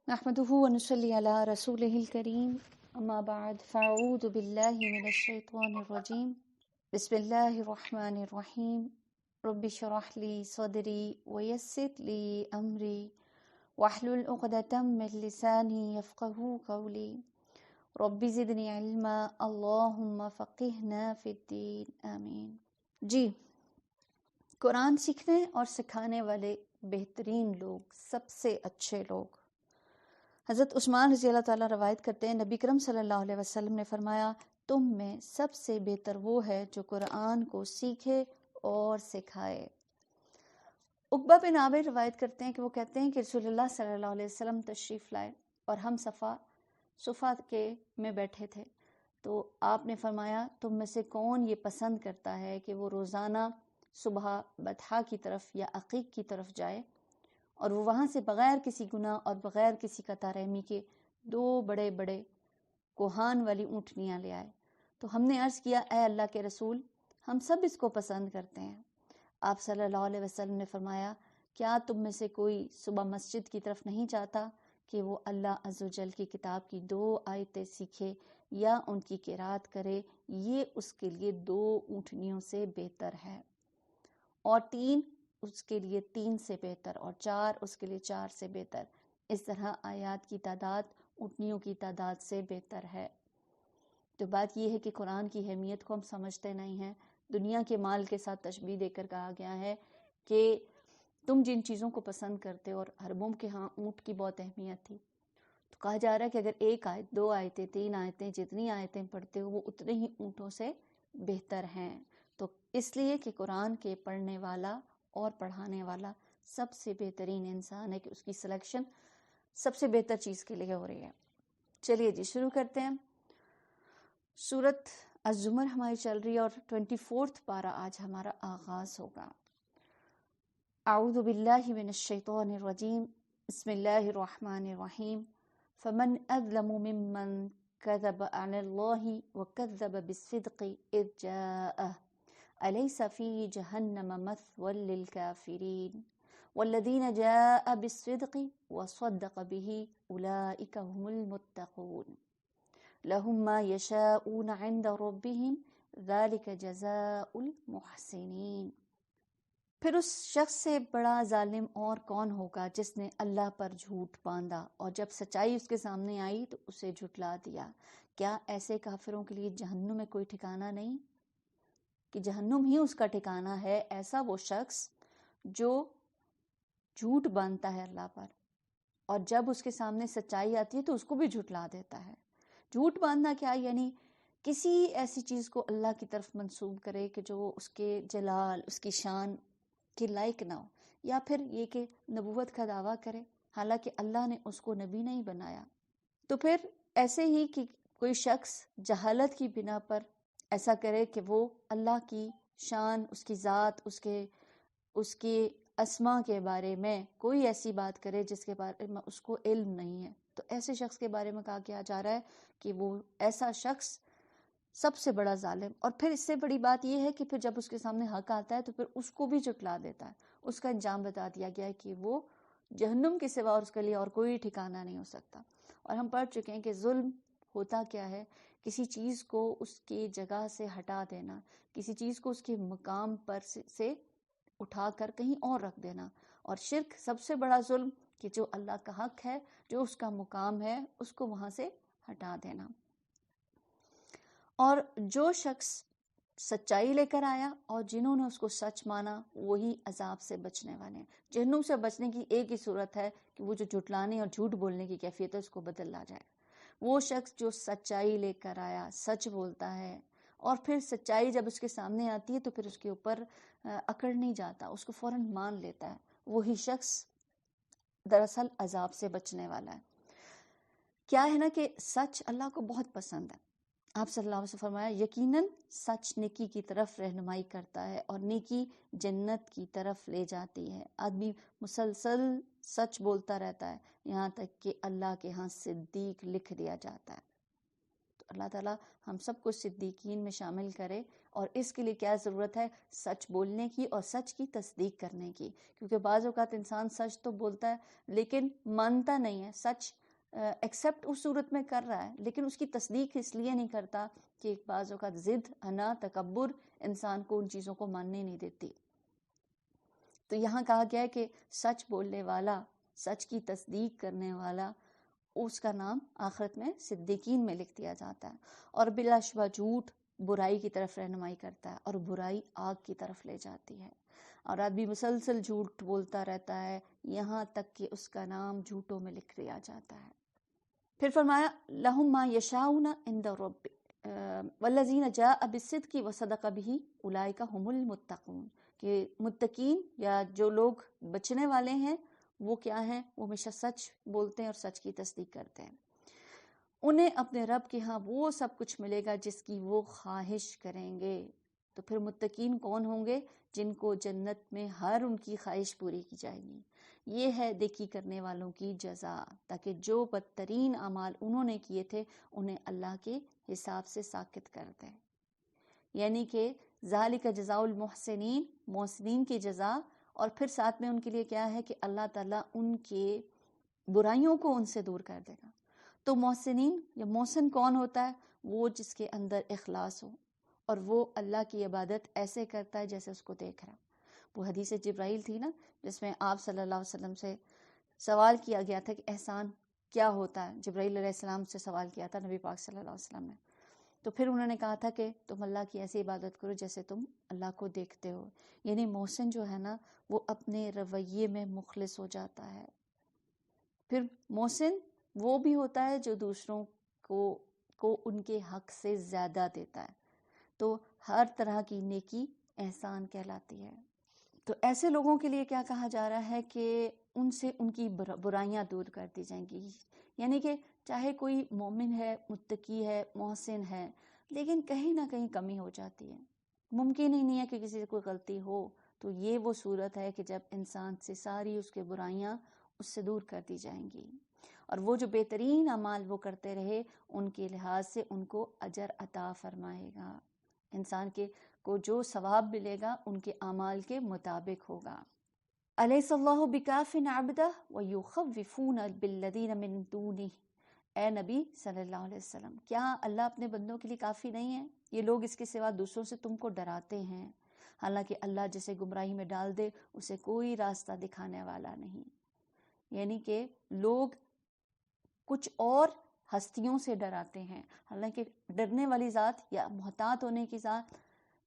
نحمده ونصلي على رسوله الكريم أما بعد فأعوذ بالله من الشيطان الرجيم بسم الله الرحمن الرحيم رب اشرح لي صدري ويسر لي أمري واحلل عقدة من لساني يفقهوا قولي رب زدني علما اللهم فقهنا في الدين آمين۔ جی، قرآن سیکھنے اور سکھانے والے بہترین لوگ، سب سے اچھے لوگ حضرت عثمان رضی اللہ تعالیٰ روایت کرتے ہیں، نبی اکرم صلی اللہ علیہ وسلم نے فرمایا، تم میں سب سے بہتر وہ ہے جو قرآن کو سیکھے اور سکھائے۔ عقبہ بن عامر روایت کرتے ہیں کہ وہ کہتے ہیں کہ رسول اللہ صلی اللہ علیہ وسلم تشریف لائے اور ہم صفا کے میں بیٹھے تھے، تو آپ نے فرمایا، تم میں سے کون یہ پسند کرتا ہے کہ وہ روزانہ صبح بطحا کی طرف یا عقیق کی طرف جائے اور وہ وہاں سے بغیر کسی گناہ اور بغیر کسی قطع رحمی کے 2 بڑے بڑے کوہان والی اونٹنیاں لے آئے۔ تو ہم نے عرض کیا، اے اللہ کے رسول، ہم سب اس کو پسند کرتے ہیں۔ آپ صلی اللہ علیہ وسلم نے فرمایا، کیا تم میں سے کوئی صبح مسجد کی طرف نہیں چاہتا کہ وہ اللہ عز و جل کی کتاب کی 2 آیتیں سیکھے یا ان کی قرات کرے؟ یہ اس کے لیے 2 اونٹنیوں سے بہتر ہے، اور 3 اس کے لیے 3 سے بہتر، اور 4 اس کے لیے 4 سے بہتر۔ اس طرح آیات کی تعداد اونٹنیوں کی تعداد سے بہتر ہے۔ تو بات یہ ہے کہ قرآن کی اہمیت کو ہم سمجھتے نہیں ہیں۔ دنیا کے مال کے ساتھ تشبیہ دے کر کہا گیا ہے کہ تم جن چیزوں کو پسند کرتے ہو، اور عربوں کے ہاں اونٹ کی بہت اہمیت تھی، تو کہا جا رہا ہے کہ اگر 1 آیت، 2 آیتیں، 3 آیتیں، جتنی آیتیں پڑھتے ہو وہ اتنے ہی اونٹوں سے بہتر ہیں۔ تو اس لیے کہ قرآن کے پڑھنے والا اور پڑھانے والا سب سے بہترین انسان ہے کہ اس کی سلیکشن سب سے بہتر چیز کے لیے ہو رہی ہے۔ چلیے جی، شروع کرتے ہیں۔ سورت الزمر ہماری چل رہی ہے اور 24 پارہ آج ہمارا آغاز ہوگا۔ اعوذ باللہ من الشیطان الرجیم، بسم اللہ الرحمن الرحیم۔ فمن اظلم ممن كذب على الله وكذب بالصدق اذ جاءه أليس في جهنم مثوى للكافرين والذين جاء بالصدق وصدق به أولئك هم المتقون لهم ما يشاءون عند ربهم ذلك جزاء المحسنين۔ پھر اس شخص سے بڑا ظالم اور کون ہوگا جس نے اللہ پر جھوٹ باندھا اور جب سچائی اس کے سامنے آئی تو اسے جھٹلا دیا۔ کیا ایسے کافروں کے لیے جہنم میں کوئی ٹھکانہ نہیں کہ جہنم ہی اس کا ٹھکانہ ہے؟ ایسا وہ شخص جو جھوٹ باندھتا ہے اللہ پر اور جب اس کے سامنے سچائی آتی ہے تو اس کو بھی جھٹلا دیتا ہے۔ جھوٹ باندھنا کیا؟ یعنی کسی ایسی چیز کو اللہ کی طرف منسوب کرے کہ جو اس کے جلال، اس کی شان کے لائق نہ ہو، یا پھر یہ کہ نبوت کا دعویٰ کرے حالانکہ اللہ نے اس کو نبی نہیں بنایا۔ تو پھر ایسے ہی کہ کوئی شخص جہالت کی بنا پر ایسا کرے کہ وہ اللہ کی شان، اس کی ذات، اس کے اسما کے بارے میں کوئی ایسی بات کرے جس کے بارے میں اس کو علم نہیں ہے، تو ایسے شخص کے بارے میں کہا کیا جا رہا ہے کہ وہ ایسا شخص سب سے بڑا ظالم۔ اور پھر اس سے بڑی بات یہ ہے کہ پھر جب اس کے سامنے حق آتا ہے تو پھر اس کو بھی جھٹلا دیتا ہے۔ اس کا انجام بتا دیا گیا ہے کہ وہ جہنم کے سوا اس کے لیے اور کوئی ٹھکانہ نہیں ہو سکتا۔ اور ہم پڑھ چکے ہیں کہ ظلم ہوتا کیا ہے؟ کسی چیز کو اس کی جگہ سے ہٹا دینا، کسی چیز کو اس کے مقام پر سے اٹھا کر کہیں اور رکھ دینا، اور شرک سب سے بڑا ظلم کہ جو اللہ کا حق ہے، جو اس کا مقام ہے، اس کو وہاں سے ہٹا دینا۔ اور جو شخص سچائی لے کر آیا اور جنہوں نے اس کو سچ مانا وہی عذاب سے بچنے والے ہیں۔ جہنم سے بچنے کی ایک ہی صورت ہے کہ وہ جو جھٹلانے اور جھوٹ بولنے کی کیفیت ہے اس کو بدلا جائے۔ وہ شخص جو سچائی لے کر آیا، سچ بولتا ہے، اور پھر سچائی جب اس کے سامنے آتی ہے تو پھر اس کے اوپر اکڑ نہیں جاتا، اس کو فوراً مان لیتا ہے، وہی شخص دراصل عذاب سے بچنے والا ہے۔ کیا ہے نا کہ سچ اللہ کو بہت پسند ہے۔ آپ صلی اللہ علیہ وسلم فرمایا، یقیناً سچ نیکی کی طرف رہنمائی کرتا ہے اور نیکی جنت کی طرف لے جاتی ہے۔ آدمی مسلسل سچ بولتا رہتا ہے یہاں تک کہ اللہ کے ہاں صدیق لکھ دیا جاتا ہے۔ تو اللہ تعالیٰ ہم سب کو صدیقین میں شامل کرے. اور اس کے لیے کیا ضرورت ہے؟ سچ بولنے کی اور سچ کی تصدیق کرنے کی. کیونکہ بعض اوقات انسان سچ تو بولتا ہے لیکن مانتا نہیں ہے، سچ ایکسیپٹ اس صورت میں کر رہا ہے لیکن اس کی تصدیق اس لیے نہیں کرتا کہ بعض اوقات ضد، انا، تکبر انسان کو ان چیزوں کو ماننے نہیں دیتی. تو یہاں کہا گیا ہے کہ سچ بولنے والا، سچ کی تصدیق کرنے والا، اس کا نام آخرت میں صدیقین میں لکھ دیا جاتا ہے. اور بلا شبہ جھوٹ برائی کی طرف رہنمائی کرتا ہے اور برائی آگ کی طرف لے جاتی ہے. اور آدمی مسلسل جھوٹ بولتا رہتا ہے یہاں تک کہ اس کا نام جھوٹوں میں لکھ دیا جاتا ہے. پھر فرمایا لَهُم مَا يَشَاءُونَ عِندَ رَبِّهِمْ وَالَّذِينَ جَاءَ بِالصِّدْقِ وَصَدَقَ بِهِ أُولَٰئِكَ هُمُ الْمُتَّقُونَ. کہ متقین یا جو لوگ بچنے والے ہیں وہ کیا ہیں؟ وہ ہمیشہ سچ بولتے ہیں اور سچ کی تصدیق کرتے ہیں. انہیں اپنے رب کے ہاں وہ سب کچھ ملے گا جس کی وہ خواہش کریں گے. تو پھر متقین کون ہوں گے؟ جن کو جنت میں ہر ان کی خواہش پوری کی جائے گی. یہ ہے دیکھی کرنے والوں کی جزا، تاکہ جو بدترین اعمال انہوں نے کیے تھے انہیں اللہ کے حساب سے ساکت کر دے. یعنی کہ ذالک جزاء المحسنین، محسنین کی جزا. اور پھر ساتھ میں ان کے لیے کیا ہے کہ اللہ تعالیٰ ان کے برائیوں کو ان سے دور کر دے گا. تو محسنین یا محسن کون ہوتا ہے؟ وہ جس کے اندر اخلاص ہو اور وہ اللہ کی عبادت ایسے کرتا ہے جیسے اس کو دیکھ رہا. وہ حدیث جبرائیل تھی نا جس میں آپ صلی اللہ علیہ وسلم سے سوال کیا گیا تھا کہ احسان کیا ہوتا ہے. جبرائیل علیہ السلام سے سوال کیا تھا نبی پاک صلی اللہ علیہ وسلم نے. تو پھر انہوں نے کہا تھا کہ تم اللہ کی ایسی عبادت کرو جیسے تم اللہ کو دیکھتے ہو. یعنی محسن جو ہے نا وہ اپنے رویے میں مخلص ہو جاتا ہے. پھر محسن وہ بھی ہوتا ہے جو دوسروں کو ان کے حق سے زیادہ دیتا ہے. تو ہر طرح کی نیکی احسان کہلاتی ہے. تو ایسے لوگوں کے لیے کیا کہا جا رہا ہے کہ ان سے ان کی برائیاں دور کر دی جائیں گی. یعنی کہ چاہے کوئی مومن ہے، متقی ہے، محسن ہے، لیکن کہیں نہ کہیں کمی ہو جاتی ہے. ممکن ہی نہیں ہے کہ کسی سے کوئی غلطی ہو. تو یہ وہ صورت ہے کہ جب انسان سے ساری اس کے برائیاں اس سے دور کر دی جائیں گی. اور وہ جو بہترین اعمال وہ کرتے رہے ان کے لحاظ سے ان کو اجر عطا فرمائے گا. انسان کو جو ثواب ملے گا ان کے اعمال کے مطابق ہوگا. الیس اللہ بکاف عبدہ ویخوفون بالذین من دونہ. اے نبی صلی اللہ علیہ وسلم، کیا اللہ اپنے بندوں کے لیے کافی نہیں ہے؟ یہ لوگ اس کے سوا دوسروں سے تم کو ڈراتے ہیں، حالانکہ اللہ جسے گمراہی میں ڈال دے اسے کوئی راستہ دکھانے والا نہیں. یعنی کہ لوگ کچھ اور ہستیوں سے ڈراتے ہیں، حالانکہ ڈرنے والی ذات یا محتاط ہونے کی ذات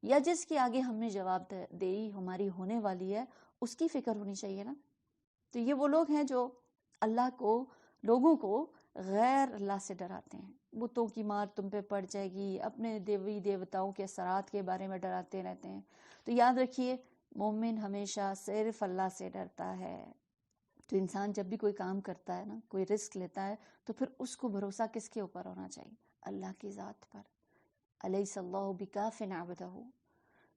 یا جس کے آگے ہم نے جواب دہی ہماری ہونے والی ہے اس کی فکر ہونی چاہیے نا. تو یہ وہ لوگ ہیں جو اللہ کو، لوگوں کو غیر اللہ سے ڈراتے ہیں. بتوں کی مار تم پہ پڑ جائے گی، اپنے دیوی دیوتاؤں کے اثرات کے بارے میں ڈراتے رہتے ہیں. تو یاد رکھیے مومن ہمیشہ صرف اللہ سے ڈرتا ہے. تو انسان جب بھی کوئی کام کرتا ہے نا، کوئی رسک لیتا ہے، تو پھر اس کو بھروسہ کس کے اوپر ہونا چاہیے؟ اللہ کی ذات پر. الیس اللہ بکاف عبدہ،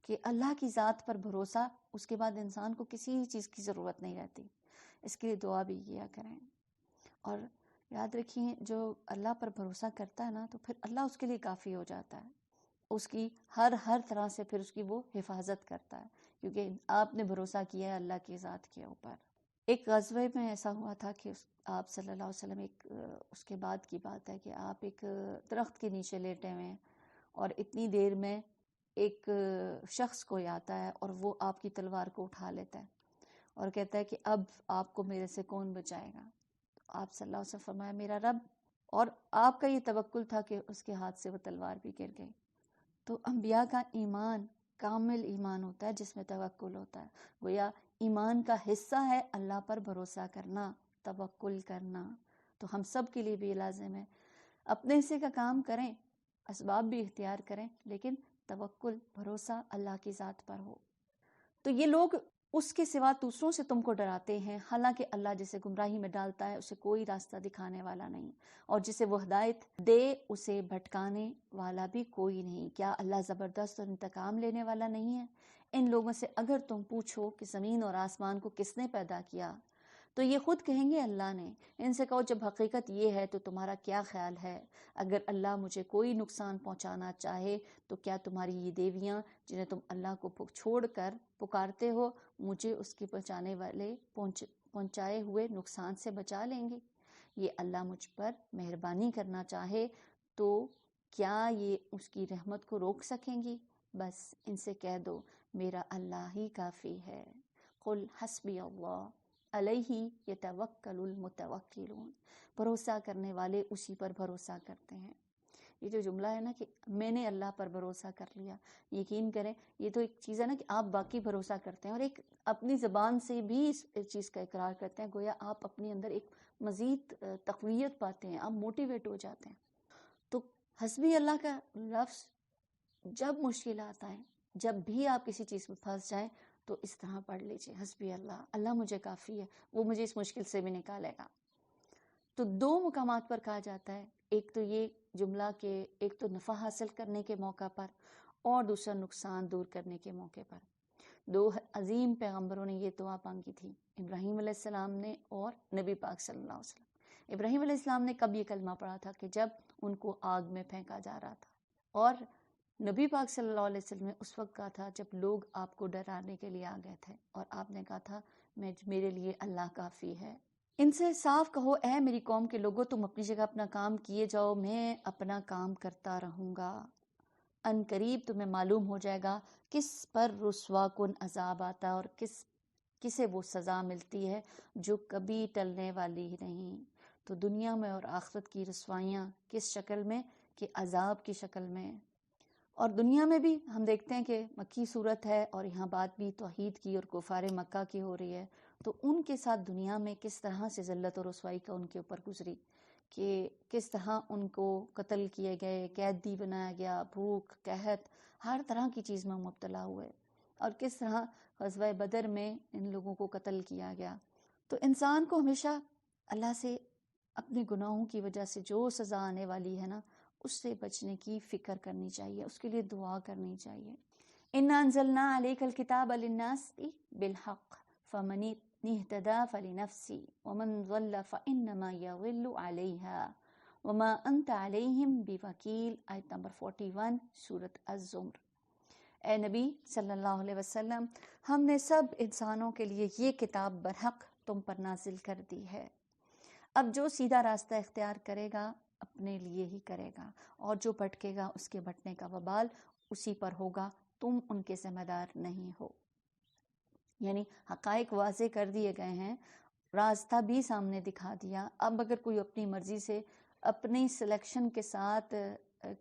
کہ اللہ کی ذات پر بھروسہ، اس کے بعد انسان کو کسی چیز کی ضرورت نہیں رہتی. اس کے لیے دعا بھی کیا کریں. اور یاد رکھیے جو اللہ پر بھروسہ کرتا ہے نا تو پھر اللہ اس کے لیے کافی ہو جاتا ہے. اس کی ہر طرح سے پھر اس کی وہ حفاظت کرتا ہے، کیونکہ آپ نے بھروسہ کیا ہے اللہ کی ذات کے اوپر. ایک غزوے میں ایسا ہوا تھا کہ آپ صلی اللہ علیہ وسلم اس کے بعد کی بات ہے کہ آپ ایک درخت کے نیچے لیٹے ہوئے ہیں اور اتنی دیر میں ایک شخص کوئی آتا ہے اور وہ آپ کی تلوار کو اٹھا لیتا ہے اور کہتا ہے کہ اب آپ کو میرے سے کون بچائے گا؟ تو آپ صلی اللہ علیہ وسلم فرمایا میرا رب. اور آپ کا یہ توکل تھا کہ اس کے ہاتھ سے وہ تلوار بھی گر گئی. تو انبیاء کا ایمان کامل ایمان ہوتا ہے جس میں توکل ہوتا ہے. گویا ایمان کا حصہ ہے اللہ پر بھروسہ کرنا، توکل کرنا. تو ہم سب کے لیے بھی لازم ہے اپنے حصے کا کام کریں، اسباب بھی اختیار کریں، لیکن توکل، بھروسہ اللہ کی ذات پر ہو. تو یہ لوگ اس کے سوا دوسروں سے تم کو ڈراتے ہیں، حالانکہ اللہ جسے گمراہی میں ڈالتا ہے اسے کوئی راستہ دکھانے والا نہیں، اور جسے وہ ہدایت دے اسے بھٹکانے والا بھی کوئی نہیں. کیا اللہ زبردست اور انتقام لینے والا نہیں ہے؟ ان لوگوں سے اگر تم پوچھو کہ زمین اور آسمان کو کس نے پیدا کیا تو یہ خود کہیں گے اللہ نے. ان سے کہو جب حقیقت یہ ہے تو تمہارا کیا خیال ہے؟ اگر اللہ مجھے کوئی نقصان پہنچانا چاہے تو کیا تمہاری یہ دیویاں جنہیں تم اللہ کو چھوڑ کر پکارتے ہو مجھے اس کے پہنچائے ہوئے نقصان سے بچا لیں گے؟ یہ اللہ مجھ پر مہربانی کرنا چاہے تو کیا یہ اس کی رحمت کو روک سکیں گی؟ بس ان سے کہہ دو میرا اللہ ہی کافی ہے. قل حسبی اللہ علیہ یتوکل المتوکلون. بھروسہ کرنے والے اسی پر بھروسہ کرتے ہیں. یہ جو جملہ ہے نا کہ میں نے اللہ پر بھروسہ کر لیا، یقین کریں یہ تو ایک چیز ہے نا کہ آپ باقی بھروسہ کرتے ہیں اور ایک اپنی زبان سے بھی اس چیز کا اقرار کرتے ہیں، گویا آپ اپنے اندر ایک مزید تقویت پاتے ہیں، آپ موٹیویٹ ہو جاتے ہیں. تو حسبی اللہ کا لفظ جب مشکلات آئیں، جب بھی آپ کسی چیز میں پھنس جائیں تو اس طرح پڑھ لیجئے حسبی اللہ، اللہ مجھے کافی ہے، وہ مجھے اس مشکل سے بھی نکالے گا. تو دو مقامات پر کہا جاتا ہے، ایک تو یہ جملہ کہ ایک تو نفع حاصل کرنے کے موقع پر اور دوسرا نقصان دور کرنے کے موقع پر. دو عظیم پیغمبروں نے یہ دعا مانگی تھی، ابراہیم علیہ السلام نے اور نبی پاک صلی اللہ علیہ وسلم. ابراہیم علیہ السلام نے کب یہ کلمہ پڑھا تھا کہ جب ان کو آگ میں پھینکا جا رہا تھا، اور نبی پاک صلی اللہ علیہ وسلم نے اس وقت کہا تھا جب لوگ آپ کو ڈرانے کے لیے آ گئے تھے اور آپ نے کہا تھا میرے لیے اللہ کافی ہے. ان سے صاف کہو اے میری قوم کے لوگوں تم اپنی جگہ اپنا کام کیے جاؤ، میں اپنا کام کرتا رہوں گا. ان قریب تمہیں معلوم ہو جائے گا کس پر رسوا کن عذاب آتا ہے اور کسے وہ سزا ملتی ہے جو کبھی ٹلنے والی ہی نہیں. تو دنیا میں اور آخرت کی رسوائیاں کس شکل میں؟ کہ عذاب کی شکل میں. اور دنیا میں بھی ہم دیکھتے ہیں کہ مکی صورت ہے اور یہاں بات بھی توحید کی اور کفار مکہ کی ہو رہی ہے، تو ان کے ساتھ دنیا میں کس طرح سے ذلت اور رسوائی کا ان کے اوپر گزری، کہ کس طرح ان کو قتل کیے گئے، قیدی بنایا گیا، بھوک قحط ہر طرح کی چیز میں مبتلا ہوئے، اور کس طرح غزوہ بدر میں ان لوگوں کو قتل کیا گیا. تو انسان کو ہمیشہ اللہ سے اپنے گناہوں کی وجہ سے جو سزا آنے والی ہے نا اس سے بچنے کی فکر کرنی چاہیے، اس کے لیے دعا کرنی چاہیے. اِنَّا أَنزَلْنَا عَلَيْكَ الْكِتَابَ لِلنَّاسِ بِالْحَقِّ فَمَنِ اهْتَدَىٰ فَلِنَفْسِهِ وَمَنْ ضَلَّ فَإِنَّمَا يَضِلُّ عَلَيْهَا وَمَا أَنْتَ عَلَيْهِمْ بِوَكِيلٍ. آیت نمبر 41 سورۃ الزمر. اے نبی صلی اللہ علیہ وسلم ہم نے سب انسانوں کے لیے یہ کتاب برحق تم پر نازل کر دی ہے. اب جو سیدھا راستہ اختیار کرے گا اپنے لیے ہی کرے گا، اور جو بھٹکے گا اس کے بھٹکنے کا وبال اسی پر ہوگا، تم ان کے ذمہ دار نہیں ہو. یعنی حقائق واضح کر دیے گئے ہیں، راستہ بھی سامنے دکھا دیا. اب اگر کوئی اپنی مرضی سے اپنی سلیکشن کے ساتھ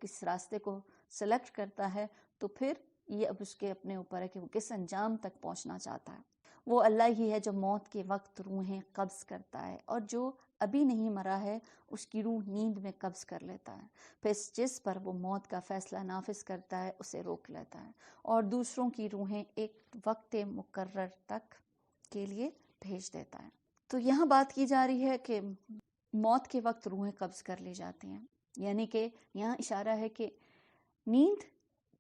کس راستے کو سلیکٹ کرتا ہے تو پھر یہ اب اس کے اپنے اوپر ہے کہ وہ کس انجام تک پہنچنا چاہتا ہے. وہ اللہ ہی ہے جو موت کے وقت روحیں قبض کرتا ہے، اور جو ابھی نہیں مرا ہے اس کی روح نیند میں قبض کر لیتا ہے، پھر جس پر وہ موت کا فیصلہ نافذ کرتا ہے اسے روک لیتا ہے، اور دوسروں کی روحیں ایک وقت مقرر تک کے لیے بھیج دیتا ہے. تو یہاں بات کی جا رہی ہے کہ موت کے وقت روحیں قبض کر لی جاتی ہیں، یعنی کہ یہاں اشارہ ہے کہ نیند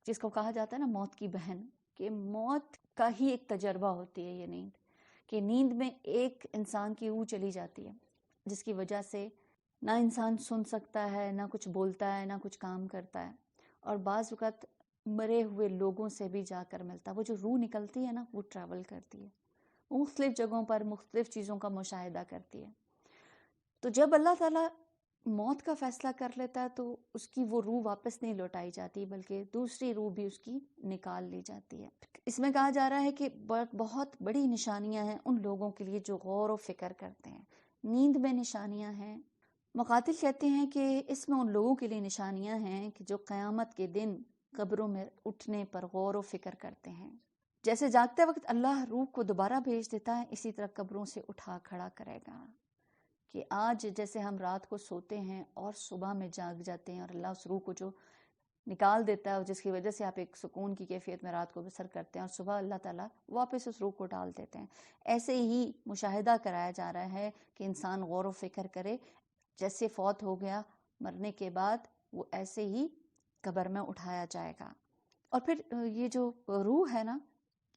جس کو کہا جاتا ہے نا موت کی بہن، کہ موت کا ہی ایک تجربہ ہوتی ہے یہ نیند، کہ نیند میں ایک انسان کی روح چلی جاتی ہے جس کی وجہ سے نہ انسان سن سکتا ہے، نہ کچھ بولتا ہے، نہ کچھ کام کرتا ہے، اور بعض اوقات مرے ہوئے لوگوں سے بھی جا کر ملتا ہے. وہ جو روح نکلتی ہے نا وہ ٹریول کرتی ہے، وہ مختلف جگہوں پر مختلف چیزوں کا مشاہدہ کرتی ہے. تو جب اللہ تعالیٰ موت کا فیصلہ کر لیتا ہے تو اس کی وہ روح واپس نہیں لوٹائی جاتی بلکہ دوسری روح بھی اس کی نکال لی جاتی ہے. اس میں کہا جا رہا ہے کہ بہت بڑی نشانیاں ہیں ان لوگوں کے لیے جو غور و فکر کرتے ہیں. نیند میں نشانیاں ہیں. مقاتل کہتے ہیں کہ اس میں ان لوگوں کے لیے نشانیاں ہیں کہ جو قیامت کے دن قبروں میں اٹھنے پر غور و فکر کرتے ہیں. جیسے جاگتے وقت اللہ روح کو دوبارہ بھیج دیتا ہے، اسی طرح قبروں سے اٹھا کھڑا کرے گا. کہ آج جیسے ہم رات کو سوتے ہیں اور صبح میں جاگ جاتے ہیں اور اللہ اس روح کو جو نکال دیتا ہے اور جس کی وجہ سے آپ ایک سکون کی کیفیت میں رات کو بسر کرتے ہیں اور صبح اللہ تعالیٰ واپس اس روح کو ڈال دیتے ہیں، ایسے ہی مشاہدہ کرایا جا رہا ہے کہ انسان غور و فکر کرے. جیسے فوت ہو گیا مرنے کے بعد وہ ایسے ہی قبر میں اٹھایا جائے گا. اور پھر یہ جو روح ہے نا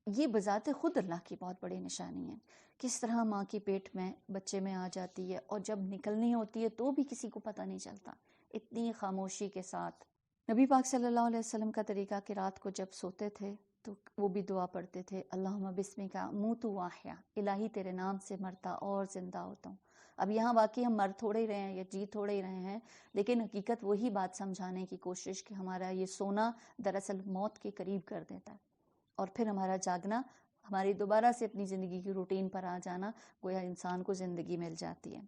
یہ بذات خود اللہ کی بہت بڑی نشانی ہے. کس طرح ماں کی پیٹ میں بچے میں آ جاتی ہے اور جب نکلنی ہوتی ہے تو بھی کسی کو پتہ نہیں چلتا، اتنی خاموشی کے ساتھ. نبی پاک صلی اللہ علیہ وسلم کا طریقہ کہ رات کو جب سوتے تھے تو وہ بھی دعا پڑھتے تھے، اللہم بسمک اموت واحیا، الہی تیرے نام سے مرتا اور زندہ ہوتا ہوں. اب یہاں واقعی ہم مر تھوڑے ہی رہے ہیں یا جی تھوڑے ہی رہے ہیں، لیکن حقیقت وہی بات سمجھانے کی کوشش کہ ہمارا یہ سونا دراصل موت کے قریب کر دیتا ہے، اور پھر ہمارا جاگنا، ہماری دوبارہ سے اپنی زندگی کی روٹین پر آ جانا، گویا انسان کو زندگی مل جاتی ہے.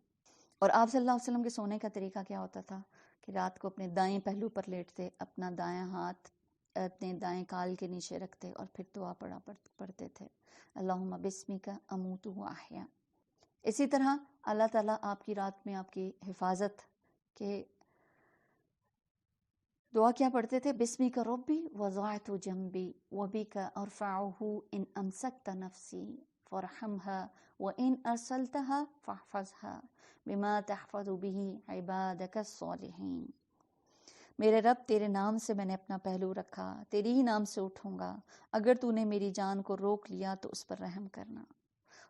اور آپ صلی اللہ علیہ وسلم کے سونے کا طریقہ کیا ہوتا تھا کہ رات کو اپنے دائیں پہلو پر لیٹتے، اپنا دایاں ہاتھ اپنے دائیں کال کے نیچے رکھتے اور پھر دعا پڑھتے تھے، اللہم بسمک اموت واحیا. اسی طرح اللہ تعالیٰ آپ کی رات میں آپ کی حفاظت کے دعا کیا پڑھتے تھے، بسمک ربی وضعت جنبی وبک ارفعہ ان امسکت نفسی فارحمها وان ارسلتها فاحفظها بما تحفظ به عبادك الصالحین. میرے رب، تیرے نام سے میں نے اپنا پہلو رکھا، تیری ہی نام سے اٹھوں گا. اگر تو نے میری جان کو روک لیا تو اس پر رحم کرنا،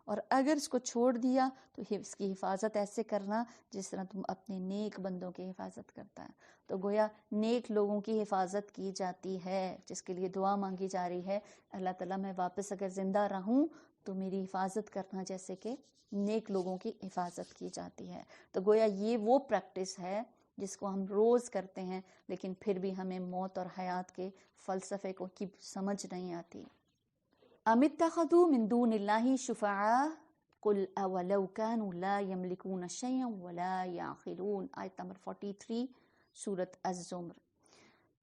اور اگر اس کو چھوڑ دیا تو اس کی حفاظت ایسے کرنا جس طرح تم اپنے نیک بندوں کی حفاظت کرتا ہے. تو گویا نیک لوگوں کی حفاظت کی جاتی ہے، جس کے لیے دعا مانگی جا رہی ہے، اللہ تعالیٰ میں واپس اگر زندہ رہوں تو میری حفاظت کرنا، جیسے کہ نیک لوگوں کی حفاظت کی جاتی ہے. تو گویا یہ وہ پریکٹس ہے جس کو ہم روز کرتے ہیں، لیکن پھر بھی ہمیں موت اور حیات کے فلسفے کو کی سمجھ نہیں آتی. ام اتخذوا من دون اللہ شفعاء قل اولو كانوا لا يملكون شيئا ولا يعقلون، آیت نمبر 43 سورۃ الزمر.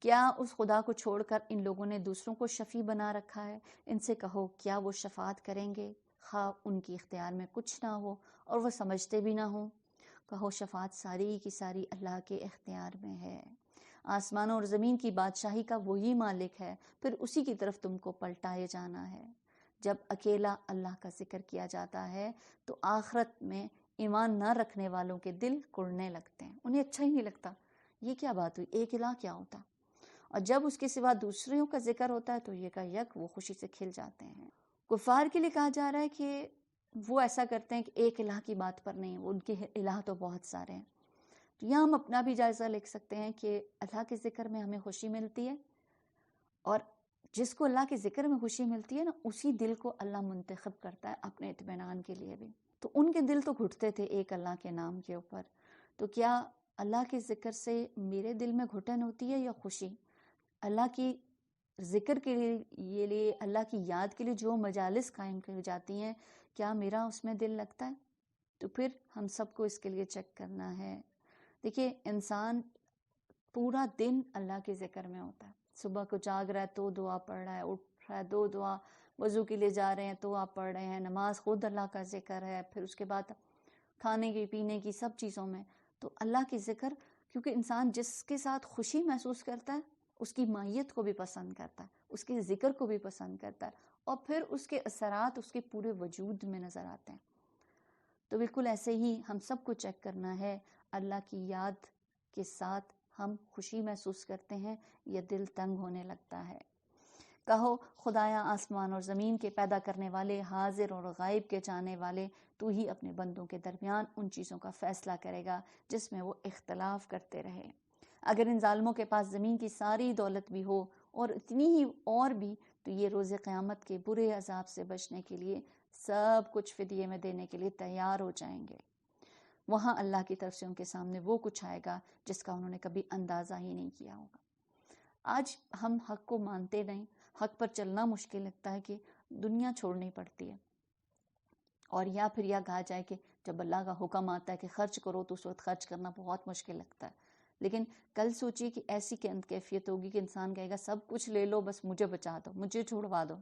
کیا اس خدا کو چھوڑ کر ان لوگوں نے دوسروں کو شفیع بنا رکھا ہے؟ ان سے کہو کیا وہ شفاعت کریں گے خواہ ان کی اختیار میں کچھ نہ ہو اور وہ سمجھتے بھی نہ ہو؟ کہو شفاعت ساری کی ساری اللہ کے اختیار میں ہے. آسمانوں اور زمین کی بادشاہی کا وہی مالک ہے، پھر اسی کی طرف تم کو پلٹائے جانا ہے. جب اکیلا اللہ کا ذکر کیا جاتا ہے تو آخرت میں ایمان نہ رکھنے والوں کے دل کڑنے لگتے ہیں، انہیں اچھا ہی نہیں لگتا. یہ کیا بات ہوئی، ایک الہ کیا ہوتا؟ اور جب اس کے سوا دوسروں کا ذکر ہوتا ہے تو یہ کا یک وہ خوشی سے کھل جاتے ہیں. کفار کے لیے کہا جا رہا ہے کہ وہ ایسا کرتے ہیں کہ ایک الہ کی بات پر نہیں، ان کے الہ تو بہت سارے ہیں. تو یہاں ہم اپنا بھی جائزہ لکھ سکتے ہیں کہ اللہ کے ذکر میں ہمیں خوشی ملتی ہے، اور جس کو اللہ کے ذکر میں خوشی ملتی ہے نا، اسی دل کو اللہ منتخب کرتا ہے اپنے اطمینان کے لیے بھی. تو ان کے دل تو گھٹتے تھے ایک اللہ کے نام کے اوپر. تو کیا اللہ کے ذکر سے میرے دل میں گھٹن ہوتی ہے یا خوشی؟ اللہ کی ذکر کے لیے اللہ کی یاد کے لیے جو مجالس قائم کی جاتی ہیں، کیا میرا اس میں دل لگتا ہے؟ تو پھر ہم سب کو اس کے لیے چیک کرنا ہے. دیکھیے، انسان پورا دن اللہ کے ذکر میں ہوتا ہے. صبح کو جاگ رہا ہے تو دعا پڑھ رہا ہے، اٹھ رہا ہے دو دعا، وضو کے لیے جا رہے ہیں تو آپ پڑھ رہے ہیں، نماز خود اللہ کا ذکر ہے، پھر اس کے بعد کھانے کی پینے کی سب چیزوں میں تو اللہ کی ذکر. کیونکہ انسان جس کے ساتھ خوشی محسوس کرتا ہے اس کی مائیت کو بھی پسند کرتا ہے، اس کے ذکر کو بھی پسند کرتا ہے، اور پھر اس کے اثرات اس کے پورے وجود میں نظر آتے ہیں. تو بالکل ایسے ہی ہم سب کو چیک کرنا ہے، اللہ کی یاد کے ساتھ ہم خوشی محسوس کرتے ہیں یا دل تنگ ہونے لگتا ہے. کہو خدایا آسمان اور زمین کے پیدا کرنے والے، حاضر اور غائب کے جانے والے، تو ہی اپنے بندوں کے درمیان ان چیزوں کا فیصلہ کرے گا جس میں وہ اختلاف کرتے رہے. اگر ان ظالموں کے پاس زمین کی ساری دولت بھی ہو اور اتنی ہی اور بھی، تو یہ روز قیامت کے برے عذاب سے بچنے کے لیے سب کچھ فدیے میں دینے کے لیے تیار ہو جائیں گے. وہاں اللہ کی طرف سے ان کے سامنے وہ کچھ آئے گا جس کا انہوں نے کبھی اندازہ ہی نہیں کیا ہوگا. آج ہم حق کو مانتے نہیں، حق پر چلنا مشکل لگتا ہے کہ دنیا چھوڑنی پڑتی ہے، اور یا پھر یہ کہا جائے کہ جب اللہ کا حکم آتا ہے کہ خرچ کرو تو اس وقت خرچ کرنا بہت مشکل لگتا ہے. لیکن کل سوچیے کہ ایسی کیفیت ہوگی کہ انسان کہے گا سب کچھ لے لو، بس مجھے بچا دو، مجھے چھوڑوا دو،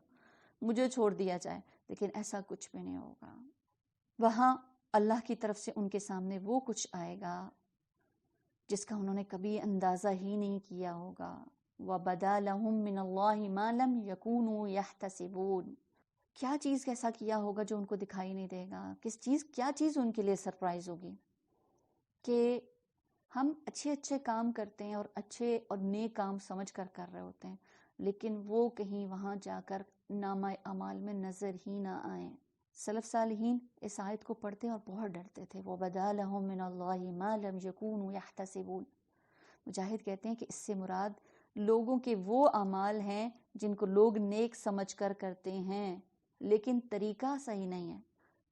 مجھے چھوڑ دیا جائے. لیکن ایسا کچھ بھی نہیں ہوگا. وہاں اللہ کی طرف سے ان کے سامنے وہ کچھ آئے گا جس کا انہوں نے کبھی اندازہ ہی نہیں کیا ہوگا. وَبَدَا لَهُم مِّنَ اللَّهِ مَا لَمْ يَكُونُوا يَحْتَسِبُونَ. کیا چیز کیسا کیا ہوگا جو ان کو دکھائی نہیں دے گا؟ کیا چیز ان کے لیے سرپرائز ہوگی؟ کہ ہم اچھے کام کرتے ہیں اور اچھے اور نیک کام سمجھ کر رہے ہوتے ہیں، لیکن وہ کہیں وہاں جا کر نامہ اعمال میں نظر ہی نہ آئیں۔ سلف صالحین اس آیت کو پڑھتے اور بہت ڈرتے تھے۔ وَبَدَا لَهُم مِّنَ اللَّهِ مَا لَمْ يَكُونُوا يَحْتَسِبُونَ۔ مجاہد کہتے ہیں کہ اس سے مراد لوگوں کے وہ اعمال ہیں جن کو لوگ نیک سمجھ کر کرتے ہیں لیکن طریقہ صحیح نہیں ہے،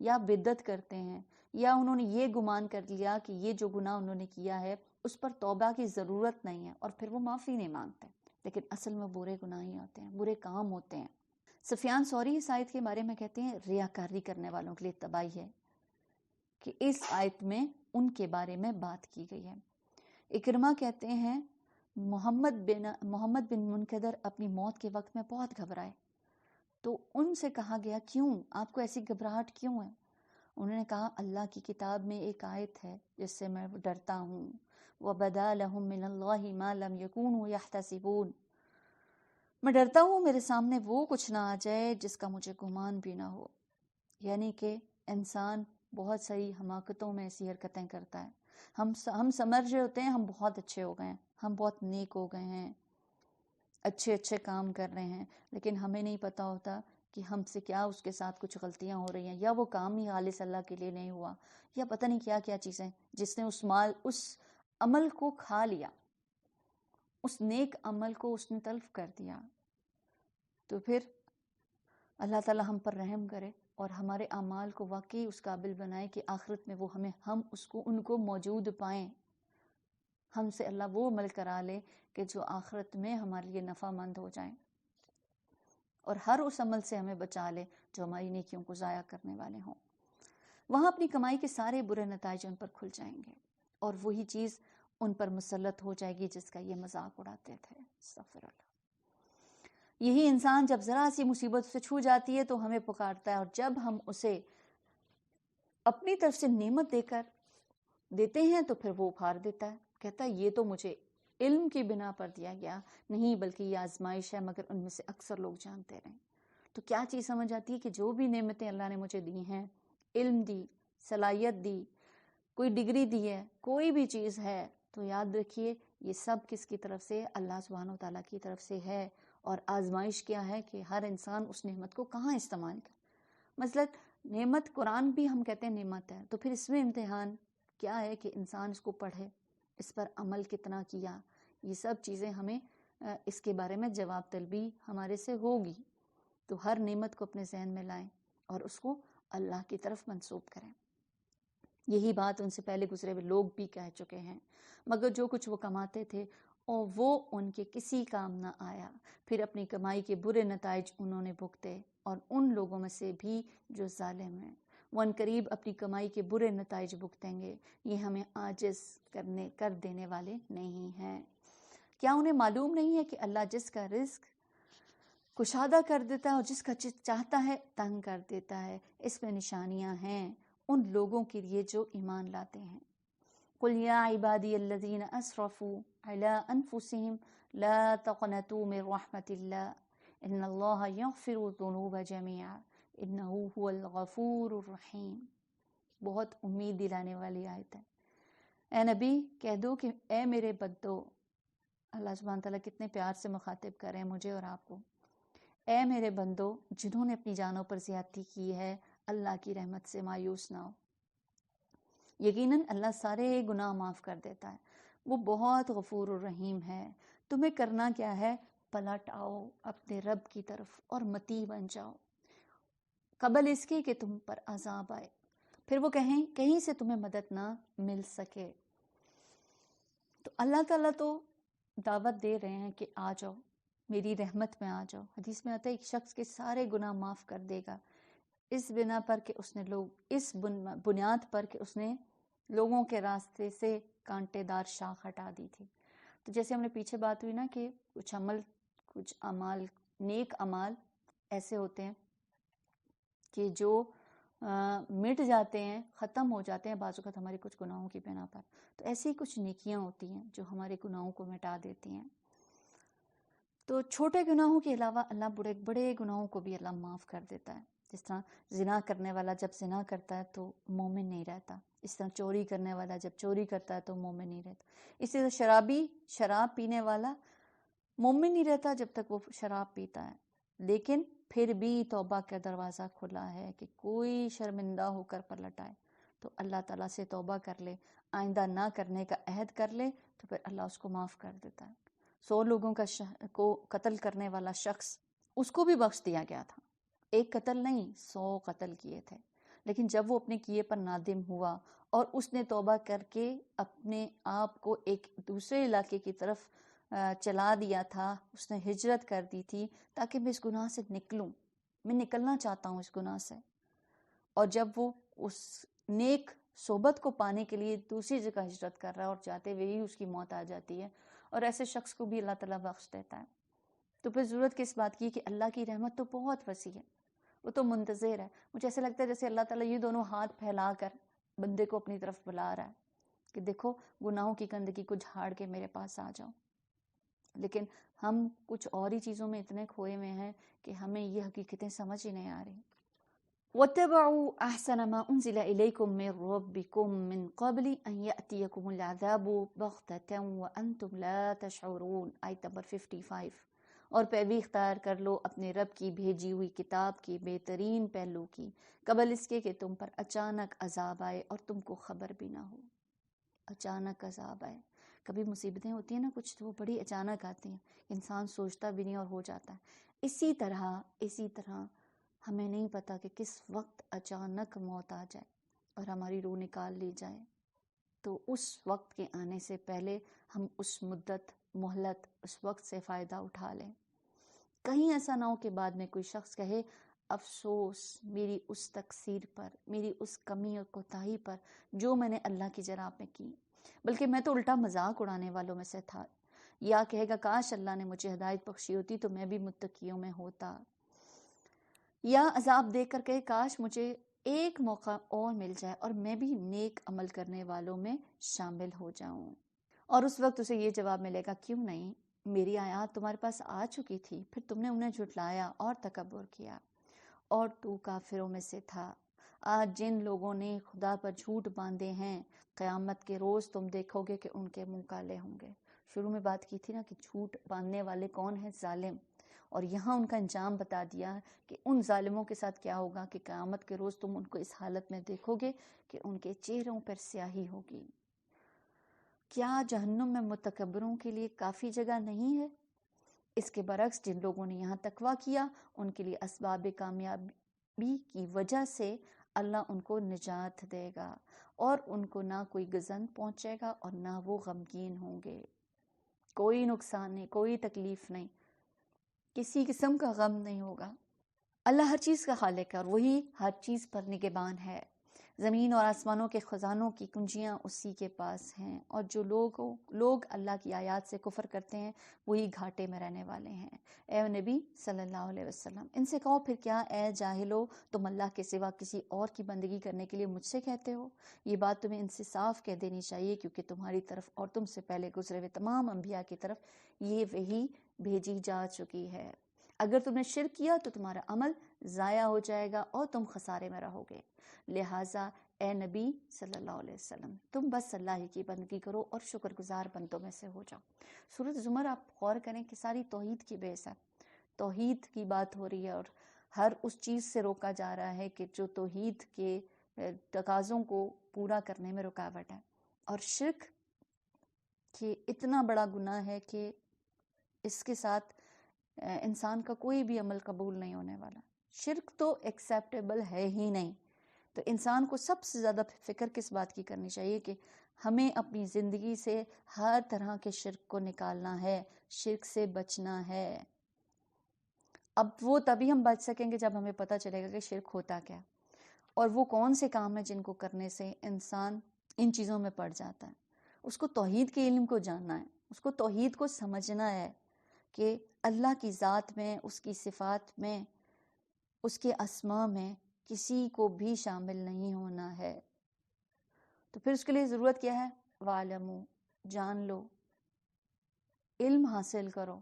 یا بدعت کرتے ہیں، یا انہوں نے یہ گمان کر لیا کہ یہ جو گناہ انہوں نے کیا ہے اس پر توبہ کی ضرورت نہیں ہے اور پھر وہ معافی نہیں مانگتے، لیکن اصل میں برے گناہ ہی ہوتے ہیں، برے کام ہوتے ہیں۔ سفیان ثوری اس آیت کے بارے میں کہتے ہیں ریاکاری کرنے والوں کے لیے تباہی ہے، کہ اس آیت میں ان کے بارے میں بات کی گئی ہے۔ اکرمہ کہتے ہیں محمد بن منکدر اپنی موت کے وقت میں بہت گھبرائے، تو ان سے کہا گیا کیوں، آپ کو ایسی گھبراہٹ کیوں ہے؟ انہوں نے کہا اللہ کی کتاب میں ایک آیت ہے جس سے میں ڈرتا ہوں، وَبَدَا لَهُم مِّنَ اللَّهِ مَا لَمْ يَكُونُوا يَحْتَسِبُونَ۔ میں ڈرتا ہوں میرے سامنے وہ کچھ نہ آ جائے جس کا مجھے گمان بھی نہ ہو۔ یعنی کہ انسان بہت ساری حماقتوں میں ایسی حرکتیں کرتا ہے، ہم سمجھ رہے ہوتے ہیں ہم بہت اچھے ہو گئے ہیں، ہم بہت نیک ہو گئے ہیں، اچھے کام کر رہے ہیں، لیکن ہمیں نہیں پتا ہوتا کہ ہم سے کیا اس کے ساتھ کچھ غلطیاں ہو رہی ہیں، یا وہ کام ہی خالص اللہ کے لیے نہیں ہوا، یا پتہ نہیں کیا کیا چیزیں جس نے اس عمل کو کھا لیا، اس نیک عمل کو اس نے تلف کر دیا۔ تو پھر اللہ تعالی ہم پر رحم کرے اور ہمارے اعمال کو واقعی اس قابل بنائے کہ آخرت میں وہ ہم ان کو موجود پائیں، ہم سے اللہ وہ عمل کرا لے کہ جو آخرت میں ہمارے لیے نفع مند ہو جائیں، اور ہر اس عمل سے ہمیں بچا لے جو ہماری نیکیوں کو ضائع کرنے والے ہوں۔ وہاں اپنی کمائی کے سارے برے نتائج ان پر کھل جائیں گے اور وہی چیز ان پر مسلط ہو جائے گی جس کا یہ مذاق اڑاتے تھے۔ استغفر اللہ۔ یہی انسان جب ذرا سی مصیبت سے چھو جاتی ہے تو ہمیں پکارتا ہے، اور جب ہم اسے اپنی طرف سے نعمت دیتے ہیں تو پھر وہ پھاڑ دیتا ہے، کہتا ہے یہ تو مجھے علم کی بنا پر دیا گیا، نہیں بلکہ یہ آزمائش ہے، مگر ان میں سے اکثر لوگ جانتے رہیں۔ تو کیا چیز سمجھ آتی ہے کہ جو بھی نعمتیں اللہ نے مجھے دی ہیں، علم دی، صلاحیت دی، کوئی ڈگری دی ہے، کوئی بھی چیز ہے، تو یاد رکھیے یہ سب کس کی طرف سے؟ اللہ سبحانہ وتعالیٰ کی طرف سے ہے۔ اور آزمائش کیا ہے کہ ہر انسان اس نعمت کو کہاں استعمال کرے۔ مثلا نعمت قرآن بھی ہم کہتے ہیں نعمت ہے، تو پھر اس میں امتحان کیا ہے کہ انسان اس کو پڑھے، اس پر عمل کتنا کیا، یہ سب چیزیں ہمیں اس کے بارے میں جواب طلبی ہمارے سے ہوگی۔ تو ہر نعمت کو اپنے ذہن میں لائیں اور اس کو اللہ کی طرف منسوب کریں۔ یہی بات ان سے پہلے گزرے ہوئے لوگ بھی کہہ چکے ہیں، مگر جو کچھ وہ کماتے تھے اور وہ ان کے کسی کام نہ آیا، پھر اپنی کمائی کے برے نتائج انہوں نے بھگتے، اور ان لوگوں میں سے بھی جو ظالم ہیں وہ ان قریب اپنی کمائی کے برے نتائج بھگتیں گے، یہ ہمیں عاجز کر دینے والے نہیں ہیں۔ کیا انہیں معلوم نہیں ہے کہ اللہ جس کا رزق کشادہ کر دیتا ہے اور جس کا چاہتا ہے تنگ کر دیتا ہے؟ اس میں نشانیاں ہیں ان لوگوں کے لیے جو ایمان لاتے ہیں۔ قُلْ يَا عِبَادِيَ الَّذِينَ أَسْرَفُوا عَلَىٰ أَنفُسِهِمْ لَا تَقْنَطُوا مِن رَحْمَةِ اللَّهِ إِنَّ اللَّهَ يَغْفِرُ الذُّنُوبَ جَمِيعًا إِنَّهُ هُوَ الْغَفُورُ الرَّحِيمُ۔ بہت امید دلانے والی آیت ہے۔ اے نبی کہہ دو کہ اے میرے بندو، اللہ سبحانہ تعالیٰ کتنے پیار سے مخاطب کر رہے ہیں مجھے اور آپ کو، اے میرے بندو جنہوں نے اپنی جانوں پر زیادتی کی ہے، اللہ کی رحمت سے مایوس نہ ہو۔ یقیناً اللہ سارے گناہ معاف کر دیتا ہے، وہ بہت غفور الرحیم ہے۔ تمہیں کرنا کیا ہے؟ پلٹ آؤ اپنے رب کی طرف اور متی بن جاؤ قبل اس کے کہ تم پر عذاب آئے، پھر وہ کہیں سے تمہیں مدد نہ مل سکے۔ تو اللہ تعالیٰ تو دعوت دے رہے ہیں کہ آ جاؤ میری رحمت میں آ جاؤ۔ حدیث میں آتا ہے ایک شخص کے سارے گناہ معاف کر دے گا، اس بنا پر کہ اس نے اس بنیاد پر کہ اس نے لوگوں کے راستے سے کانٹے دار شاخ ہٹا دی تھی۔ تو جیسے ہم نے پیچھے بات ہوئی نا کہ کچھ اعمال، نیک اعمال ایسے ہوتے ہیں کہ جو مٹ جاتے ہیں، ختم ہو جاتے ہیں بعض اوقات ہمارے کچھ گناہوں کی بنا پر، تو ایسی کچھ نیکیاں ہوتی ہیں جو ہمارے گناہوں کو مٹا دیتی ہیں۔ تو چھوٹے گناہوں کے علاوہ اللہ بڑے گناہوں کو بھی اللہ معاف کر دیتا ہے۔ جس طرح زنا کرنے والا جب زنا کرتا ہے تو مومن نہیں رہتا، اس طرح چوری کرنے والا جب چوری کرتا ہے تو مومن نہیں رہتا، اسی طرح شراب پینے والا مومن نہیں رہتا جب تک وہ شراب پیتا ہے، لیکن پھر بھی توبہ کا دروازہ کھلا ہے کہ کوئی شرمندہ ہو کر پلٹ آئے تو اللہ تعالیٰ سے توبہ کر لے، آئندہ نہ کرنے کا عہد کر لے تو پھر اللہ اس کو معاف کر دیتا ہے۔ 100 لوگوں کو قتل کرنے والا شخص، اس کو بھی بخش دیا گیا تھا، ایک قتل نہیں 100 قتل کیے تھے، لیکن جب وہ اپنے کیے پر نادم ہوا اور اس نے توبہ کر کے اپنے آپ کو ایک دوسرے علاقے کی طرف چلا دیا تھا، اس نے ہجرت کر دی تھی تاکہ میں اس گناہ سے نکلوں، میں نکلنا چاہتا ہوں اس گناہ سے، اور جب وہ اس نیک صحبت کو پانے کے لیے دوسری جگہ ہجرت کر رہا ہے اور جاتے ہوئے ہی اس کی موت آ جاتی ہے، اور ایسے شخص کو بھی اللہ تعالیٰ بخش دیتا ہے، تو پھر ضرورت کس بات کی کہ اللہ کی رحمت تو بہت وسیع ہے، وہ تو منتظر ہے۔ مجھے ایسا لگتا ہے جیسے اللہ تعالیٰ یہ دونوں ہاتھ پھیلا کر بندے کو اپنی طرف بلا رہا ہے کہ دیکھو گناہوں کی گندگی کو جھاڑ کے میرے پاس آ جاؤ، لیکن ہم کچھ اور ہی چیزوں میں اتنے کھوئے ہوئے ہیں کہ ہمیں یہ حقیقتیں سمجھ ہی نہیں آ رہی۔ وَاتَّبَعُوا أَحْسَنَ مَا أُنزِلَ إِلَيْكُم مِّن رَّبِّكُم مِّن قَبْلِ أَن يَأْتِيَكُمُ الْعَذَابُ بَغْتَةً وَأَنتُمْ لَا تَشْعُرُونَ، آیت نمبر 55۔ اور پیروی اختیار کر لو اپنے رب کی بھیجی ہوئی کتاب کی بہترین پہلو کی، قبل اس کے کہ تم پر اچانک عذاب آئے اور تم کو خبر بھی نہ ہو۔ اچانک عذاب آئے، کبھی مصیبتیں ہوتی ہیں نا کچھ تو وہ بڑی اچانک آتی ہیں، انسان سوچتا بھی نہیں اور ہو جاتا ہے۔ اسی طرح ہمیں نہیں پتا کہ کس وقت اچانک موت آ جائے اور ہماری روح نکال لی جائے، تو اس وقت کے آنے سے پہلے ہم اس مدت، مہلت، اس وقت سے فائدہ اٹھا لیں۔ کہیں ایسا نہ ہو کہ بعد میں کوئی شخص کہے افسوس میری اس تقصیر پر، میری اس کمی اور کوتاہی پر جو میں نے اللہ کی جناب میں کی، بلکہ میں تو الٹا مذاق اڑانے والوں میں سے تھا، یا کہے گا کاش اللہ نے مجھے ہدایت بخشی ہوتی تو میں بھی متقیوں میں ہوتا، یا عذاب دیکھ کر کہے کاش مجھے ایک موقع اور مل جائے اور میں بھی نیک عمل کرنے والوں میں شامل ہو جاؤں، اور اس وقت اسے یہ جواب ملے گا کیوں نہیں، میری آیات تمہارے پاس آ چکی تھی، پھر تم نے انہیں جھٹلایا اور تکبر کیا اور تو کافروں میں سے تھا۔ آج جن لوگوں نے خدا پر جھوٹ باندھے ہیں، قیامت کے روز تم دیکھو گے کہ ان کے منہ کالے ہوں گے۔ شروع میں بات کی تھی نا کہ جھوٹ باندھنے والے کون ہیں؟ ظالم، اور یہاں ان کا انجام بتا دیا کہ ان ظالموں کے ساتھ کیا ہوگا کہ قیامت کے روز تم ان کو اس حالت میں دیکھو گے کہ ان کے چہروں پر سیاہی ہوگی۔ کیا جہنم میں متکبروں کے لیے کافی جگہ نہیں ہے؟ اس کے برعکس جن لوگوں نے یہاں تقویٰ کیا ان کے لیے اسباب کامیابی کی وجہ سے اللہ ان کو نجات دے گا، اور ان کو نہ کوئی گزن پہنچے گا اور نہ وہ غمگین ہوں گے۔ کوئی نقصان نہیں، کوئی تکلیف نہیں، کسی قسم کا غم نہیں ہوگا۔ اللہ ہر چیز کا خالق ہے اور وہی ہر چیز پر نگہبان ہے۔ زمین اور آسمانوں کے خزانوں کی کنجیاں اسی کے پاس ہیں، اور جو لوگ اللہ کی آیات سے کفر کرتے ہیں وہی گھاٹے میں رہنے والے ہیں۔ اے نبی صلی اللہ علیہ وسلم، ان سے کہو پھر کیا اے جاہلو تم اللہ کے سوا کسی اور کی بندگی کرنے کے لیے مجھ سے کہتے ہو؟ یہ بات تمہیں ان سے صاف کہہ دینی چاہیے، کیونکہ تمہاری طرف اور تم سے پہلے گزرے ہوئے تمام انبیاء کی طرف یہ وحی بھیجی جا چکی ہے۔ اگر تم نے شرک کیا تو تمہارا عمل ضائع ہو جائے گا اور تم خسارے میں رہو گے، لہٰذا اے نبی صلی اللہ علیہ وسلم تم بس اللہ ہی کی بندگی کرو اور شکر گزار بندوں میں سے ہو جاؤ۔ سورۃ زمر آپ غور کریں کہ ساری توحید کی بیس ہے، توحید کی بات ہو رہی ہے اور ہر اس چیز سے روکا جا رہا ہے کہ جو توحید کے تقاضوں کو پورا کرنے میں رکاوٹ ہے، اور شرک کہ اتنا بڑا گناہ ہے کہ اس کے ساتھ انسان کا کوئی بھی عمل قبول نہیں ہونے والا۔ شرک تو ایکسیپٹیبل ہے ہی نہیں، تو انسان کو سب سے زیادہ فکر کس بات کی کرنی چاہیے کہ ہمیں اپنی زندگی سے ہر طرح کے شرک کو نکالنا ہے، شرک سے بچنا ہے۔ اب وہ تبھی ہم بچ سکیں گے جب ہمیں پتہ چلے گا کہ شرک ہوتا کیا، اور وہ کون سے کام ہیں جن کو کرنے سے انسان ان چیزوں میں پڑ جاتا ہے۔ اس کو توحید کے علم کو جاننا ہے، اس کو توحید کو سمجھنا ہے کہ اللہ کی ذات میں، اس کی صفات میں، اس کے اسماء میں کسی کو بھی شامل نہیں ہونا ہے۔ تو پھر اس کے لیے ضرورت کیا ہے؟ وَاعْلَمُوا، جان لو، علم حاصل کرو،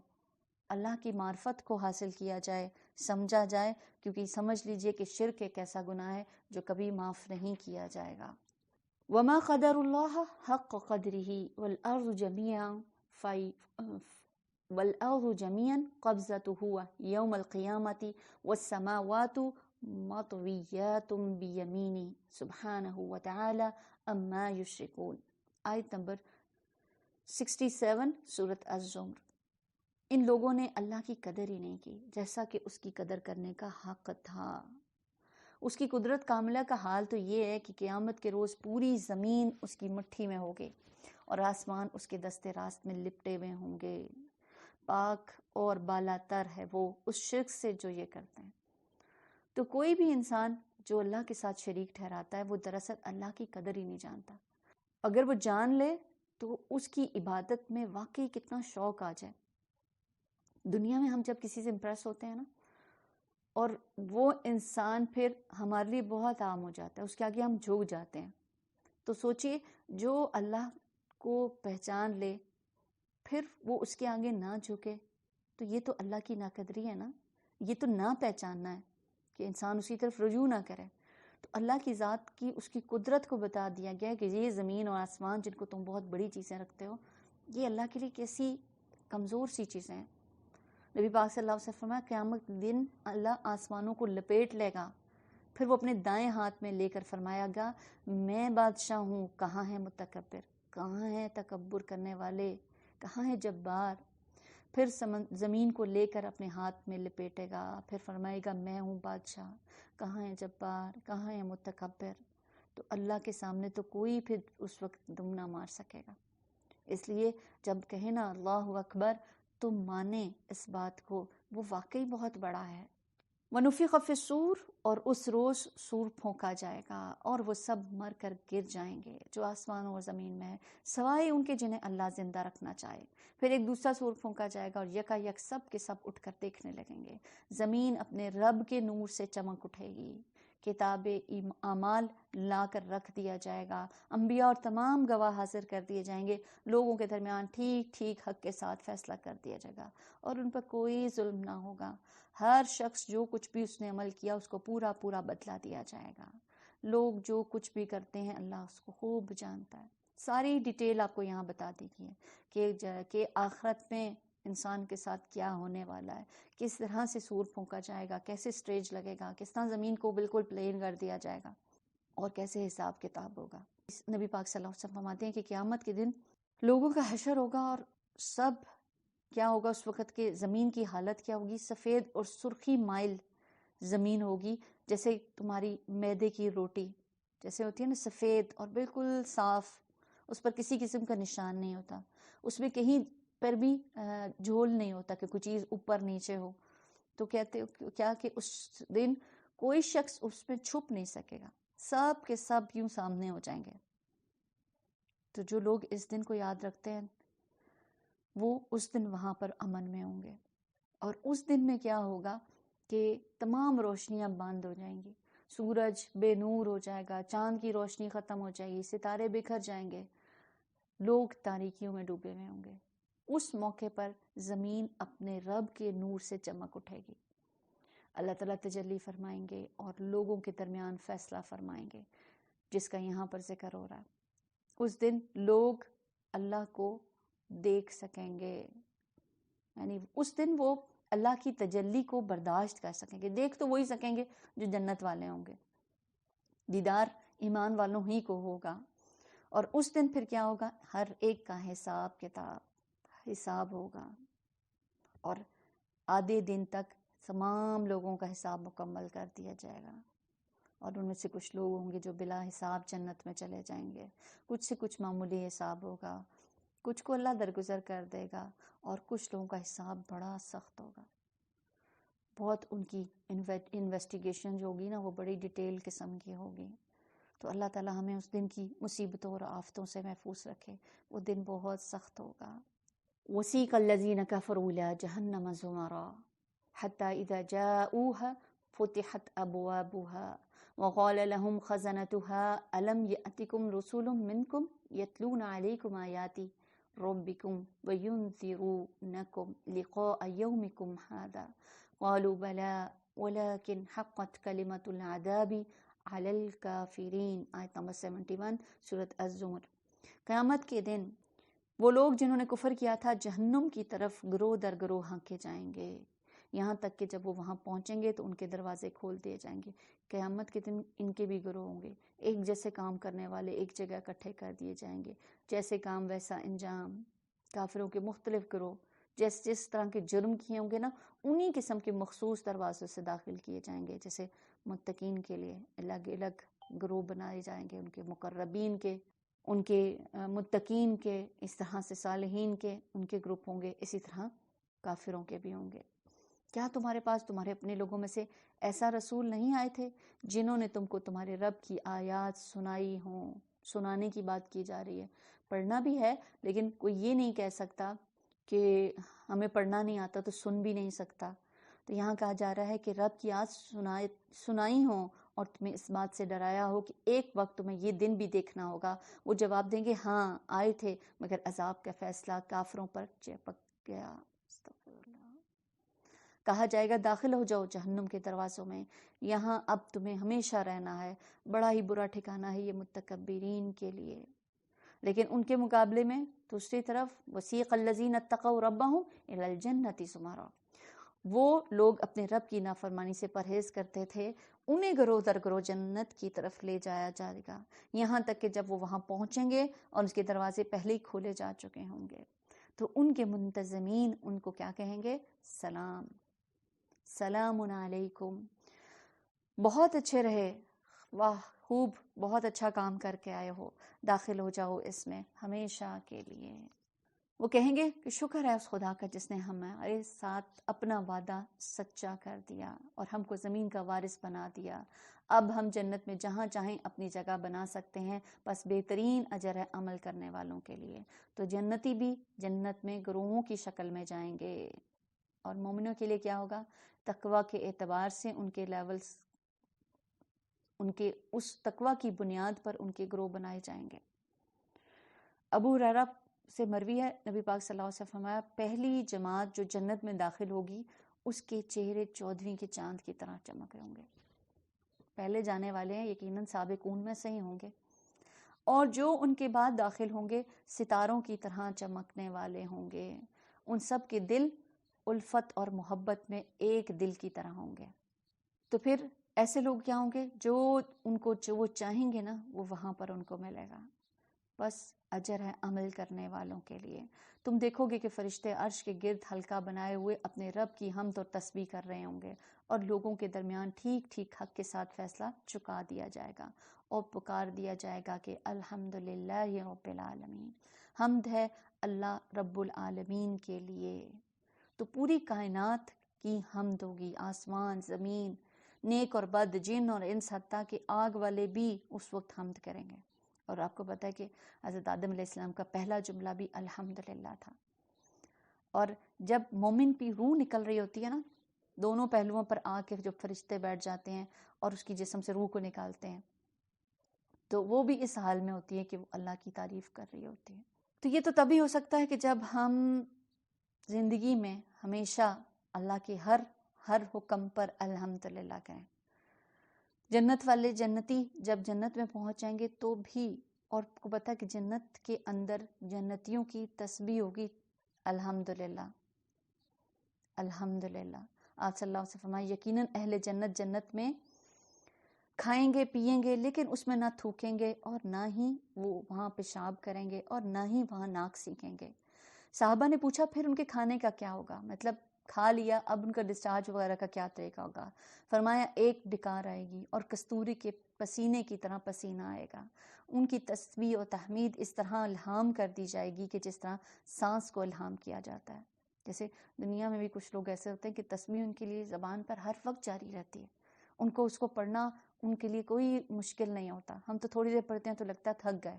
اللہ کی معرفت کو حاصل کیا جائے، سمجھا جائے، کیونکہ سمجھ لیجئے کہ شرک ایک ایسا گناہ ہے جو کبھی معاف نہیں کیا جائے گا۔ وَمَا قَدَرُ اللَّهَ حَقَّ قَدْرِهِ وَالْأَرْضُ جَمِيعًا والأرض جميعا قبضته يوم القيامة والسماوات مطويات بيمينه سبحانه وتعالى أما يشركون. آیت نمبر 67 سورۃ الزمر۔ ان لوگوں نے اللہ کی قدر ہی نہیں کی جیسا کہ اس کی قدر کرنے کا حق تھا۔ اس کی قدرت کاملہ کا حال تو یہ ہے کہ قیامت کے روز پوری زمین اس کی مٹھی میں ہوگی اور آسمان اس کے دست راست میں لپٹے ہوئے ہوں گے۔ پاک اور بالا تر ہے وہ اس شرک سے جو یہ کرتے ہیں۔ تو کوئی بھی انسان جو اللہ کے ساتھ شریک ٹھہراتا ہے وہ دراصل اللہ کی قدر ہی نہیں جانتا۔ اگر وہ جان لے تو اس کی عبادت میں واقعی کتنا شوق آ جائے۔ دنیا میں ہم جب کسی سے امپریس ہوتے ہیں نا، اور وہ انسان پھر ہمارے لیے بہت عام ہو جاتا ہے، اس کے آگے ہم جھک جاتے ہیں، تو سوچئے جو اللہ کو پہچان لے پھر وہ اس کے آگے نہ جھکے تو یہ تو اللہ کی ناقدری ہے نا، یہ تو نہ پہچاننا ہے کہ انسان اسی طرف رجوع نہ کرے۔ تو اللہ کی ذات کی اس کی قدرت کو بتا دیا گیا کہ یہ زمین اور آسمان جن کو تم بہت بڑی چیزیں رکھتے ہو، یہ اللہ کے لیے کیسی کمزور سی چیزیں ہیں۔ نبی پاک صلی اللہ علیہ وسلم فرمایا قیامت دن اللہ آسمانوں کو لپیٹ لے گا، پھر وہ اپنے دائیں ہاتھ میں لے کر فرمایا گا میں بادشاہ ہوں، کہاں ہے متکبر، کہاں ہے تکبر کرنے والے، کہاں ہے جبار۔ پھر زمین کو لے کر اپنے ہاتھ میں لپیٹے گا، پھر فرمائے گا میں ہوں بادشاہ، کہاں ہے جبار، کہاں ہے متکبر۔ تو اللہ کے سامنے تو کوئی پھر اس وقت دم نہ مار سکے گا۔ اس لیے جب کہیں نا اللہ اکبر تو مانیں اس بات کو، وہ واقعی بہت بڑا ہے۔ وَنُفِخَ فِي الصُّورِ، اور اس روز سور پھونکا جائے گا اور وہ سب مر کر گر جائیں گے جو آسمانوں اور زمین میں ہے، سوائے ان کے جنہیں اللہ زندہ رکھنا چاہے۔ پھر ایک دوسرا سور پھونکا جائے گا اور یکا یک سب کے سب اٹھ کر دیکھنے لگیں گے۔ زمین اپنے رب کے نور سے چمک اٹھے گی، کتاب اعمال لا کر رکھ دیا جائے گا، انبیاء اور تمام گواہ حاضر کر دیے جائیں گے، لوگوں کے درمیان ٹھیک ٹھیک حق کے ساتھ فیصلہ کر دیا جائے گا اور ان پر کوئی ظلم نہ ہوگا۔ ہر شخص جو کچھ بھی اس نے عمل کیا اس کو پورا پورا بدلہ دیا جائے گا۔ لوگ جو کچھ بھی کرتے ہیں اللہ اس کو خوب جانتا ہے۔ ساری ڈیٹیل آپ کو یہاں بتا دی گئی ہے کہ آخرت میں انسان کے ساتھ کیا ہونے والا ہے، کس طرح سے سور پھونکا جائے گا، کیسے سٹیج لگے گا، کس طرح زمین کو بالکل پلین کر دیا جائے گا اور کیسے حساب کتاب ہوگا۔ نبی پاک صلی اللہ علیہ وسلم فرماتے ہیں کہ قیامت کے دن لوگوں کا حشر ہوگا اور سب کیا ہوگا اس وقت کے زمین کی حالت کیا ہوگی، سفید اور سرخی مائل زمین ہوگی، جیسے تمہاری میدے کی روٹی جیسے ہوتی ہے نا، سفید اور بالکل صاف، اس پر کسی قسم کا نشان نہیں ہوتا، اس میں کہیں پر بھی جھول نہیں ہوتا کہ کوئی چیز اوپر نیچے ہو۔ تو کہتے کیا کہ اس دن کوئی شخص اس میں چھپ نہیں سکے گا، سب کے سب یوں سامنے ہو جائیں گے۔ تو جو لوگ اس دن کو یاد رکھتے ہیں وہ اس دن وہاں پر امن میں ہوں گے۔ اور اس دن میں کیا ہوگا کہ تمام روشنیاں بند ہو جائیں گی، سورج بے نور ہو جائے گا، چاند کی روشنی ختم ہو جائے گی، ستارے بکھر جائیں گے، لوگ تاریکیوں میں ڈوبے ہوئے ہوں گے۔ اس موقع پر زمین اپنے رب کے نور سے چمک اٹھے گی، اللہ تعالیٰ تجلی فرمائیں گے اور لوگوں کے درمیان فیصلہ فرمائیں گے، جس کا یہاں پر ذکر ہو رہا ہے۔ اس دن لوگ اللہ کو دیکھ سکیں گے، یعنی اس دن وہ اللہ کی تجلی کو برداشت کر سکیں گے۔ دیکھ تو وہی سکیں گے جو جنت والے ہوں گے، دیدار ایمان والوں ہی کو ہوگا۔ اور اس دن پھر کیا ہوگا، ہر ایک کا حساب کتاب حساب ہوگا، اور آدھے دن تک تمام لوگوں کا حساب مکمل کر دیا جائے گا، اور ان میں سے کچھ لوگ ہوں گے جو بلا حساب جنت میں چلے جائیں گے، کچھ سے کچھ معمولی حساب ہوگا، کچھ کو اللہ درگزر کر دے گا، اور کچھ لوگوں کا حساب بڑا سخت ہوگا، بہت ان کی انویسٹیگیشن جو ہوگی نا وہ بڑی ڈیٹیل قسم کی ہوگی۔ تو اللہ تعالیٰ ہمیں اس دن کی مصیبتوں اور آفتوں سے محفوظ رکھے، وہ دن بہت سخت ہوگا۔ وَسِيقَ الَّذِينَ كَفَرُوا إِلَىٰ جَهَنَّمَ زُمَرًا حَتَّىٰ إِذَا جَاءُوهَا فُتِحَتْ أَبْوَابُهَا وَقَالَ لَهُمْ خَزَنَتُهَا أَلَمْ يَأْتِكُمْ رُسُلٌ مِّنكُمْ يَتْلُونَ عَلَيْكُمْ آيَاتِ رَبِّكُمْ وَيُنذِرُونَكُمْ لِقَاءَ يَوْمِكُمْ هَٰذَا قَالُوا بَلَىٰ وَلَٰكِنْ حَقَّتْ كَلِمَةُ الْعَذَابِ عَلَى الْكَافِرِينَ۔ آیت نمبر 71 سورۃ الزمر۔ قیامت کے دن وہ لوگ جنہوں نے کفر کیا تھا جہنم کی طرف گروہ در گروہ ہانکے جائیں گے، یہاں تک کہ جب وہ وہاں پہنچیں گے تو ان کے دروازے کھول دیے جائیں گے۔ قیامت کے دن ان کے بھی گروہ ہوں گے، ایک جیسے کام کرنے والے ایک جگہ اکٹھے کر دیے جائیں گے، جیسے کام ویسا انجام۔ کافروں کے مختلف گروہ جس طرح کے جرم کیے ہوں گے نا، انہی قسم کے مخصوص دروازوں سے داخل کیے جائیں گے۔ جیسے متقین کے لیے الگ الگ گروہ بنائے جائیں گے، ان کے مقربین کے، ان کے متقین کے، اس طرح سے صالحین کے ان کے گروپ ہوں گے، اسی طرح کافروں کے بھی ہوں گے۔ کیا تمہارے پاس تمہارے اپنے لوگوں میں سے ایسا رسول نہیں آئے تھے جنہوں نے تم کو تمہارے رب کی آیات سنائی ہوں؟ سنانے کی بات کی جا رہی ہے، پڑھنا بھی ہے، لیکن کوئی یہ نہیں کہہ سکتا کہ ہمیں پڑھنا نہیں آتا تو سن بھی نہیں سکتا۔ تو یہاں کہا جا رہا ہے کہ رب کی آیات سنائی ہوں اور تمہیں اس بات سے ڈرایا ہو کہ ایک وقت تمہیں یہ دن بھی دیکھنا ہوگا۔ وہ جواب دیں گے ہاں آئے تھے، مگر عذاب کا فیصلہ کافروں پر چپک گیا۔ استغفر اللہ۔ کہا جائے گا داخل ہو جاؤ جہنم کے دروازوں میں، یہاں اب تمہیں ہمیشہ رہنا ہے، بڑا ہی برا ٹھکانہ ہے یہ متکبرین کے لیے۔ لیکن ان کے مقابلے میں دوسری طرف وسیق الذین اتقوا ربہم الی الجنۃ زمرا، وہ لوگ اپنے رب کی نافرمانی سے پرہیز کرتے تھے، انہیں گروہ در گروہ جنت کی طرف لے جایا جائے گا، یہاں تک کہ جب وہ وہاں پہنچیں گے اور اس کے دروازے پہلے ہی کھولے جا چکے ہوں گے تو ان کے منتظمین ان کو کیا کہیں گے؟ سلام، سلام علیکم، بہت اچھے رہے، واہ خوب، بہت اچھا کام کر کے آئے ہو، داخل ہو جاؤ اس میں ہمیشہ کے لیے۔ وہ کہیں گے کہ شکر ہے اس خدا کا جس نے ہمارے ساتھ اپنا وعدہ سچا کر دیا اور ہم کو زمین کا وارث بنا دیا، اب ہم جنت میں جہاں چاہیں اپنی جگہ بنا سکتے ہیں، بس بہترین اجر ہے عمل کرنے والوں کے لیے۔ تو جنتی بھی جنت میں گروہوں کی شکل میں جائیں گے، اور مومنوں کے لیے کیا ہوگا؟ تقوی کے اعتبار سے ان کے لیولز، ان کے اس تقوی کی بنیاد پر ان کے گروہ بنائے جائیں گے۔ ابو ہریرہ سے مروی ہے، نبی پاک صلی اللہ علیہ وسلم فرمایا پہلی جماعت جو جنت میں داخل ہوگی اس کے چہرے 14ویں کے چاند کی طرح چمک رہے ہوں گے۔ پہلے جانے والے ہیں یقیناً سابقون میں سے ہی ہوں گے، اور جو ان کے بعد داخل ہوں گے ستاروں کی طرح چمکنے والے ہوں گے، ان سب کے دل الفت اور محبت میں ایک دل کی طرح ہوں گے۔ تو پھر ایسے لوگ کیا ہوں گے؟ جو ان کو جو وہ چاہیں گے نا وہ وہاں پر ان کو ملے گا، بس اجر ہے عمل کرنے والوں کے لیے۔ تم دیکھو گے کہ فرشتے عرش کے گرد حلقہ بنائے ہوئے اپنے رب کی حمد اور تسبیح کر رہے ہوں گے، اور لوگوں کے درمیان ٹھیک ٹھیک حق کے ساتھ فیصلہ چکا دیا جائے گا، اور پکار دیا جائے گا کہ الحمدللہ رب العالمین، حمد ہے اللہ رب العالمین کے لیے۔ تو پوری کائنات کی حمد ہوگی، آسمان، زمین، نیک اور بد، جن اور انس، حتیٰ کہ آگ والے بھی اس وقت حمد کریں گے۔ اور آپ کو پتہ ہے کہ حضرت آدم علیہ السلام کا پہلا جملہ بھی الحمدللہ تھا۔ اور جب مومن کی روح نکل رہی ہوتی ہے نا، دونوں پہلوؤں پر آ کے جب فرشتے بیٹھ جاتے ہیں اور اس کی جسم سے روح کو نکالتے ہیں، تو وہ بھی اس حال میں ہوتی ہے کہ وہ اللہ کی تعریف کر رہی ہوتی ہے۔ تو یہ تو تبھی ہو سکتا ہے کہ جب ہم زندگی میں ہمیشہ اللہ کے ہر حکم پر الحمدللہ کہیں۔ جنت والے جنتی جب جنت میں پہنچ جائیں گے تو بھی، اور کو پتہ ہے کہ جنت کے اندر جنتیوں کی تسبیح ہوگی الحمدللہ، الحمدللہ۔ آپ صلی اللہ علیہ وسلم فرمائے یقیناً اہل جنت جنت میں کھائیں گے پیئیں گے، لیکن اس میں نہ تھوکیں گے اور نہ ہی وہ وہاں پیشاب کریں گے اور نہ ہی وہاں ناک سینکیں گے۔ صحابہ نے پوچھا پھر ان کے کھانے کا کیا ہوگا؟ مطلب کھا لیا، اب ان کا ڈسچارج وغیرہ کا کیا طریقہ ہوگا؟ فرمایا ایک ڈکار آئے گی اور کستوری کے پسینے کی طرح پسینہ آئے گا۔ ان کی تسبیح و تحمید اس طرح الہام کر دی جائے گی کہ جس طرح سانس کو الہام کیا جاتا ہے۔ جیسے دنیا میں بھی کچھ لوگ ایسے ہوتے ہیں کہ تسبیح ان کے لیے زبان پر ہر وقت جاری رہتی ہے، ان کو اس کو پڑھنا ان کے لیے کوئی مشکل نہیں ہوتا۔ ہم تو تھوڑی دیر پڑھتے ہیں تو لگتا ہے تھک گئے۔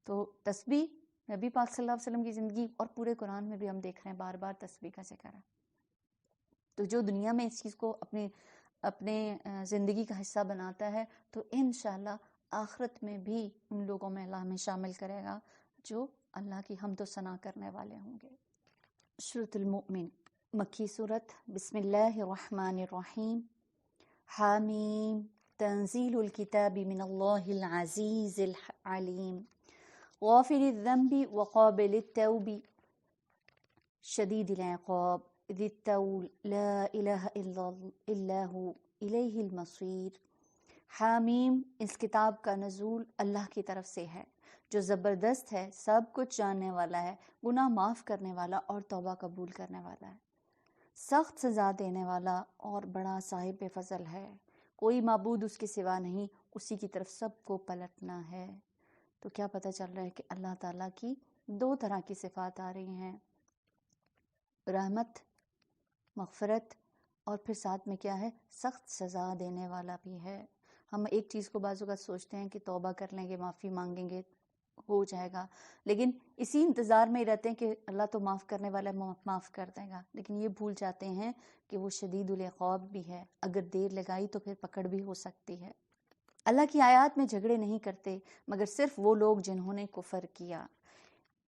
تو تسبیح نبی پاک صلی اللہ علیہ وسلم کی زندگی اور پورے قرآن میں بھی ہم دیکھ رہے ہیں بار بار تسبیح کا ذکر ہے۔ تو جو دنیا میں اس چیز کو اپنے زندگی کا حصہ بناتا ہے تو انشاءاللہ آخرت میں بھی ان لوگوں میں اللہ ہمیں شامل کرے گا جو اللہ کی حمد و ثنا کرنے والے ہوں گے۔ سورۃ المؤمن مکی صورت، بسم اللہ الرحمن الرحیم، حامیم، تنزیل الکتاب من اللہ العزیز العلیم، غافر الذنب وقابل التوب شدید العقاب ذی الطول لا الہ الا هو الیہ المصیر۔ حامیم، اس کتاب کا نزول اللہ کی طرف سے ہے جو زبردست ہے، سب کچھ جاننے والا ہے، گناہ معاف کرنے والا اور توبہ قبول کرنے والا ہے، سخت سزا دینے والا اور بڑا صاحب فضل ہے۔ کوئی معبود اس کے سوا نہیں، اسی کی طرف سب کو پلٹنا ہے۔ تو کیا پتہ چل رہا ہے کہ اللہ تعالیٰ کی دو طرح کی صفات آ رہی ہیں، رحمت، مغفرت، اور پھر ساتھ میں کیا ہے، سخت سزا دینے والا بھی ہے۔ ہم ایک چیز کو بعض اوقات سوچتے ہیں کہ توبہ کر لیں گے، معافی مانگیں گے، ہو جائے گا، لیکن اسی انتظار میں ہی رہتے ہیں کہ اللہ تو معاف کرنے والا ہے، معاف کر دے گا، لیکن یہ بھول جاتے ہیں کہ وہ شدید العقاب بھی ہے، اگر دیر لگائی تو پھر پکڑ بھی ہو سکتی ہے۔ اللہ کی آیات میں جھگڑے نہیں کرتے مگر صرف وہ لوگ جنہوں نے کفر کیا،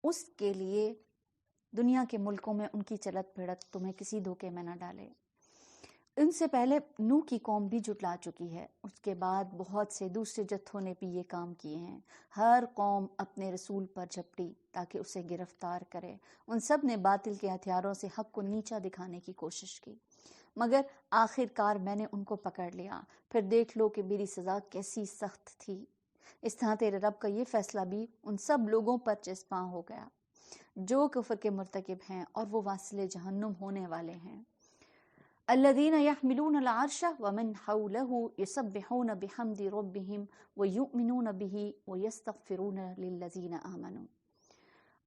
اس کے لیے دنیا کے ملکوں میں ان کی چلت پھرت تمہیں کسی دھوکے میں نہ ڈالے۔ ان سے پہلے نوح کی قوم بھی جھٹلا چکی ہے، اس کے بعد بہت سے دوسرے جتھوں نے بھی یہ کام کیے ہیں۔ ہر قوم اپنے رسول پر جھپٹی تاکہ اسے گرفتار کرے، ان سب نے باطل کے ہتھیاروں سے حق کو نیچا دکھانے کی کوشش کی، مگر آخر کار میں نے ان کو پکڑ لیا، پھر دیکھ لو کہ میری سزا کیسی سخت تھی۔ اس طرح تیرے رب کا یہ فیصلہ بھی ان سب لوگوں پر چسپاں ہو گیا جو کفر کے مرتکب ہیں اور وہ واصل جہنم ہونے والے ہیں۔ الذين يحملون العرش ومن حوله يسبحون بحمد ربهم ويؤمنون به ويستغفرون للذين آمنوا۔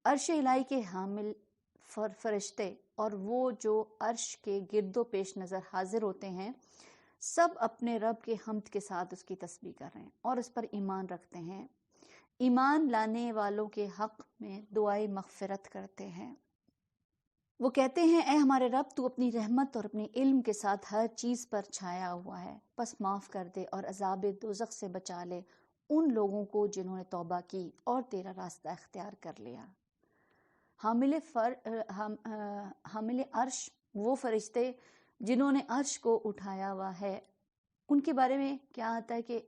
عرش الہی کے حامل فرشتے اور وہ جو عرش کے گرد و پیش نظر حاضر ہوتے ہیں، سب اپنے رب کے حمد کے ساتھ اس کی تسبیح کر رہے ہیں اور اس پر ایمان رکھتے ہیں، ایمان لانے والوں کے حق میں دعائے مغفرت کرتے ہیں۔ وہ کہتے ہیں اے ہمارے رب، تو اپنی رحمت اور اپنے علم کے ساتھ ہر چیز پر چھایا ہوا ہے، بس معاف کر دے اور عذاب دوزخ سے بچا لے ان لوگوں کو جنہوں نے توبہ کی اور تیرا راستہ اختیار کر لیا۔ حامل عرش وہ فرشتے جنہوں نے عرش کو اٹھایا ہوا ہے، ان کے بارے میں کیا آتا ہے کہ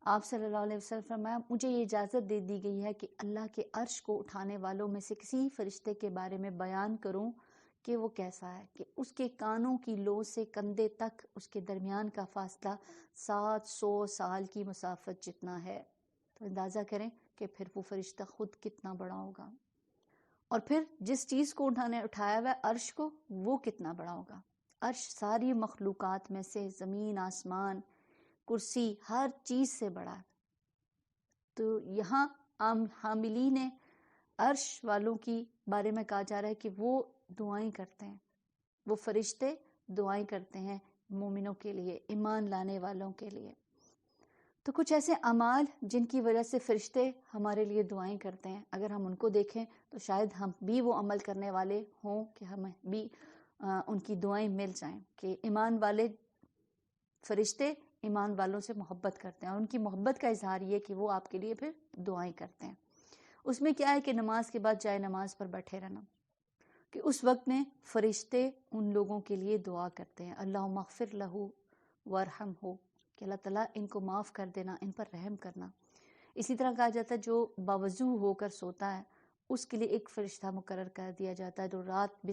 آپ صلی اللہ علیہ وسلم فرمایا مجھے یہ اجازت دے دی گئی ہے کہ اللہ کے عرش کو اٹھانے والوں میں سے کسی فرشتے کے بارے میں بیان کروں کہ وہ کیسا ہے، کہ اس کے کانوں کی لو سے کندھے تک اس کے درمیان کا فاصلہ 700 سال کی مسافت جتنا ہے۔ تو اندازہ کریں کہ پھر وہ فرشتہ خود کتنا بڑا ہوگا، اور پھر جس چیز کو اٹھایا ہوا ہے عرش کو، وہ کتنا بڑا ہوگا۔ عرش ساری مخلوقات میں سے زمین، آسمان، کرسی، ہر چیز سے بڑا ہے۔ تو یہاں حاملین عرش والوں کی بارے میں کہا جا رہا ہے کہ وہ دعائیں کرتے ہیں، وہ فرشتے دعائیں کرتے ہیں مومنوں کے لیے، ایمان لانے والوں کے لیے۔ تو کچھ ایسے اعمال جن کی وجہ سے فرشتے ہمارے لیے دعائیں کرتے ہیں، اگر ہم ان کو دیکھیں تو شاید ہم بھی وہ عمل کرنے والے ہوں کہ ہمیں بھی ان کی دعائیں مل جائیں، کہ ایمان والے فرشتے ایمان والوں سے محبت کرتے ہیں، اور ان کی محبت کا اظہار یہ کہ وہ آپ کے لیے پھر دعائیں کرتے ہیں۔ اس میں کیا ہے کہ نماز کے بعد جائے نماز پر بیٹھے رہنا، کہ اس وقت میں فرشتے ان لوگوں کے لیے دعا کرتے ہیں، اللہم اغفر لہ وارحمہ، کہ اللہ تعالیٰ ان کو معاف کر دینا، ان پر رحم کرنا۔ اسی طرح کہا جاتا ہے جو باوضو ہو کر سوتا ہے اس کے لیے ایک فرشتہ مقرر کر دیا جاتا ہے جو رات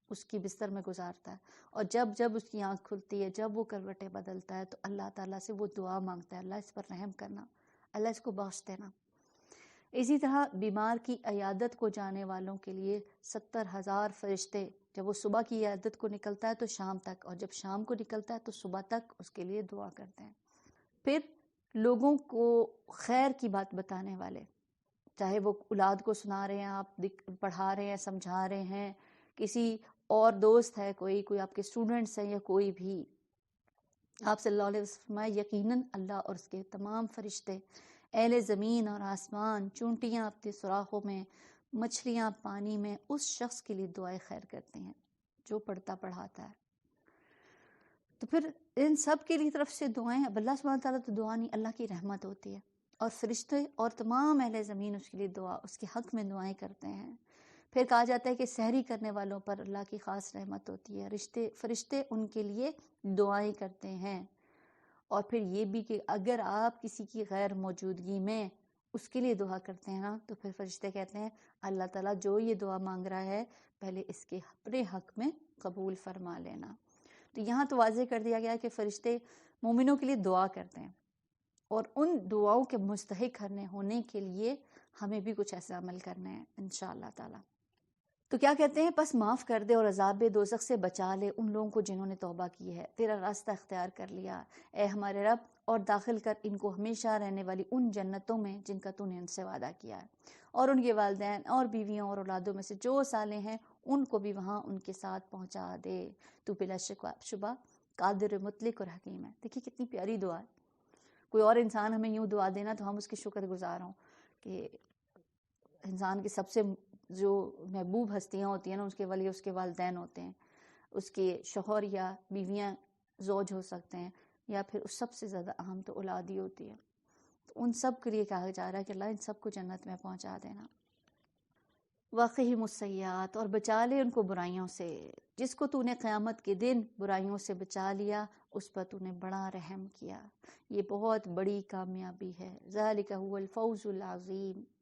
اس کی بستر میں گزارتا ہے، اور جب اس کی آنکھ کھلتی ہے، جب وہ کروٹیں بدلتا ہے تو اللہ تعالیٰ سے وہ دعا مانگتا ہے، اللہ اس پر رحم کرنا، اللہ اس کو بخش دینا۔ اسی طرح بیمار کی عیادت کو جانے والوں کے لیے 70,000 فرشتے، جب وہ صبح کی عیادت کو نکلتا ہے تو شام تک، اور جب شام کو نکلتا ہے تو صبح تک اس کے لیے دعا کرتے ہیں۔ پھر لوگوں کو خیر کی بات بتانے والے، چاہے وہ اولاد کو سنا رہے ہیں، آپ پڑھا رہے ہیں، سمجھا رہے ہیں، کسی اور دوست ہے، کوئی آپ کے اسٹوڈنٹس ہیں یا کوئی بھی، آپ صلی اللہ علیہ وسلم یقیناً اللہ اور اس کے تمام فرشتے، اہل زمین اور آسمان، چونٹیاں اپنے سوراخوں میں، مچھلیاں پانی میں، اس شخص کے لیے دعائیں خیر کرتے ہیں جو پڑھتا پڑھاتا ہے۔ تو پھر ان سب کے لیے طرف سے دعائیں، اب اللہ سبحانہ تعالیٰ تو دعا نہیں، اللہ کی رحمت ہوتی ہے، اور فرشتے اور تمام اہل زمین اس کے لیے اس کے حق میں دعائیں کرتے ہیں۔ پھر کہا جاتا ہے کہ سحری کرنے والوں پر اللہ کی خاص رحمت ہوتی ہے، فرشتے ان کے لیے دعائیں کرتے ہیں۔ اور پھر یہ بھی کہ اگر آپ کسی کی غیر موجودگی میں اس کے لیے دعا کرتے ہیں نا، تو پھر فرشتے کہتے ہیں اللہ تعالیٰ جو یہ دعا مانگ رہا ہے پہلے اس کے اپنے حق میں قبول فرما لینا۔ تو یہاں تو واضح کر دیا گیا کہ فرشتے مومنوں کے لیے دعا کرتے ہیں، اور ان دعاؤں کے مستحق ہونے کے لیے ہمیں بھی کچھ ایسا عمل کرنا ہے انشاءاللہ تعالیٰ۔ تو کیا کہتے ہیں، پس معاف کر دے اور عذاب دوزخ سے بچا لے ان لوگوں کو جنہوں نے توبہ کی ہے، تیرا راستہ اختیار کر لیا اے ہمارے رب، اور داخل کر ان کو ہمیشہ رہنے والی ان جنتوں میں جن کا تو نے ان سے وعدہ کیا ہے، اور ان کے والدین اور بیویوں اور اولادوں میں سے جو صالح ہیں ان کو بھی وہاں ان کے ساتھ پہنچا دے، تو بلا شبہ قادر مطلق اور حکیم ہے۔ دیکھیے کتنی پیاری دعا ہے، کوئی اور انسان ہمیں یوں دعا دینا تو ہم اس کے شکر گزار ہوں کہ انسان کی سب سے جو محبوب ہستیاں ہوتی ہیں نا، اس کے ولی اس کے والدین ہوتے ہیں، اس کے شوہر یا بیویاں زوج ہو سکتے ہیں، یا پھر اس سب سے زیادہ اہم تو اولاد ہی ہوتی ہے۔ تو ان سب کے لیے کہا جا رہا ہے کہ اللہ ان سب کو جنت میں پہنچا دینا۔ وَقِهِمُ السَّيِّئَاتِ، اور بچا لے ان کو برائیوں سے، جس کو تو نے قیامت کے دن برائیوں سے بچا لیا اس پر تو نے بڑا رحم کیا، یہ بہت بڑی کامیابی ہے۔ ذَلِكَ هُوَ الْفَوْزُ الْعَظِيمُ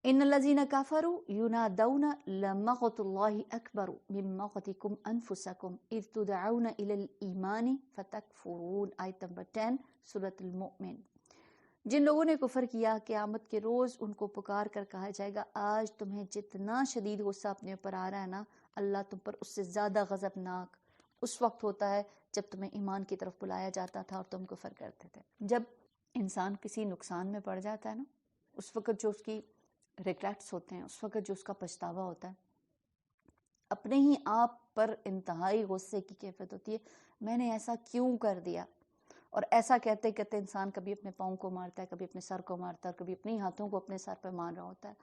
ان الذين كفروا ينادون لمقت الله اکبر من مقتكم انفسكم اذ تدعون الى الايمان فتكفرون، آیت نمبر 10 سورۃ المؤمن۔ جن لوگوں نے کفر کیا قیامت کے روز ان کو پکار کر کہا جائے گا آج تمہیں جتنا شدید غصہ اپنے اوپر آ رہا ہے نا، اللہ تم پر اس سے زیادہ غضبناک اس وقت ہوتا ہے جب تمہیں ایمان کی طرف بلایا جاتا تھا اور تم کفر کرتے تھے۔ جب انسان کسی نقصان میں پڑ جاتا ہے نا، اس وقت جو اس کی ریگریٹس ہوتے ہیں، اس وقت جو اس کا پچھتاوا ہوتا ہے، اپنے ہی آپ پر انتہائی غصے کی کیفیت ہوتی ہے، میں نے ایسا کیوں کر دیا۔ اور ایسا کہتے کہتے انسان کبھی اپنے پاؤں کو مارتا ہے، کبھی اپنے سر کو مارتا ہے، کبھی اپنے ہاتھوں کو اپنے سر پہ مار رہا ہوتا ہے،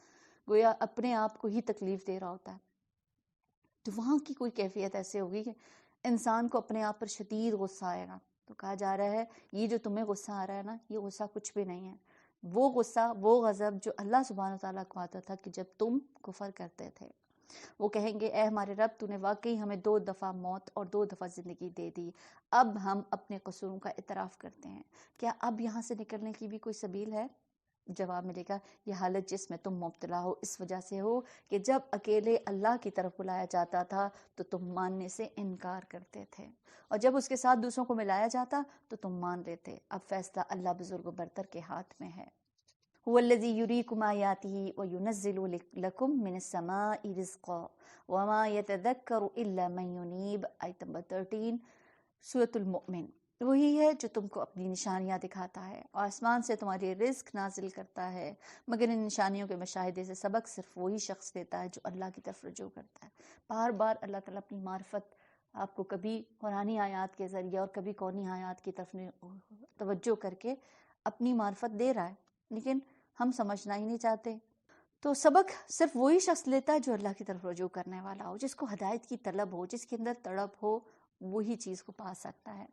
گویا اپنے آپ کو ہی تکلیف دے رہا ہوتا ہے۔ تو وہاں کی کوئی کیفیت ایسے ہوگی کہ انسان کو اپنے آپ پر شدید غصہ آئے گا۔ تو کہا جا رہا ہے یہ جو تمہیں غصہ آ رہا ہے نا، یہ غصہ کچھ بھی نہیں ہے، وہ غصہ وہ غضب جو اللہ سبحانہ وتعالیٰ کو آتا تھا کہ جب تم کفر کرتے تھے۔ وہ کہیں گے اے ہمارے رب، تو نے واقعی ہمیں 2 دفعہ موت اور 2 دفعہ زندگی دے دی، اب ہم اپنے قصوروں کا اعتراف کرتے ہیں، کیا اب یہاں سے نکلنے کی بھی کوئی سبیل ہے؟ جواب ملے گا یہ حالت جس میں تم مبتلا ہو اس وجہ سے ہو کہ جب اکیلے اللہ کی طرف بلایا جاتا تھا تو تم ماننے سے انکار کرتے تھے، اور جب اس کے ساتھ دوسروں کو ملایا جاتا تو تم مان لیتے۔ اب فیصلہ اللہ بزرگ و برتر کے ہاتھ میں ہے۔ هو الذی یریکم آیاتہ وینزل لکم من السماء رزقا وما یتذکر الا من ینیب، آیت نمبر 13 سورۃ المؤمن۔ وہی ہے جو تم کو اپنی نشانیاں دکھاتا ہے، آسمان سے تمہاری رزق نازل کرتا ہے، مگر ان نشانیوں کے مشاہدے سے سبق صرف وہی شخص دیتا ہے جو اللہ کی طرف رجوع کرتا ہے۔ بار بار اللہ تعالیٰ اپنی معرفت آپ کو کبھی قرآنی آیات کے ذریعے اور کبھی کونی آیات کی طرف توجہ کر کے اپنی معرفت دے رہا ہے، لیکن ہم سمجھنا ہی نہیں چاہتے۔ تو سبق صرف وہی شخص لیتا ہے جو اللہ کی طرف رجوع کرنے والا ہو، جس کو ہدایت کی طلب ہو، جس کے اندر تڑپ ہو، وہی چیز کو پا سکتا ہے۔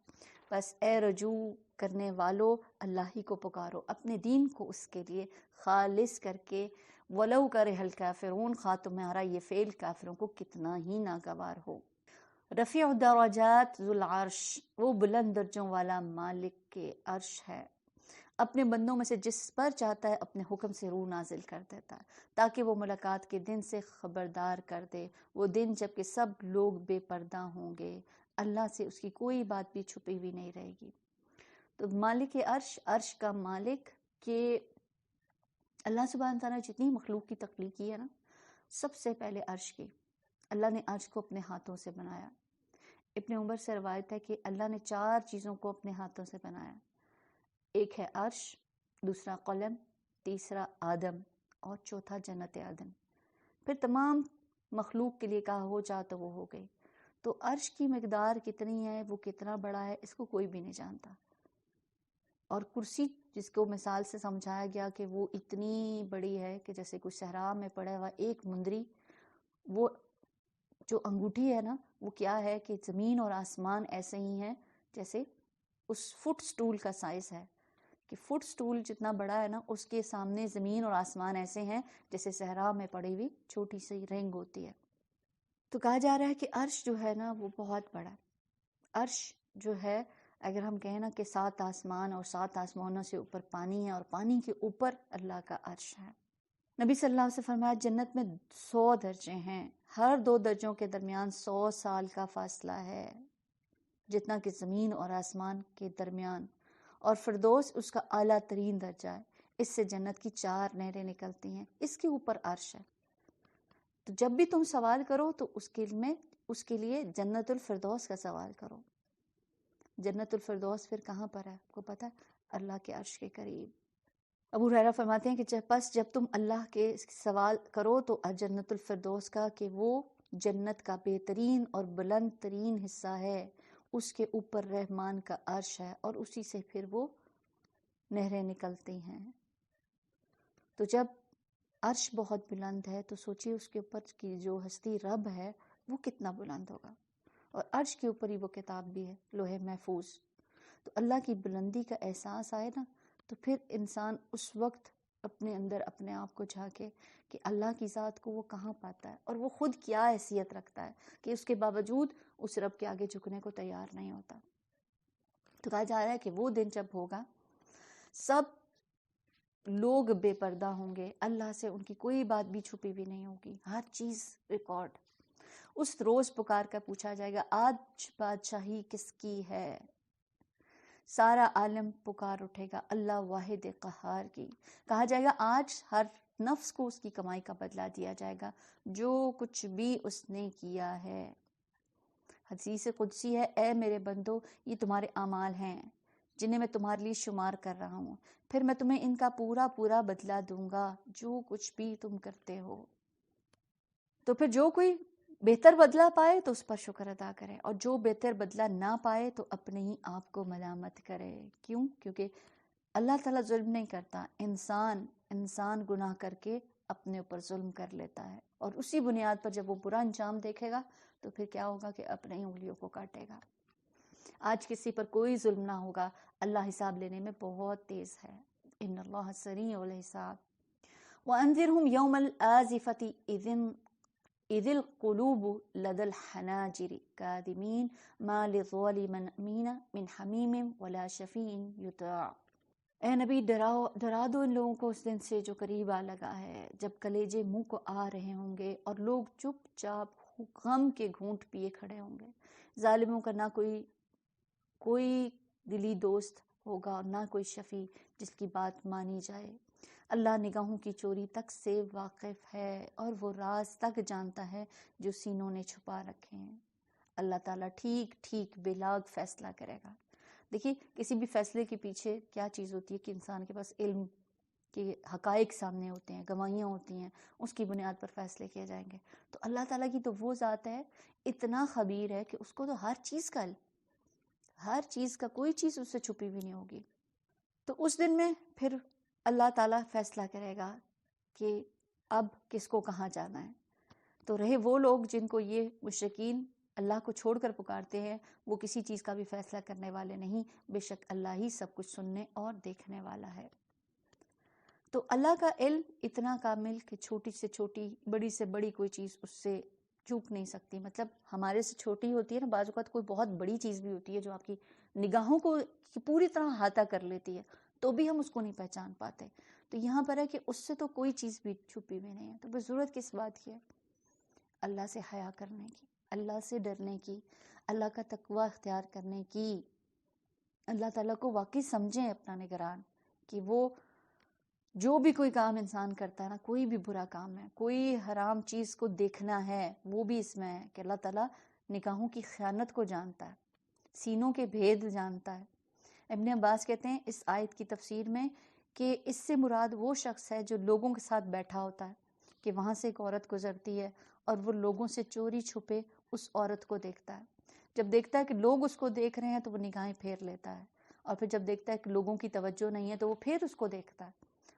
بس اے رجوع کرنے والو، اللہ ہی کو پکارو، اپنے دین کو اس کے لیے خالص کر کے، وَلَوْ كَرِهَ الْكَافِرُونَ، خواہ تمہارا یہ فعل کافروں کو کتنا ہی ناگوار ہو۔ رفیع الدرجات ذو العرش، وہ بلند درجوں والا مالک کے عرش ہے، اپنے بندوں میں سے جس پر چاہتا ہے اپنے حکم سے روح نازل کر دیتا ہے تاکہ وہ ملاقات کے دن سے خبردار کر دے، وہ دن جب کہ سب لوگ بے پردہ ہوں گے، اللہ سے اس کی کوئی بات بھی چھپی ہوئی نہیں رہے گی۔ تو مالک عرش، عرش کا مالک، کہ اللہ سبحانہ تعالیٰ جتنی مخلوق کی تخلیق کی ہے نا، سب سے پہلے عرش کی، اللہ نے عرش کو اپنے ہاتھوں سے بنایا۔ ابن عمر سے روایت ہے کہ اللہ نے 4 چیزوں کو اپنے ہاتھوں سے بنایا، ایک ہے عرش، دوسرا قلم، تیسرا آدم، اور چوتھا جنت عدن۔ پھر تمام مخلوق کے لیے کہا ہو جا تو وہ ہو گئی۔ تو عرش کی مقدار کتنی ہے، وہ کتنا بڑا ہے، اس کو کوئی بھی نہیں جانتا۔ اور کرسی جس کو مثال سے سمجھایا گیا کہ وہ اتنی بڑی ہے کہ جیسے کوئی صحرا میں پڑا ہوا ایک مندری، وہ جو انگوٹھی ہے نا، وہ کیا ہے کہ زمین اور آسمان ایسے ہی ہیں جیسے اس فٹ سٹول کا سائز ہے، کہ فٹ سٹول جتنا بڑا ہے نا، اس کے سامنے زمین اور آسمان ایسے ہیں جیسے صحرا میں پڑی ہوئی چھوٹی سی رنگ ہوتی ہے۔ تو کہا جا رہا ہے کہ عرش جو ہے نا وہ بہت بڑا ہے۔ عرش جو ہے اگر ہم کہیں نا کہ 7 آسمان اور 7 آسمانوں سے اوپر پانی ہے اور پانی کے اوپر اللہ کا عرش ہے. نبی صلی اللہ علیہ وسلم فرمایا جنت میں 100 درجے ہیں، ہر 2 درجوں کے درمیان 100 سال کا فاصلہ ہے، جتنا کہ زمین اور آسمان کے درمیان، اور فردوس اس کا اعلیٰ ترین درجہ ہے. اس سے جنت کی 4 نہریں نکلتی ہیں، اس کے اوپر عرش ہے. تو جب بھی تم سوال کرو تو اس کے لیے جنت الفردوس کا سوال کرو. جنت الفردوس پھر کہاں پر ہے آپ کو پتہ ہے؟ اللہ کے عرش کے قریب. ابو ہریرہ فرماتے ہیں کہ جب تم اللہ کے سوال کرو تو جنت الفردوس کا کہ وہ جنت کا بہترین اور بلند ترین حصہ ہے، اس کے اوپر رحمان کا عرش ہے اور اسی سے پھر وہ نہریں نکلتی ہیں. تو جب عرش بہت بلند ہے تو سوچیے اس کے اوپر کی جو ہستی رب ہے وہ کتنا بلند ہوگا، اور عرش کے اوپر ہی وہ کتاب بھی ہے، لوح محفوظ. تو اللہ کی بلندی کا احساس آئے نا تو پھر انسان اس وقت اپنے اندر اپنے آپ کو جھانکے کہ اللہ کی ذات کو وہ کہاں پاتا ہے اور وہ خود کیا حیثیت رکھتا ہے کہ اس کے باوجود اس رب کے آگے جھکنے کو تیار نہیں ہوتا. تو کہا جا رہا ہے کہ وہ دن جب ہوگا سب لوگ بے پردہ ہوں گے، اللہ سے ان کی کوئی بات بھی چھپی بھی نہیں ہوگی، ہر چیز ریکارڈ. اس روز پکار کر پوچھا جائے گا آج بادشاہی کس کی ہے؟ سارا عالم پکار اٹھے گا اللہ واحد قہار کی. کہا جائے گا آج ہر نفس کو اس کی کمائی کا بدلہ دیا جائے گا جو کچھ بھی اس نے کیا ہے. حدیث قدسی ہے، اے میرے بندو یہ تمہارے اعمال ہیں جنہیں میں تمہارے لیے شمار کر رہا ہوں، پھر میں تمہیں ان کا پورا پورا بدلہ دوں گا جو کچھ بھی تم کرتے ہو. تو پھر جو کوئی بہتر بدلہ پائے تو اس پر شکر ادا کرے، اور جو بہتر بدلہ نہ پائے تو اپنے ہی آپ کو ملامت کرے. کیوں؟ کیونکہ اللہ تعالیٰ ظلم نہیں کرتا، انسان گناہ کر کے اپنے اوپر ظلم کر لیتا ہے، اور اسی بنیاد پر جب وہ برا انجام دیکھے گا تو پھر کیا ہوگا کہ اپنے ہی انگلیوں کو کاٹے گا. آج کسی پر کوئی ظلم نہ ہوگا، اللہ حساب لینے میں بہت تیز ہے. ان اللہ سریع الحساب. وَأَنذِرْهُمْ يَوْمَ الْآزِفَةِ اذ القلوب لدى الحناجر كاظمين ما للظالمين من حميم ولا شفيع يطاع. اے نبی ڈرا دو ان لوگوں کو اس دن سے جو قریب آ لگا ہے، جب کلیجے منہ کو آ رہے ہوں گے اور لوگ چپ چاپ غم کے گھونٹ پیے کھڑے ہوں گے. ظالموں کا نہ کوئی دلی دوست ہوگا اور نہ کوئی شفیع جس کی بات مانی جائے. اللہ نگاہوں کی چوری تک سے واقف ہے اور وہ راز تک جانتا ہے جو سینوں نے چھپا رکھے ہیں. اللہ تعالیٰ ٹھیک ٹھیک بے لاگ فیصلہ کرے گا. دیکھیے کسی بھی فیصلے کے پیچھے کیا چیز ہوتی ہے کہ انسان کے پاس علم کے حقائق سامنے ہوتے ہیں، گواہیاں ہوتی ہیں، اس کی بنیاد پر فیصلے کیے جائیں گے. تو اللہ تعالیٰ کی تو وہ ذات ہے، اتنا خبیر ہے کہ اس کو تو ہر چیز کا کوئی چیز اس سے چھپی بھی نہیں ہوگی. تو اس دن میں پھر اللہ تعالیٰ فیصلہ کرے گا کہ اب کس کو کہاں جانا ہے. تو رہے وہ لوگ جن کو یہ مشرکین اللہ کو چھوڑ کر پکارتے ہیں، وہ کسی چیز کا بھی فیصلہ کرنے والے نہیں، بے شک اللہ ہی سب کچھ سننے اور دیکھنے والا ہے. تو اللہ کا علم اتنا کامل کہ چھوٹی سے چھوٹی، بڑی سے بڑی کوئی چیز اس سے چوک نہیں سکتی. مطلب ہمارے سے چھوٹی ہوتی ہے نا، بعض اوقات کوئی بہت بڑی چیز بھی ہوتی ہے جو آپ کی نگاہوں کو پوری طرح احاطہ کر لیتی ہے تو بھی ہم اس کو نہیں پہچان پاتے. تو یہاں پر ہے کہ اس سے تو کوئی چیز بھی چھپی بھی نہیں ہے. تو بس ضرورت کس بات کی ہے؟ اللہ سے حیا کرنے کی، اللہ سے ڈرنے کی، اللہ کا تقوی اختیار کرنے کی، اللہ تعالیٰ کو واقعی سمجھیں اپنا نگران کہ وہ جو بھی کوئی کام انسان کرتا ہے نا، کوئی بھی برا کام ہے، کوئی حرام چیز کو دیکھنا ہے، وہ بھی اس میں ہے کہ اللہ تعالیٰ نگاہوں کی خیانت کو جانتا ہے، سینوں کے بھید جانتا ہے. ابن عباس کہتے ہیں اس آیت کی تفسیر میں کہ اس سے مراد وہ شخص ہے جو لوگوں کے ساتھ بیٹھا ہوتا ہے کہ وہاں سے ایک عورت گزرتی ہے اور وہ لوگوں سے چوری چھپے اس عورت کو دیکھتا ہے. جب دیکھتا ہے کہ لوگ اس کو دیکھ رہے ہیں تو وہ نگاہیں پھیر لیتا ہے، اور پھر جب دیکھتا ہے کہ لوگوں کی توجہ نہیں ہے تو وہ پھر اس کو دیکھتا ہے،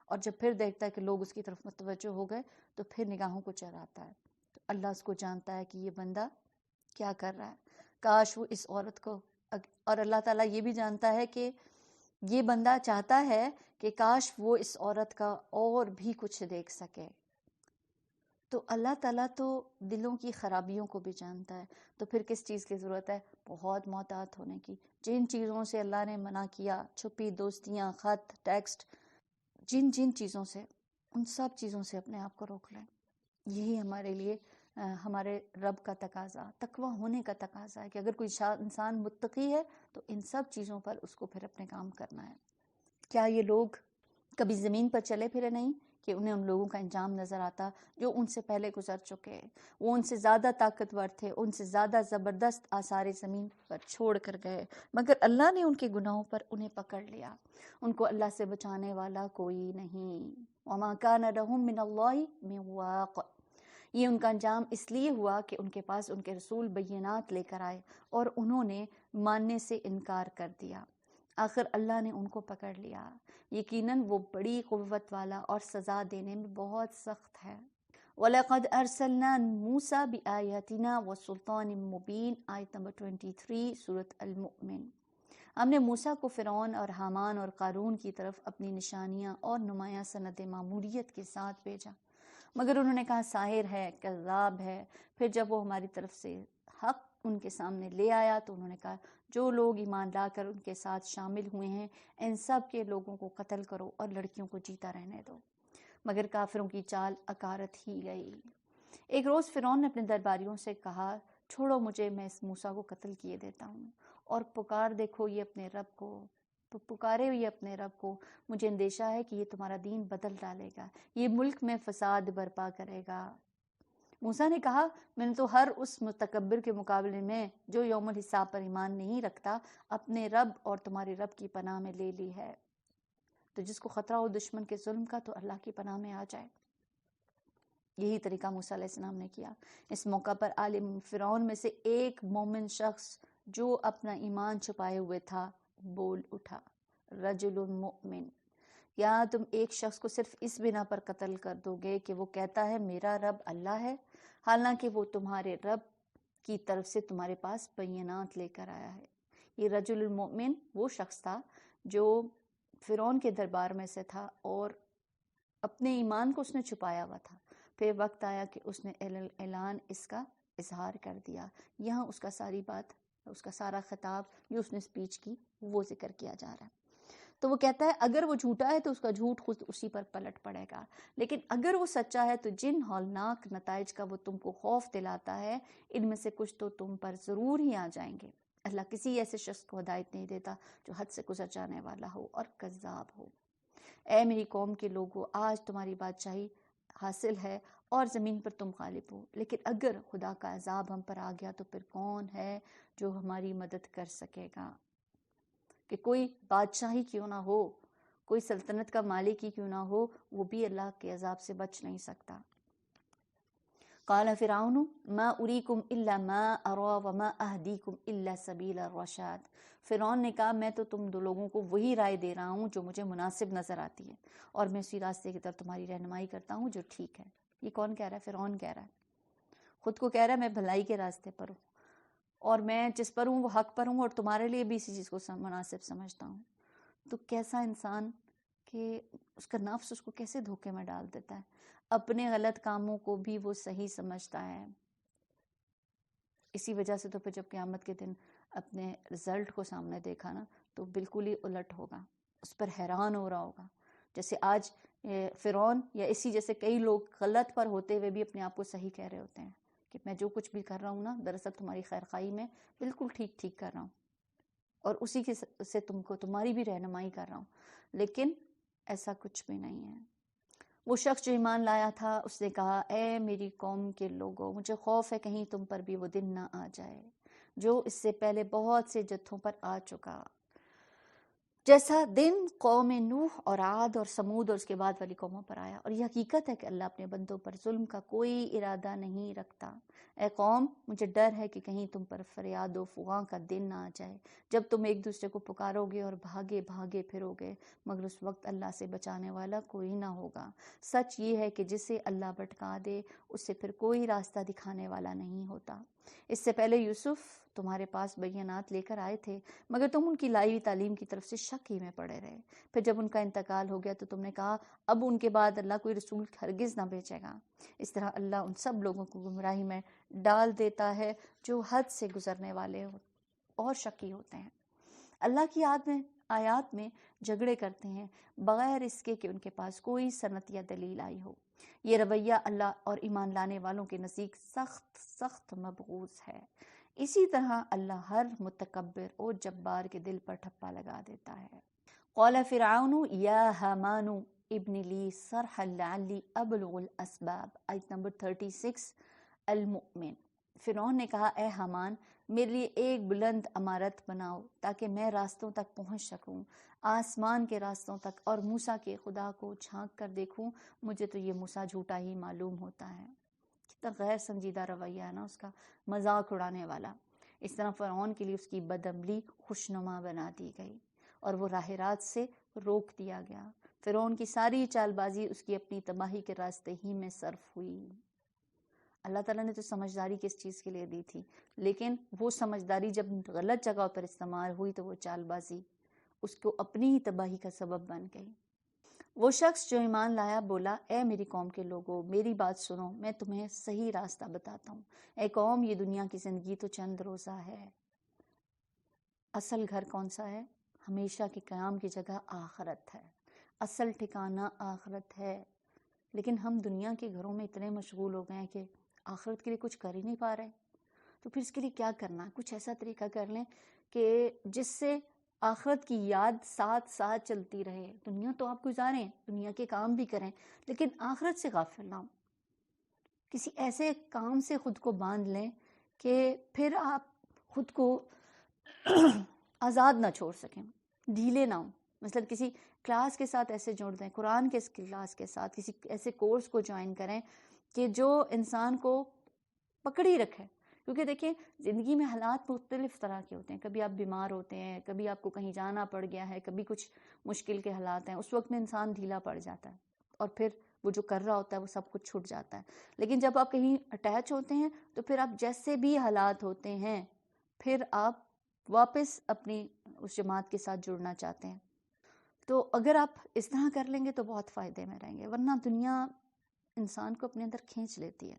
اور جب پھر دیکھتا ہے کہ لوگ اس کی طرف متوجہ ہو گئے تو پھر نگاہوں کو چراتا ہے. تو اللہ اس کو جانتا ہے کہ یہ بندہ کیا کر رہا ہے. کاش وہ اس عورت کو، اور اللہ تعالیٰ یہ بھی جانتا ہے کہ یہ بندہ چاہتا ہے کہ کاش وہ اس عورت کا اور بھی کچھ دیکھ سکے. تو اللہ تعالیٰ تو دلوں کی خرابیوں کو بھی جانتا ہے، تو پھر کس چیز کی ضرورت ہے؟ بہت محتاط ہونے کی۔ جن چیزوں سے اللہ نے منع کیا، چھپی دوستیاں، خط، ٹیکسٹ، جن چیزوں سے، ان سب چیزوں سے اپنے آپ کو روک لیں۔ یہی ہمارے لیے ہمارے رب کا تقاضا، تقویٰ ہونے کا تقاضا ہے کہ اگر کوئی انسان متقی ہے تو ان سب چیزوں پر اس کو پھر اپنے کام کرنا ہے۔ کیا یہ لوگ کبھی زمین پر چلے پھرے نہیں کہ انہیں ان لوگوں کا انجام نظر آتا جو ان سے پہلے گزر چکے؟ وہ ان سے زیادہ طاقتور تھے، ان سے زیادہ زبردست آثار زمین پر چھوڑ کر گئے، مگر اللہ نے ان کے گناہوں پر انہیں پکڑ لیا۔ ان کو اللہ سے بچانے والا کوئی نہیں۔ وَمَا كَانَ لَهُم مِّنَ اللَّهِ مِن وَاقٍ۔ یہ ان کا انجام اس لیے ہوا کہ ان کے پاس ان کے رسول بینات لے کر آئے اور انہوں نے ماننے سے انکار کر دیا، آخر اللہ نے ان کو پکڑ لیا۔ یقیناً وہ بڑی قوت والا اور سزا دینے میں بہت سخت ہے۔ وَلَقَدْ أَرْسَلْنَا مُوسَىٰ بِآيَاتِنَا وَسُلْطَانٍ مُبِينٍ، آیت نمبر 23 سورۃ المؤمن۔ ہم نے موسیٰ کو فرعون اور حامان اور قارون کی طرف اپنی نشانیاں اور نمایاں سند ماموریت کے ساتھ بھیجا، مگر انہوں نے کہا ساحر ہے، کذاب ہے۔ پھر جب وہ ہماری طرف سے حق ان کے سامنے لے آیا تو انہوں نے کہا جو لوگ ایمان لا کر ان کے ساتھ شامل ہوئے ہیں ان سب کے لوگوں کو قتل کرو اور لڑکیوں کو جیتا رہنے دو، مگر کافروں کی چال اکارت ہی گئی۔ ایک روز فرعون نے اپنے درباریوں سے کہا چھوڑو مجھے، میں اس موسیٰ کو قتل کیے دیتا ہوں، اور پکار دیکھو یہ اپنے رب کو، تو پکارے ہوئے اپنے رب کو، مجھے اندیشہ ہے کہ یہ تمہارا دین بدل ڈالے گا، یہ ملک میں فساد برپا کرے گا۔ موسیٰ نے کہا میں نے تو ہر اس متکبر کے مقابلے میں جو یوم الحساب پر ایمان نہیں رکھتا اپنے رب اور تمہارے رب کی پناہ میں لے لی ہے۔ تو جس کو خطرہ ہو دشمن کے ظلم کا تو اللہ کی پناہ میں آ جائے۔ یہی طریقہ موسیٰ علیہ السلام نے کیا۔ اس موقع پر آل فرعون میں سے ایک مومن شخص جو اپنا ایمان چھپائے ہوئے تھا بول اٹھا، رجل مؤمن، یا تم ایک شخص کو صرف اس بنا پر قتل کر دو گے کہ وہ کہتا ہے میرا رب اللہ ہے، حالانکہ وہ تمہارے رب کی طرف سے تمہارے پاس بینات لے کر آیا ہے۔ یہ رجل المؤمن وہ شخص تھا جو فرعون کے دربار میں سے تھا اور اپنے ایمان کو اس نے چھپایا ہوا تھا، پھر وقت آیا کہ اس نے اعلان اس کا اظہار کر دیا۔ یہاں اس کا ساری بات، اس کا سارا خطاب جو اس نے سپیچ کی وہ ذکر کیا جا رہا ہے۔ تو وہ کہتا ہے اگر وہ جھوٹا ہے تو اس کا جھوٹ خود اسی پر پلٹ پڑے گا، لیکن اگر وہ سچا ہے تو جن ہولناک نتائج کا وہ تم کو خوف دلاتا ہے ان میں سے کچھ تو تم پر ضرور ہی آ جائیں گے۔ اللہ کسی ایسے شخص کو ہدایت نہیں دیتا جو حد سے گزر جانے والا ہو اور کذاب ہو۔ اے میری قوم کے لوگو، آج تمہاری بادشاہی حاصل ہے اور زمین پر تم غالب ہو، لیکن اگر خدا کا عذاب ہم پر آ گیا تو پھر کون ہے جو ہماری مدد کر سکے گا؟ کہ کوئی بادشاہی کیوں نہ ہو، کوئی سلطنت کا مالک ہی کیوں نہ ہو، وہ بھی اللہ کے عذاب سے بچ نہیں سکتا۔ قال فرعون ما اریکم الا ما ارا وما اہدیکم الا سبیل الرشاد۔ فرعون نے کہا میں تو تم دو لوگوں کو وہی رائے دے رہا ہوں جو مجھے مناسب نظر آتی ہے، اور میں اسی راستے کی طرف تمہاری رہنمائی کرتا ہوں جو ٹھیک ہے۔ یہ کون کہہ رہا ہے؟ فرعون کہہ رہا ہے، خود کو کہہ رہا ہے میں بھلائی کے راستے پر ہوں اور میں جس پر ہوں وہ حق پر ہوں اور تمہارے لیے بھی اسی چیز کو مناسب سمجھتا ہوں۔ تو کیسا انسان کہ اس کا نفس اس کو کیسے دھوکے میں ڈال دیتا ہے، اپنے غلط کاموں کو بھی وہ صحیح سمجھتا ہے۔ اسی وجہ سے تو پھر جب قیامت کے دن اپنے رزلٹ کو سامنے دیکھا نا تو بالکل ہی الٹ ہوگا، اس پر حیران ہو رہا ہوگا۔ جیسے آج فرعون یا اسی جیسے کئی لوگ غلط پر ہوتے ہوئے بھی اپنے آپ کو صحیح کہہ رہے ہوتے ہیں کہ میں جو کچھ بھی کر رہا ہوں نا دراصل تمہاری خیر خواہی میں بالکل ٹھیک ٹھیک کر رہا ہوں اور اسی کے سے تم کو تمہاری بھی رہنمائی کر رہا ہوں، لیکن ایسا کچھ بھی نہیں ہے۔ وہ شخص جو ایمان لایا تھا اس نے کہا اے میری قوم کے لوگوں، مجھے خوف ہے کہیں تم پر بھی وہ دن نہ آ جائے جو اس سے پہلے بہت سے جتھوں پر آ چکا، جیسا دن قوم نوح اور عاد اور سمود اور اس کے بعد والی قوموں پر آیا۔ اور یہ حقیقت ہے کہ اللہ اپنے بندوں پر ظلم کا کوئی ارادہ نہیں رکھتا۔ اے قوم، مجھے ڈر ہے کہ کہیں تم پر فریاد و فغاں کا دن نہ آ جائے جب تم ایک دوسرے کو پکارو گے اور بھاگے بھاگے پھرو گے، مگر اس وقت اللہ سے بچانے والا کوئی نہ ہوگا۔ سچ یہ ہے کہ جسے اللہ بھٹکا دے اس سے پھر کوئی راستہ دکھانے والا نہیں ہوتا۔ اس سے پہلے یوسف تمہارے پاس بینات لے کر آئے تھے، مگر تم ان کی لائی ہوئی تعلیم کی طرف سے شک ہی میں پڑے رہے. پھر جب ان کا انتقال ہو گیا تو تم نے کہا اب ان کے بعد اللہ کوئی رسول ہرگز نہ بھیجے گا. اس طرح اللہ ان سب لوگوں کو گمراہی میں ڈال دیتا ہے جو حد سے گزرنے والے اور شکی ہوتے ہیں. اللہ کی آیات میں جھگڑے کرتے ہیں بغیر اس کے کہ ان کے پاس کوئی سند یا دلیل آئی ہو. یہ رویہ اللہ اور ایمان لانے والوں کے نزدیک سخت سخت مبغوض ہے. اسی طرح اللہ ہر متکبر اور جبار کے دل پر ٹھپا لگا دیتا ہے. قال فرعون یا حامان ابن لی صرحا لعلی ابلغ الاسباب. آیت نمبر 36 المؤمن. فرعون نے کہا اے حامان میرے لیے ایک بلند عمارت بناؤ تاکہ میں راستوں تک پہنچ سکوں، آسمان کے راستوں تک، اور موسیٰ کے خدا کو جھانک کر دیکھوں. مجھے تو یہ موسیٰ جھوٹا ہی معلوم ہوتا ہے. کتنا غیر سنجیدہ رویہ ہے نا اس کا، مذاق اڑانے والا. اس طرح فرعون کے لیے اس کی بدعملی خوشنما بنا دی گئی اور وہ راہ راست سے روک دیا گیا. فرعون کی ساری چال بازی اس کی اپنی تباہی کے راستے ہی میں صرف ہوئی. اللہ تعالیٰ نے تو سمجھداری کس چیز کے لیے دی تھی، لیکن وہ سمجھداری جب غلط جگہ پر استعمال ہوئی تو وہ چال بازی اس کو اپنی ہی تباہی کا سبب بن گئی. وہ شخص جو ایمان لایا بولا اے میری قوم کے لوگوں میری بات سنو، میں تمہیں صحیح راستہ بتاتا ہوں. اے قوم یہ دنیا کی زندگی تو چند روزہ ہے. اصل گھر کون سا ہے؟ ہمیشہ کے قیام کی جگہ آخرت ہے. اصل ٹھکانہ آخرت ہے. لیکن ہم دنیا کے گھروں میں اتنے مشغول ہو گئے ہیں کہ آخرت کے لیے کچھ کر ہی نہیں پا رہے. تو پھر اس کے لیے کیا کرنا ہے؟ کچھ ایسا طریقہ کر لیں کہ جس سے آخرت کی یاد ساتھ ساتھ چلتی رہے. دنیا تو آپ گزاریں، دنیا کے کام بھی کریں، لیکن آخرت سے غافل نہ ہوں. کسی ایسے کام سے خود کو باندھ لیں کہ پھر آپ خود کو آزاد نہ چھوڑ سکیں، ڈھیلے نہ ہوں. مثلا کسی کلاس کے ساتھ ایسے جوڑ دیں، قرآن کے کلاس کے ساتھ کسی ایسے کورس کو جوائن کریں کہ جو انسان کو پکڑ ہی رکھے. کیونکہ دیکھیں زندگی میں حالات مختلف طرح کے ہوتے ہیں. کبھی آپ بیمار ہوتے ہیں، کبھی آپ کو کہیں جانا پڑ گیا ہے، کبھی کچھ مشکل کے حالات ہیں. اس وقت میں انسان ڈھیلا پڑ جاتا ہے اور پھر وہ جو کر رہا ہوتا ہے وہ سب کچھ چھوٹ جاتا ہے. لیکن جب آپ کہیں اٹیچ ہوتے ہیں تو پھر آپ جیسے بھی حالات ہوتے ہیں پھر آپ واپس اپنی اس جماعت کے ساتھ جڑنا چاہتے ہیں. تو اگر آپ اس طرح کر لیں گے تو بہت فائدے میں رہیں گے. ورنہ دنیا انسان کو اپنے اندر کھینچ لیتی ہے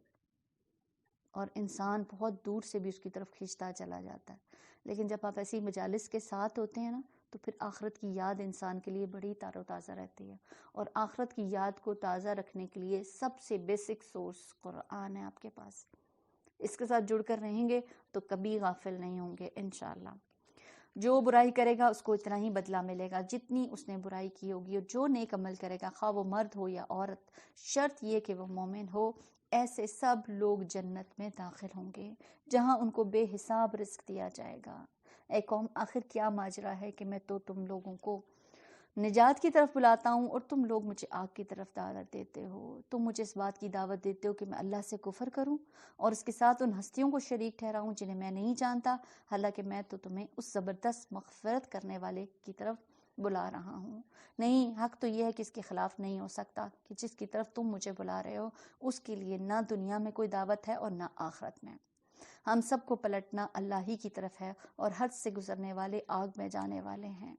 اور انسان بہت دور سے بھی اس کی طرف کھینچتا چلا جاتا ہے. لیکن جب آپ ایسی مجالس کے ساتھ ہوتے ہیں نا تو پھر آخرت کی یاد انسان کے لیے بڑی تار و تازہ رہتی ہے. اور آخرت کی یاد کو تازہ رکھنے کے لیے سب سے بیسک سورس قرآن ہے آپ کے پاس. اس کے ساتھ جڑ کر رہیں گے تو کبھی غافل نہیں ہوں گے انشاءاللہ. جو برائی کرے گا اس کو اتنا ہی بدلہ ملے گا جتنی اس نے برائی کی ہوگی. اور جو نیک عمل کرے گا خواہ وہ مرد ہو یا عورت، شرط یہ کہ وہ مومن ہو، ایسے سب لوگ جنت میں داخل ہوں گے جہاں ان کو بے حساب رزق دیا جائے گا. اے قوم آخر کیا ماجرا ہے کہ میں تو تم لوگوں کو نجات کی طرف بلاتا ہوں اور تم لوگ مجھے آگ کی طرف دعوت دیتے ہو. تم مجھے اس بات کی دعوت دیتے ہو کہ میں اللہ سے کفر کروں اور اس کے ساتھ ان ہستیوں کو شریک ٹھہراؤں جنہیں میں نہیں جانتا، حالانکہ میں تو تمہیں اس زبردست مغفرت کرنے والے کی طرف بلا رہا ہوں. نہیں، حق تو یہ ہے کہ اس کے خلاف نہیں ہو سکتا کہ جس کی طرف تم مجھے بلا رہے ہو اس کے لیے نہ دنیا میں کوئی دعوت ہے اور نہ آخرت میں. ہم سب کو پلٹنا اللہ ہی کی طرف ہے اور حد سے گزرنے والے آگ میں جانے والے ہیں.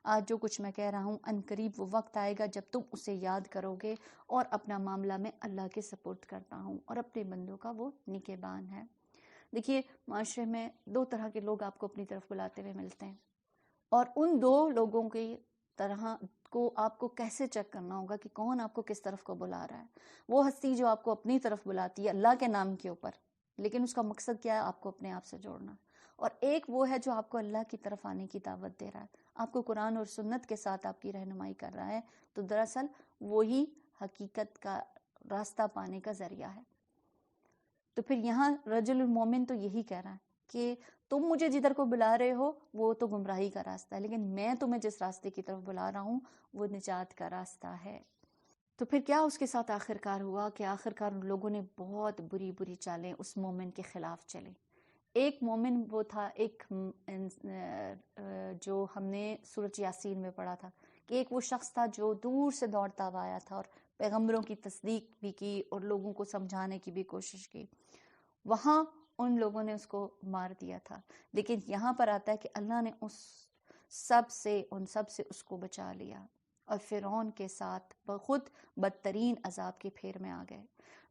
آج جو کچھ میں کہہ رہا ہوں ان قریب وہ وقت آئے گا جب تم اسے یاد کرو گے اور اپنا معاملہ میں اللہ کے سپورٹ کرتا ہوں اور اپنے بندوں کا وہ نگہبان ہے. دیکھیے معاشرے میں دو طرح کے لوگ آپ کو اپنی طرف بلاتے ہوئے ملتے ہیں اور ان دو لوگوں کی طرح کو آپ کو کیسے چیک کرنا ہوگا کہ کون آپ کو کس طرف کو بلا رہا ہے. وہ ہستی جو آپ کو اپنی طرف بلاتی ہے اللہ کے نام کے اوپر، لیکن اس کا مقصد کیا ہے؟ آپ کو اپنے آپ سے جوڑنا. اور ایک وہ ہے جو آپ کو اللہ کی طرف آنے کی دعوت دے رہا ہے، آپ کو قرآن اور سنت کے ساتھ آپ کی رہنمائی کر رہا ہے. تو دراصل وہی حقیقت کا راستہ پانے کا ذریعہ ہے. تو پھر یہاں رجل المومن تو یہی کہہ رہا ہے کہ تم مجھے جدھر کو بلا رہے ہو وہ تو گمراہی کا راستہ ہے، لیکن میں تمہیں جس راستے کی طرف بلا رہا ہوں وہ نجات کا راستہ ہے. تو پھر کیا اس کے ساتھ آخرکار ہوا کہ آخرکار ان لوگوں نے بہت بری بری چالیں اس مومن کے خلاف چلیں. ایک مومن وہ تھا، ایک جو ہم نے سورۃ یاسین میں پڑھا تھا کہ ایک وہ شخص تھا جو دور سے دوڑتا ہوا آیا تھا اور پیغمبروں کی تصدیق بھی کی اور لوگوں کو سمجھانے کی بھی کوشش کی. وہاں ان لوگوں نے اس کو مار دیا تھا. لیکن یہاں پر آتا ہے کہ اللہ نے اس ان سب سے اس کو بچا لیا، اور فرعون کے ساتھ بخود بدترین عذاب کے پھیر میں آ گئے۔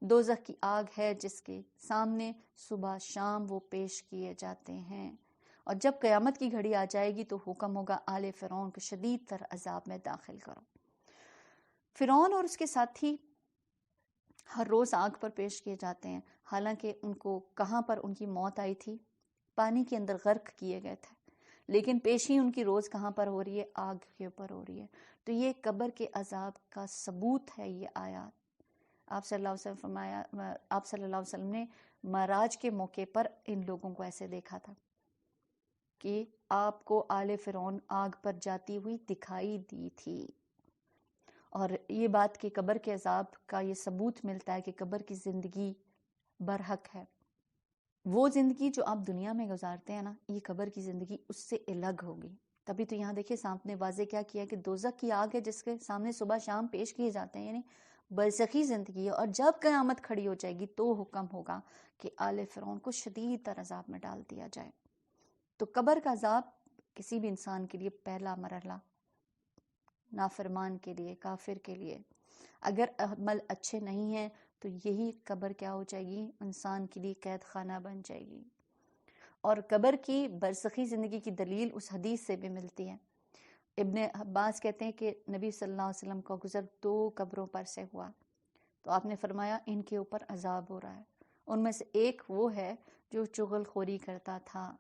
دوزخ کی آگ ہے جس کے سامنے صبح شام وہ پیش کیے جاتے ہیں، اور جب قیامت کی گھڑی آ جائے گی تو حکم ہوگا آل فرعون کو شدید تر عذاب میں داخل کرو۔ فرعون اور اس کے ساتھی ہر روز آگ پر پیش کیے جاتے ہیں، حالانکہ ان کو کہاں پر ان کی موت آئی تھی؟ پانی کے اندر غرق کیے گئے تھے، لیکن پیشی ان کی روز کہاں پر ہو رہی ہے؟ آگ کے اوپر ہو رہی ہے۔ تو یہ قبر کے عذاب کا ثبوت ہے یہ آیات۔ آپ صلی اللہ علیہ وسلم فرمایا، آپ صلی اللہ علیہ وسلم نے معراج کے موقع پر ان لوگوں کو ایسے دیکھا تھا کہ آپ کو آل فرعون آگ پر جاتی ہوئی دکھائی دی تھی، اور یہ بات کہ قبر کے عذاب کا یہ ثبوت ملتا ہے کہ قبر کی زندگی برحق ہے۔ وہ زندگی جو آپ دنیا میں گزارتے ہیں نا، یہ قبر کی زندگی اس سے الگ ہوگی۔ تبھی تو یہاں دیکھیں سامنے واضح کیا کیا کہ دوزخ کی آگ ہے جس کے سامنے صبح شام پیش کیے جاتے ہیں، یعنی برزخی زندگی ہے، اور جب قیامت کھڑی ہو جائے گی تو حکم ہوگا کہ آل فرعون کو شدید تر عذاب میں ڈال دیا جائے۔ تو قبر کا عذاب کسی بھی انسان کے لیے پہلا مرحلہ، نافرمان کے لیے، کافر کے لیے، اگر عمل اچھے نہیں ہیں تو یہی قبر کیا ہو جائے گی؟ انسان کے لیے قید خانہ بن جائے گی۔ اور قبر کی برزخی زندگی کی دلیل اس حدیث سے بھی ملتی ہے۔ ابن عباس کہتے ہیں کہ نبی صلی اللہ علیہ وسلم کا گزر 2 قبروں پر سے ہوا، تو آپ نے فرمایا ان کے اوپر عذاب ہو رہا ہے۔ ان میں سے ایک وہ ہے جو چغل خوری کرتا تھا،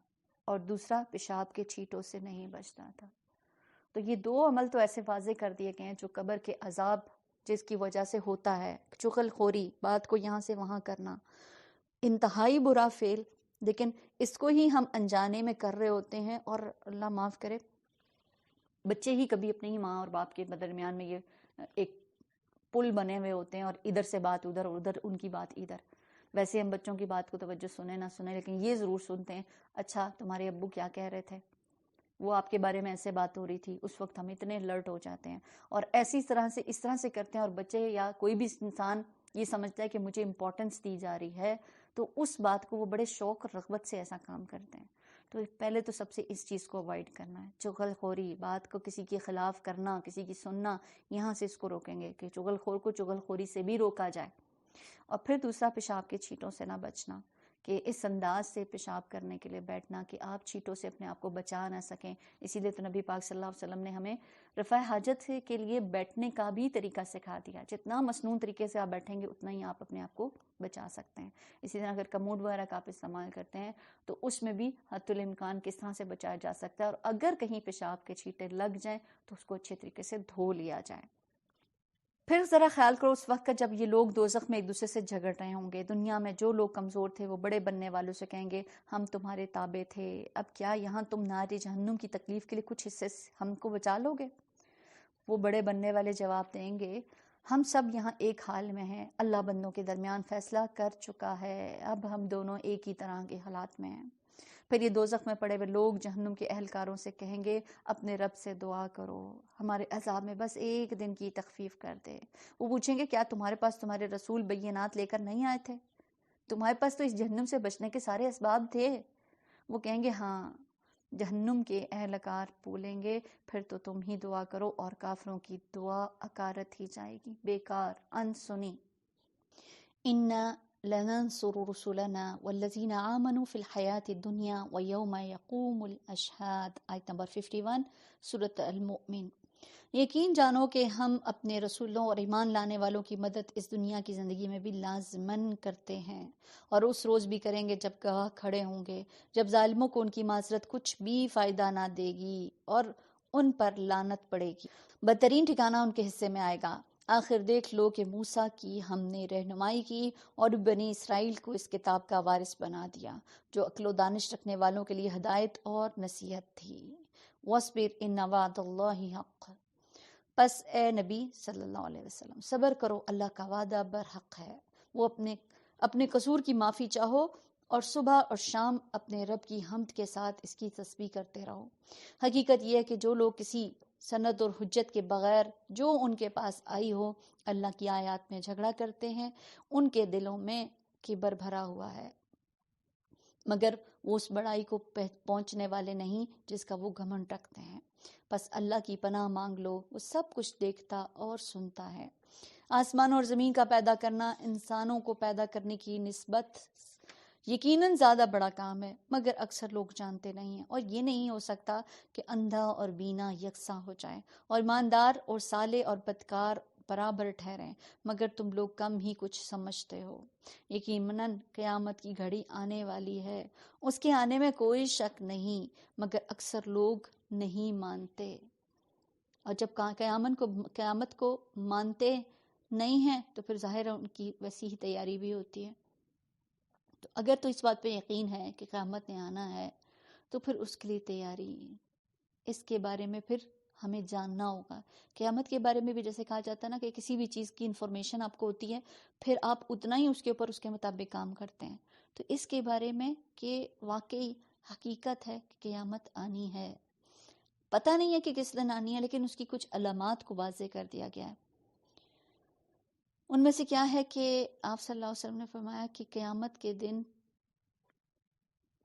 اور دوسرا پیشاب کے چھینٹوں سے نہیں بچتا تھا۔ تو یہ 2 عمل تو ایسے واضح کر دیے گئے ہیں جو قبر کے عذاب جس کی وجہ سے ہوتا ہے۔ چغل خوری، بات کو یہاں سے وہاں کرنا، انتہائی برا فعل، لیکن اس کو ہی ہم انجانے میں کر رہے ہوتے ہیں، اور اللہ معاف کرے بچے ہی کبھی اپنی ہی ماں اور باپ کے درمیان میں یہ ایک پل بنے ہوئے ہوتے ہیں، اور ادھر سے بات ادھر، ادھر ان کی بات ادھر۔ ویسے ہم بچوں کی بات کو توجہ سنیں نہ سنیں، لیکن یہ ضرور سنتے ہیں، اچھا تمہارے ابو کیا کہہ رہے تھے، وہ آپ کے بارے میں ایسے بات ہو رہی تھی، اس وقت ہم اتنے الرٹ ہو جاتے ہیں، اور ایسی طرح سے اس طرح سے کرتے ہیں، اور بچے یا کوئی بھی انسان یہ سمجھتا ہے کہ مجھے امپورٹنس دی جا رہی ہے، تو اس بات کو وہ بڑے شوق اور رغبت سے ایسا کام کرتے ہیں۔ تو پہلے تو سب سے اس چیز کو اوائڈ کرنا ہے، چغل خوری، بات کو کسی کے خلاف کرنا، کسی کی سننا، یہاں سے اس کو روکیں گے کہ چغل خور کو چغل خوری سے بھی روکا جائے۔ اور پھر دوسرا پیشاب کے چھینٹوں سے نہ بچنا، کہ اس انداز سے پیشاب کرنے کے لیے بیٹھنا کہ آپ چھینٹوں سے اپنے آپ کو بچا نہ سکیں۔ اسی لیے تو نبی پاک صلی اللہ علیہ وسلم نے ہمیں رفع حاجت کے لیے بیٹھنے کا بھی طریقہ سکھا دیا، جتنا مسنون طریقے سے آپ بیٹھیں گے اتنا ہی آپ اپنے آپ کو بچا سکتے ہیں۔ اسی طرح اگر کموڈ وغیرہ کا آپ استعمال کرتے ہیں تو اس میں بھی حد الامکان کس طرح سے بچایا جا سکتا ہے، اور اگر کہیں پیشاب کے چھینٹے لگ جائیں تو اس کو اچھے طریقے سے دھو لیا جائے۔ پھر ذرا خیال کرو اس وقت کا جب یہ لوگ دوزخ میں ایک دوسرے سے جھگڑ رہے ہوں گے، دنیا میں جو لوگ کمزور تھے وہ بڑے بننے والوں سے کہیں گے ہم تمہارے تابع تھے، اب کیا یہاں تم نار جہنم کی تکلیف کے لیے کچھ حصے ہم کو بچا لو گے؟ وہ بڑے بننے والے جواب دیں گے ہم سب یہاں ایک حال میں ہیں، اللہ بندوں کے درمیان فیصلہ کر چکا ہے، اب ہم دونوں ایک ہی طرح کے حالات میں ہیں۔ پھر یہ دوزخ میں پڑے ہوئے لوگ جہنم کے اہلکاروں سے کہیں گے اپنے رب سے دعا کرو، ہمارے عذاب میں بس ایک دن کی تخفیف کر دے۔ وہ پوچھیں گے کیا تمہارے پاس تمہارے رسول بینات لے کر نہیں آئے تھے؟ تمہارے پاس تو اس جہنم سے بچنے کے سارے اسباب تھے۔ وہ کہیں گے ہاں۔ جہنم کے اہلکار بولیں گے پھر تو تم ہی دعا کرو، اور کافروں کی دعا اکارت ہی جائے گی، بیکار، انسنی۔ اِنَّا لَنَنصُرُ رُسُلَنَا وَالَّذِينَ آمَنُوا فِي الْحَيَاةِ الدُّنْيَا وَيَوْمَ يَقُومُ الْأَشْهَادُ، آیت نمبر 51 سورۃ المؤمن۔ یقین جانو کہ ہم اپنے رسولوں اور ایمان لانے والوں کی مدد اس دنیا کی زندگی میں بھی لازماً کرتے ہیں، اور اس روز بھی کریں گے جب گواہ کھڑے ہوں گے، جب ظالموں کو ان کی معذرت کچھ بھی فائدہ نہ دے گی اور ان پر لعنت پڑے گی، بدترین ٹھکانہ ان کے حصے میں آئے گا۔ آخر دیکھ لو کہ موسیٰ کی ہم نے رہنمائی کی اور بنی اسرائیل کو اس کتاب کا وارث بنا دیا جو عقل و دانش رکھنے والوں کے لیے ہدایت اور نصیحت تھی۔ وَاصْبِرْ إِنَّ وَعْدَ اللَّهِ حَقٌّ، پس اے نبی صلی اللہ علیہ وسلم صبر کرو، اللہ کا وعدہ برحق ہے۔ وہ اپنے قصور کی معافی چاہو اور صبح اور شام اپنے رب کی حمد کے ساتھ اس کی تسبیح کرتے رہو۔ حقیقت یہ ہے کہ جو لوگ کسی سند اور حجت کے بغیر جو ان کے پاس آئی ہو اللہ کی آیات میں جھگڑا کرتے ہیں، ان کے دلوں میں کبر بھرا ہوا ہے، مگر وہ اس بڑائی کو پہنچنے والے نہیں جس کا وہ گھمنڈ رکھتے ہیں۔ بس اللہ کی پناہ مانگ لو، وہ سب کچھ دیکھتا اور سنتا ہے۔ آسمان اور زمین کا پیدا کرنا انسانوں کو پیدا کرنے کی نسبت یقیناً زیادہ بڑا کام ہے، مگر اکثر لوگ جانتے نہیں ہیں، اور یہ نہیں ہو سکتا کہ اندھا اور بینا یکساں ہو جائیں اور ایماندار اور صالح اور بدکار برابر ٹھہریں، مگر تم لوگ کم ہی کچھ سمجھتے ہو۔ یقیناً قیامت کی گھڑی آنے والی ہے، اس کے آنے میں کوئی شک نہیں، مگر اکثر لوگ نہیں مانتے۔ اور جب قیامت کو مانتے نہیں ہیں تو پھر ظاہر ہے ان کی ویسی ہی تیاری بھی ہوتی ہے۔ تو اگر تو اس بات پہ یقین ہے کہ قیامت نے آنا ہے تو پھر اس کے لیے تیاری، اس کے بارے میں پھر ہمیں جاننا ہوگا۔ قیامت کے بارے میں بھی جیسے کہا جاتا ہے نا کہ کسی بھی چیز کی انفارمیشن آپ کو ہوتی ہے، پھر آپ اتنا ہی اس کے اوپر اس کے مطابق کام کرتے ہیں۔ تو اس کے بارے میں کہ واقعی حقیقت ہے کہ قیامت آنی ہے، پتہ نہیں ہے کہ کس دن آنی ہے، لیکن اس کی کچھ علامات کو واضح کر دیا گیا ہے۔ ان میں سے کیا ہے کہ آپ صلی اللہ علیہ وسلم نے فرمایا کہ قیامت کے دن،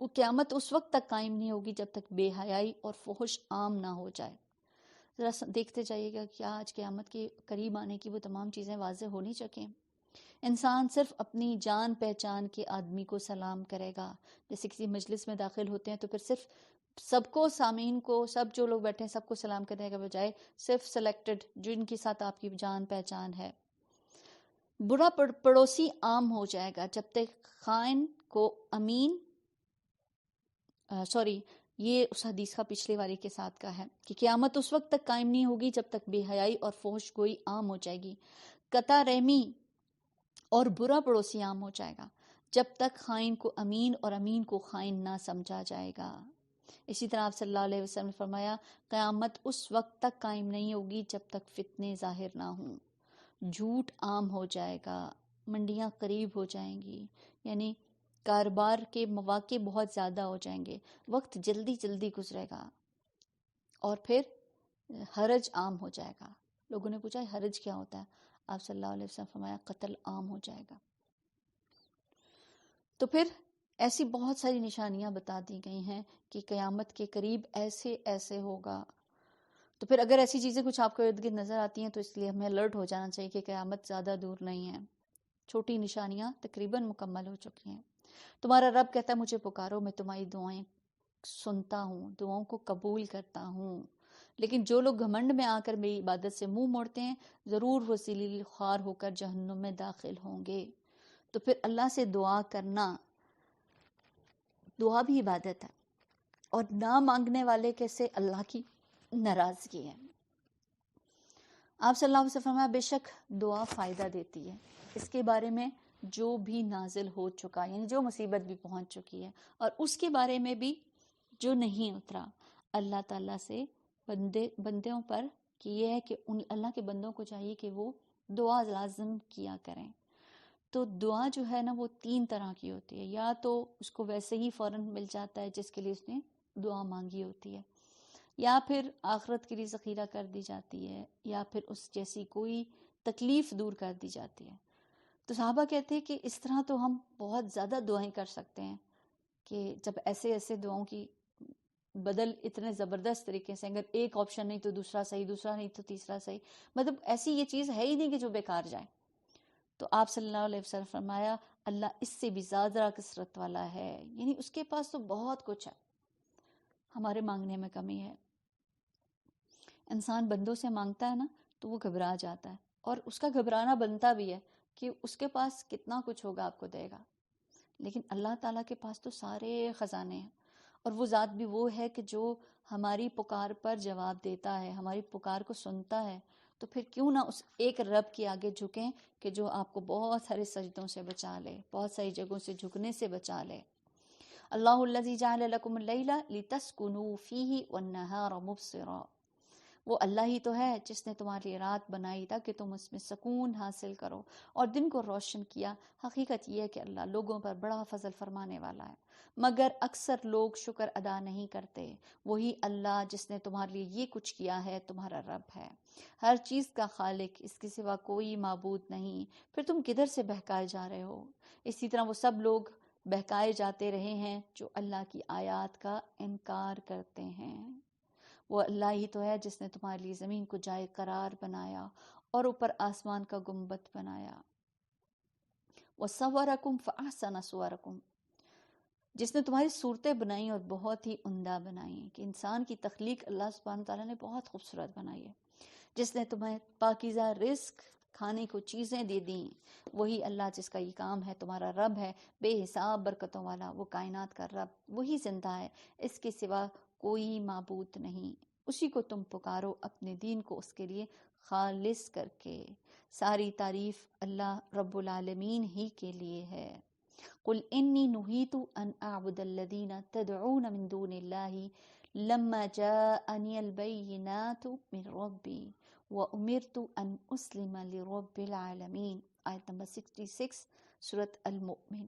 وہ قیامت اس وقت تک قائم نہیں ہوگی جب تک بے حیائی اور فحش عام نہ ہو جائے۔ ذرا دیکھتے جائیے گا کہ آج قیامت کے قریب آنے کی وہ تمام چیزیں واضح ہونی چاہیے۔ انسان صرف اپنی جان پہچان کے آدمی کو سلام کرے گا، جیسے کسی مجلس میں داخل ہوتے ہیں تو پھر صرف سب کو، سامعین کو، سب جو لوگ بیٹھے ہیں سب کو سلام کرنے کے بجائے صرف سلیکٹڈ جن کے ساتھ آپ کی جان پہچان ہے۔ برا پڑوسی عام ہو جائے گا جب تک خائن کو امین، یہ اس حدیث کا پچھلے والی کے ساتھ کا ہے کہ قیامت اس وقت تک قائم نہیں ہوگی جب تک بے حیائی اور فحش گوئی عام ہو جائے گی، قطع رحمی اور برا پڑوسی عام ہو جائے گا جب تک خائن کو امین اور امین کو خائن نہ سمجھا جائے گا۔ اسی طرح آپ صلی اللہ علیہ وسلم نے فرمایا قیامت اس وقت تک قائم نہیں ہوگی جب تک فتنے ظاہر نہ ہوں، جھوٹ عام ہو جائے گا، منڈیاں قریب ہو جائیں گی، یعنی کاروبار کے مواقع بہت زیادہ ہو جائیں گے، وقت جلدی جلدی گزرے گا، اور پھر حرج عام ہو جائے گا۔ لوگوں نے پوچھا حرج کیا ہوتا ہے؟ آپ صلی اللہ علیہ وسلم فرمایا قتل عام ہو جائے گا۔ تو پھر ایسی بہت ساری نشانیاں بتا دی گئی ہیں کہ قیامت کے قریب ایسے ایسے ہوگا۔ تو پھر اگر ایسی چیزیں کچھ آپ کو ارد گرد نظر آتی ہیں تو اس لیے ہمیں الرٹ ہو جانا چاہیے کہ قیامت زیادہ دور نہیں ہے، چھوٹی نشانیاں تقریباً مکمل ہو چکی ہیں۔ تمہارا رب کہتا ہے مجھے پکارو، میں تمہاری دعائیں سنتا ہوں، دعاؤں کو قبول کرتا ہوں، لیکن جو لوگ گھمنڈ میں آ کر میری عبادت سے منہ موڑتے ہیں ضرور وہ ذلیل خوار ہو کر جہنم میں داخل ہوں گے۔ تو پھر اللہ سے دعا کرنا، دعا بھی عبادت ہے، اور نہ مانگنے والے کے سے اللہ کی ناراضگی ہے۔ آپ صلی اللہ علیہ وسلم فرمایا بے شک دعا فائدہ دیتی ہے، اس کے بارے میں جو بھی نازل ہو چکا، یعنی جو مصیبت بھی پہنچ چکی ہے، اور اس کے بارے میں بھی جو نہیں اترا۔ اللہ تعالیٰ سے بندوں پر کہ یہ ہے کہ اللہ کے بندوں کو چاہیے کہ وہ دعا لازم کیا کریں۔ تو دعا جو ہے نا وہ 3 طرح کی ہوتی ہے، یا تو اس کو ویسے ہی فوراً مل جاتا ہے جس کے لیے اس نے دعا مانگی ہوتی ہے، یا پھر آخرت کے لیے ذخیرہ کر دی جاتی ہے، یا پھر اس جیسی کوئی تکلیف دور کر دی جاتی ہے۔ تو صحابہ کہتے ہیں کہ اس طرح تو ہم بہت زیادہ دعائیں کر سکتے ہیں کہ جب ایسے ایسے دعاؤں کی بدل اتنے زبردست طریقے سے، اگر ایک آپشن نہیں تو دوسرا صحیح، دوسرا نہیں تو تیسرا صحیح، مطلب ایسی یہ چیز ہے ہی نہیں کہ جو بیکار جائے۔ تو آپ صلی اللہ علیہ وسلم فرمایا اللہ اس سے بھی زیادہ کثرت والا ہے، یعنی اس کے پاس تو بہت کچھ ہے، ہمارے مانگنے میں کمی ہے۔ انسان بندوں سے مانگتا ہے نا تو وہ گھبرا جاتا ہے، اور اس کا گھبرانا بنتا بھی ہے کہ اس کے پاس کتنا کچھ ہوگا آپ کو دے گا، لیکن اللہ تعالیٰ کے پاس تو سارے خزانے ہیں، اور وہ ذات بھی وہ ہے کہ جو ہماری پکار پر جواب دیتا ہے، ہماری پکار کو سنتا ہے۔ تو پھر کیوں نہ اس ایک رب کے آگے جھکیں کہ جو آپ کو بہت سارے سجدوں سے بچا لے، بہت ساری جگہوں سے جھکنے سے بچا لے۔ اللہ الذی جعل لکم اللیل لتسکنوا فیہ والنہار مبصرا، وہ اللہ ہی تو ہے جس نے تمہارے لیے رات بنائی تاکہ تم اس میں سکون حاصل کرو، اور دن کو روشن کیا۔ حقیقت یہ ہے کہ اللہ لوگوں پر بڑا فضل فرمانے والا ہے، مگر اکثر لوگ شکر ادا نہیں کرتے۔ وہی اللہ جس نے تمہارے لیے یہ کچھ کیا ہے تمہارا رب ہے، ہر چیز کا خالق، اس کے سوا کوئی معبود نہیں، پھر تم کدھر سے بہکائے جا رہے ہو؟ اسی طرح وہ سب لوگ بہکائے جاتے رہے ہیں جو اللہ کی آیات کا انکار کرتے ہیں۔ وہ اللہ ہی تو ہے جس نے تمہارے لیے زمین کو جائے قرار بنایا اور اوپر آسمان کا گنبد بنایا. وَصَوَّرَكُمْ فَأَحْسَنَ صُوَرَكُمْ، جس نے تمہاری صورتیں بنائی اور بہت ہی عمدہ بنائی ہیں. کہ انسان کی تخلیق اللہ سبحانہ تعالیٰ نے بہت خوبصورت بنائی ہے. جس نے تمہیں پاکیزہ رزق کھانے کو چیزیں دے دیں، وہی اللہ جس کا یہ کام ہے تمہارا رب ہے، بے حساب برکتوں والا، وہ کائنات کا رب، وہی زندہ ہے، اس کے سوا کوئی معبود نہیں. اسی کو تم پکارو اپنے دین کو اس کے لیے خالص کر کے. ساری تعریف اللہ رب العالمین ہی کے لیے ہے. قل انی نہیت ان اعبد الذین تدعون من دون اللہ لما جاءنی البینات من ربی وَأُمِرْتُ أَنْ أُسْلِمَ لِرَبِّ الْعَالَمِينَ. آیت نمبر 66 سورۃ المؤمن.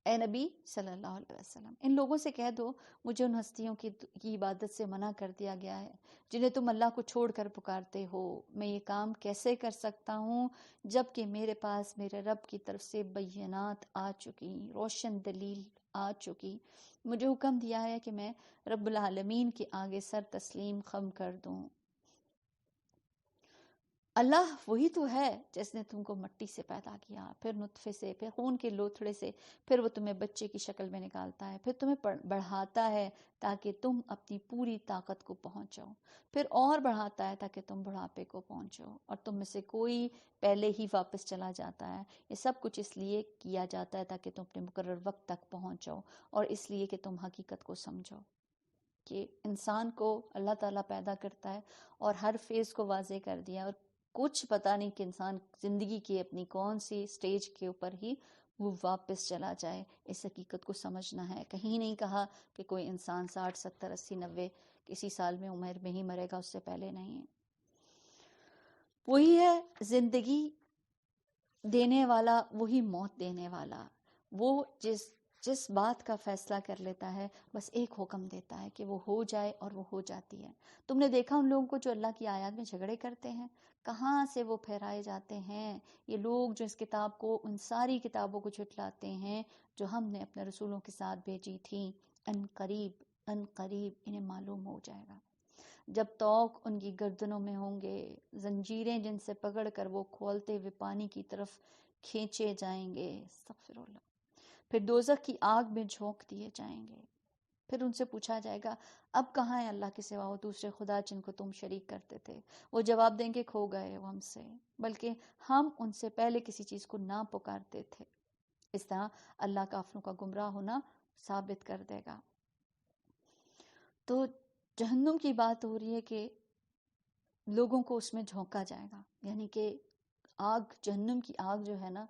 اے نبی صلی اللہ علیہ وسلم، ان لوگوں سے کہہ دو مجھے ان ہستیوں کی عبادت سے منع کر دیا گیا ہے جنہیں تم اللہ کو چھوڑ کر پکارتے ہو. میں یہ کام کیسے کر سکتا ہوں جب کہ میرے پاس میرے رب کی طرف سے بینات آ چکی، روشن دلیل آ چکی. مجھے حکم دیا ہے کہ میں رب العالمین کے آگے سر تسلیم خم کر دوں. اللہ وہی تو ہے جس نے تم کو مٹی سے پیدا کیا، پھر نطفے سے، پھر خون کے لوتھڑے سے، پھر وہ تمہیں بچے کی شکل میں نکالتا ہے، پھر تمہیں بڑھاتا ہے تاکہ تم اپنی پوری طاقت کو پہنچو، پھر اور بڑھاتا ہے تاکہ تم بڑھاپے کو پہنچو، اور تم میں سے کوئی پہلے ہی واپس چلا جاتا ہے. یہ سب کچھ اس لیے کیا جاتا ہے تاکہ تم اپنے مقرر وقت تک پہنچو، اور اس لیے کہ تم حقیقت کو سمجھو کہ انسان کو اللہ تعالیٰ پیدا کرتا ہے اور ہر فیز کو واضح کر دیا، اور کچھ پتہ نہیں کہ انسان زندگی کی اپنی کون سی سٹیج کے اوپر ہی وہ واپس چلا جائے. اس حقیقت کو سمجھنا ہے. کہیں نہیں کہا کہ کوئی انسان 60 70 80 90 کسی سال میں عمر میں ہی مرے گا، اس سے پہلے نہیں. وہی ہے زندگی دینے والا، وہی موت دینے والا. وہ جس بات کا فیصلہ کر لیتا ہے بس ایک حکم دیتا ہے کہ وہ ہو جائے، اور وہ ہو جاتی ہے. تم نے دیکھا ان لوگوں کو جو اللہ کی آیات میں جھگڑے کرتے ہیں، کہاں سے وہ پھیرائے جاتے ہیں. یہ لوگ جو اس کتاب کو، ان ساری کتابوں کو جھٹلاتے ہیں جو ہم نے اپنے رسولوں کے ساتھ بھیجی تھیں. ان قریب انہیں معلوم ہو جائے گا جب توق ان کی گردنوں میں ہوں گے، زنجیریں جن سے پکڑ کر وہ کھولتے ہوئے پانی کی طرف کھینچے جائیں گے. استغفر اللہ. پھر دوزخ کی آگ میں جھونک دیے جائیں گے. پھر ان سے پوچھا جائے گا اب کہاں ہے اللہ کے سوا وہ دوسرے خدا جن کو تم شریک کرتے تھے. وہ جواب دیں گے کھو گئے وہ ہم سے، بلکہ ہم ان سے پہلے کسی چیز کو نہ پکارتے تھے. اس طرح اللہ کافروں کا گمراہ ہونا ثابت کر دے گا. تو جہنم کی بات ہو رہی ہے کہ لوگوں کو اس میں جھونکا جائے گا، یعنی کہ آگ، جہنم کی آگ جو ہے نا،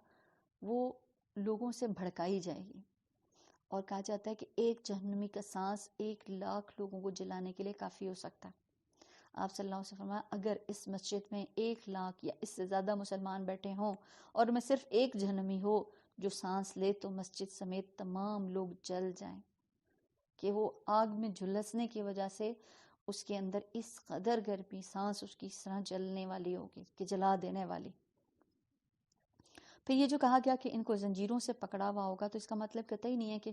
وہ لوگوں سے بھڑکائی جائے گی. اور کہا جاتا ہے کہ ایک جہنمی کا سانس 1,00,000 لوگوں کو جلانے کے لیے کافی ہو سکتا ہے. آپ صلی اللہ علیہ وسلم فرمایا اگر اس مسجد میں 1,00,000 یا اس سے زیادہ مسلمان بیٹھے ہوں اور میں صرف ایک جہنمی ہو جو سانس لے تو مسجد سمیت تمام لوگ جل جائیں، کہ وہ آگ میں جھلسنے کی وجہ سے اس کے اندر اس قدر گرمی، سانس اس کی اس طرح جلنے والی ہوگی کہ جلا دینے والی. پھر یہ جو کہا گیا کہ ان کو زنجیروں سے پکڑا ہوا ہوگا، تو اس کا مطلب قطعی نہیں ہے کہ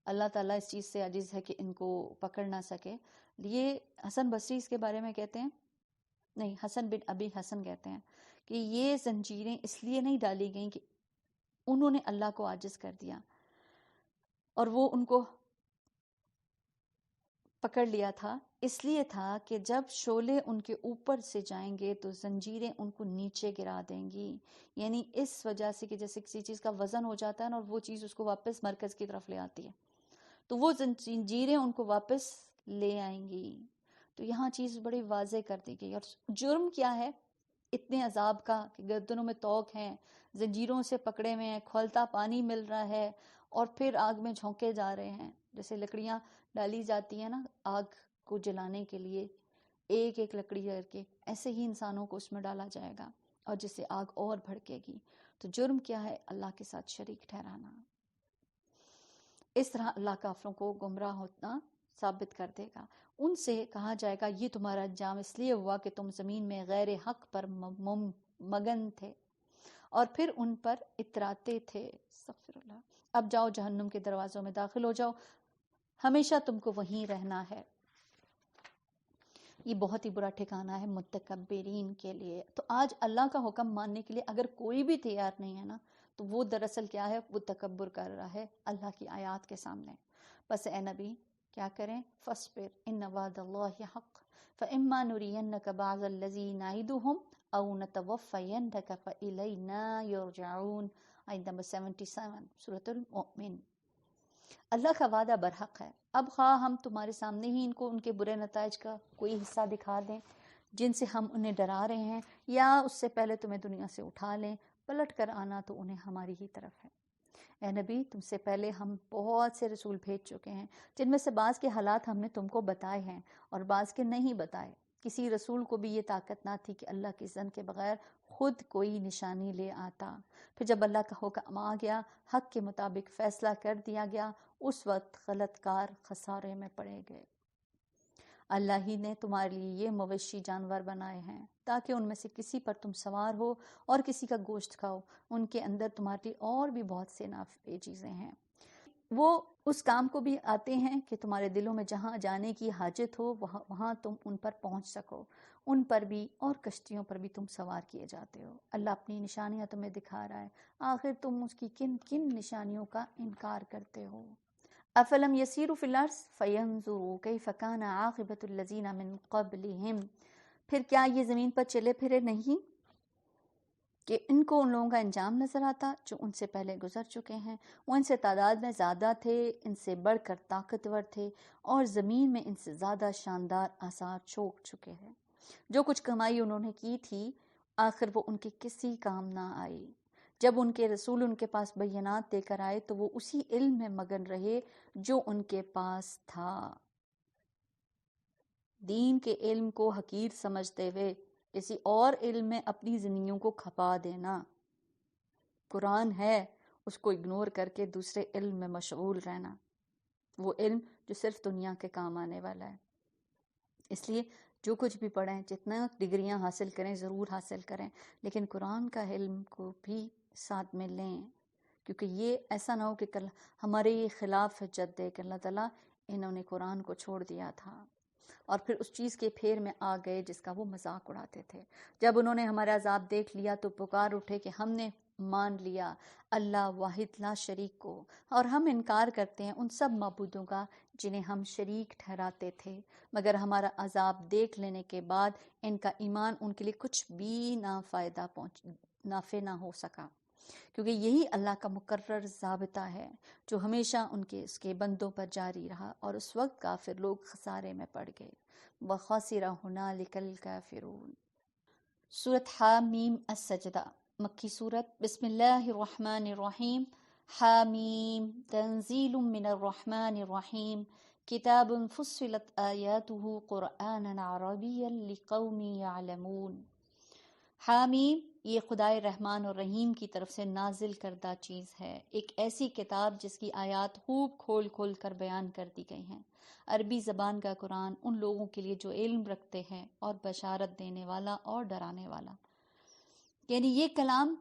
اللہ تعالیٰ اس چیز سے عاجز ہے کہ ان کو پکڑ نہ سکے. یہ حسن بصری اس کے بارے میں کہتے ہیں، نہیں، حسن بن ابی حسن کہتے ہیں کہ یہ زنجیریں اس لیے نہیں ڈالی گئیں کہ انہوں نے اللہ کو عاجز کر دیا اور وہ ان کو پکڑ لیا تھا. اس لیے تھا کہ جب شعلے ان کے اوپر سے جائیں گے تو زنجیریں ان کو نیچے گرا دیں گی. یعنی اس وجہ سے کہ جیسے کسی چیز کا وزن ہو جاتا ہے نا، اور وہ چیز اس کو واپس مرکز کی طرف لے آتی ہے، تو وہ زنجیریں ان کو واپس لے آئیں گی. تو یہاں چیز بڑی واضح کر دی گئی. اور جرم کیا ہے اتنے عذاب کا کہ گردنوں میں توق ہیں، زنجیروں سے پکڑے ہوئے ہیں، کھولتا پانی مل رہا ہے، اور پھر آگ میں جھونکے جا رہے ہیں. جیسے لکڑیاں ڈالی جاتی ہیں نا آگ کو جلانے کے لیے، ایک ایک لکڑی کر کے، ایسے ہی انسانوں کو اس میں ڈالا جائے گا اور جس سے آگ اور بھڑکے گی. تو جرم کیا ہے؟ اللہ کے ساتھ شریک ٹھہرانا. اس طرح اللہ کافروں کو گمراہ ہونا ثابت کر دے گا. ان سے کہا جائے گا یہ تمہارا انجام اس لیے ہوا کہ تم زمین میں غیر حق پر مگن تھے اور پھر ان پر اتراتے تھے. استغفر اللہ. اب جاؤ جہنم کے دروازوں میں داخل ہو جاؤ، ہمیشہ تم کو وہیں رہنا ہے. یہ بہت ہی برا ٹھکانہ ہے متکبرین کے لیے۔ تو آج اللہ کا حکم ماننے کے لیے اگر کوئی بھی تیار نہیں ہے نا، تو وہ دراصل کیا ہے، وہ تکبر کر رہا ہے اللہ کی آیات کے سامنے۔ بس اے نبی کیا کریں، فَاصْبِرْ إِنَّ وَعْدَ اللَّهِ حَقٌّ فَإِمَّا نُرِيَنَّكَ بَعْضَ الَّذِي نَعِدُهُمْ أَوْ نَتَوَفَّيَنَّكَ فَإِلَيْنَا يُرْجَعُونَ۔ آیت نمبر 77 سورۃ المؤمن۔ اللہ کا وعدہ برحق ہے، اب خواہ ہم تمہارے سامنے ہی ان کو ان کے برے نتائج کا کوئی حصہ دکھا دیں جن سے ہم انہیں ڈرا رہے ہیں، یا اس سے پہلے تمہیں دنیا سے اٹھا لیں، پلٹ کر آنا تو انہیں ہماری ہی طرف ہے۔ اے نبی تم سے پہلے ہم بہت سے رسول بھیج چکے ہیں، جن میں سے بعض کے حالات ہم نے تم کو بتائے ہیں اور بعض کے نہیں بتائے۔ کسی رسول کو بھی یہ طاقت نہ تھی کہ اللہ کی اذن کے بغیر خود کوئی نشانی لے آتا۔ پھر جب اللہ کا حکم آ گیا، حق کے مطابق فیصلہ کر دیا گیا، اس وقت غلط کار خسارے میں پڑے گئے۔ اللہ ہی نے تمہارے لیے یہ مویشی جانور بنائے ہیں تاکہ ان میں سے کسی پر تم سوار ہو اور کسی کا گوشت کھاؤ، ان کے اندر تمہارے لیے اور بھی بہت سے نافع چیزیں ہیں۔ وہ اس کام کو بھی آتے ہیں کہ تمہارے دلوں میں جہاں جانے کی حاجت ہو وہاں تم ان پر پہنچ سکو، ان پر بھی اور کشتیوں پر بھی تم سوار کیے جاتے ہو۔ اللہ اپنی نشانیاں تمہیں دکھا رہا ہے، آخر تم اس کی کن کن نشانیوں کا انکار کرتے ہو؟ افلم یسیروا فی الارض فینظروا کیف کان عاقبۃ الذین من قبلہم۔ پھر کیا یہ زمین پر چلے پھرے نہیں کہ ان کو ان لوگوں کا انجام نظر آتا جو ان سے پہلے گزر چکے ہیں؟ وہ ان سے تعداد میں زیادہ تھے، ان سے بڑھ کر طاقتور تھے، اور زمین میں ان سے زیادہ شاندار آثار چھوڑ چکے ہیں۔ جو کچھ کمائی انہوں نے کی تھی، آخر وہ ان کے کسی کام نہ آئی۔ جب ان کے رسول ان کے پاس بینات دے کر آئے تو وہ اسی علم میں مگن رہے جو ان کے پاس تھا۔ دین کے علم کو حقیر سمجھتے ہوئے کسی اور علم میں اپنی زندگیوں کو کھپا دینا۔ قرآن ہے، اس کو اگنور کر کے دوسرے علم میں مشغول رہنا، وہ علم جو صرف دنیا کے کام آنے والا ہے۔ اس لیے جو کچھ بھی پڑھیں، جتنا ڈگریاں حاصل کریں ضرور حاصل کریں، لیکن قرآن کا علم کو بھی ساتھ میں لیں، کیونکہ یہ ایسا نہ ہو کہ کل ہمارے یہ خلاف حجت دے کہ اللہ تعالیٰ انہوں نے قرآن کو چھوڑ دیا تھا اور پھر اس چیز کے پھیر میں آ گئے جس کا وہ مذاق اڑاتے تھے۔ جب انہوں نے ہمارا عذاب دیکھ لیا تو پکار اٹھے کہ ہم نے مان لیا اللہ واحد لا شریک کو، اور ہم انکار کرتے ہیں ان سب معبودوں کا جنہیں ہم شریک ٹھہراتے تھے، مگر ہمارا عذاب دیکھ لینے کے بعد ان کا ایمان ان کے لیے کچھ بھی نافع نہ ہو سکا، کیونکہ یہی اللہ کا مقرر ضابطہ ہے جو ہمیشہ اس کے بندوں پر جاری رہا، اور اس وقت کافر لوگ خسارے میں پڑ گئے۔ وَخَسِرَ هُنَالِكَ الْكَافِرُونَ۔ سورۃ حامیم السجدہ، مکی سورت۔ بسم اللہ الرحمن الرحیم۔ حامیم تنزیل من الرحمن الرحیم، کتاب فصلت آیاتہ قرآنا عربیا لقوم یعلمون۔ حامیم یہ خدائے رحمان اور رحیم کی طرف سے نازل کردہ چیز ہے، ایک ایسی کتاب جس کی آیات خوب کھول کھول کر بیان کر دی گئی ہیں۔ عربی زبان کا قرآن ان لوگوں کے لیے جو علم رکھتے ہیں اور بشارت دینے والا اور ڈرانے والا۔ یعنی یہ کلام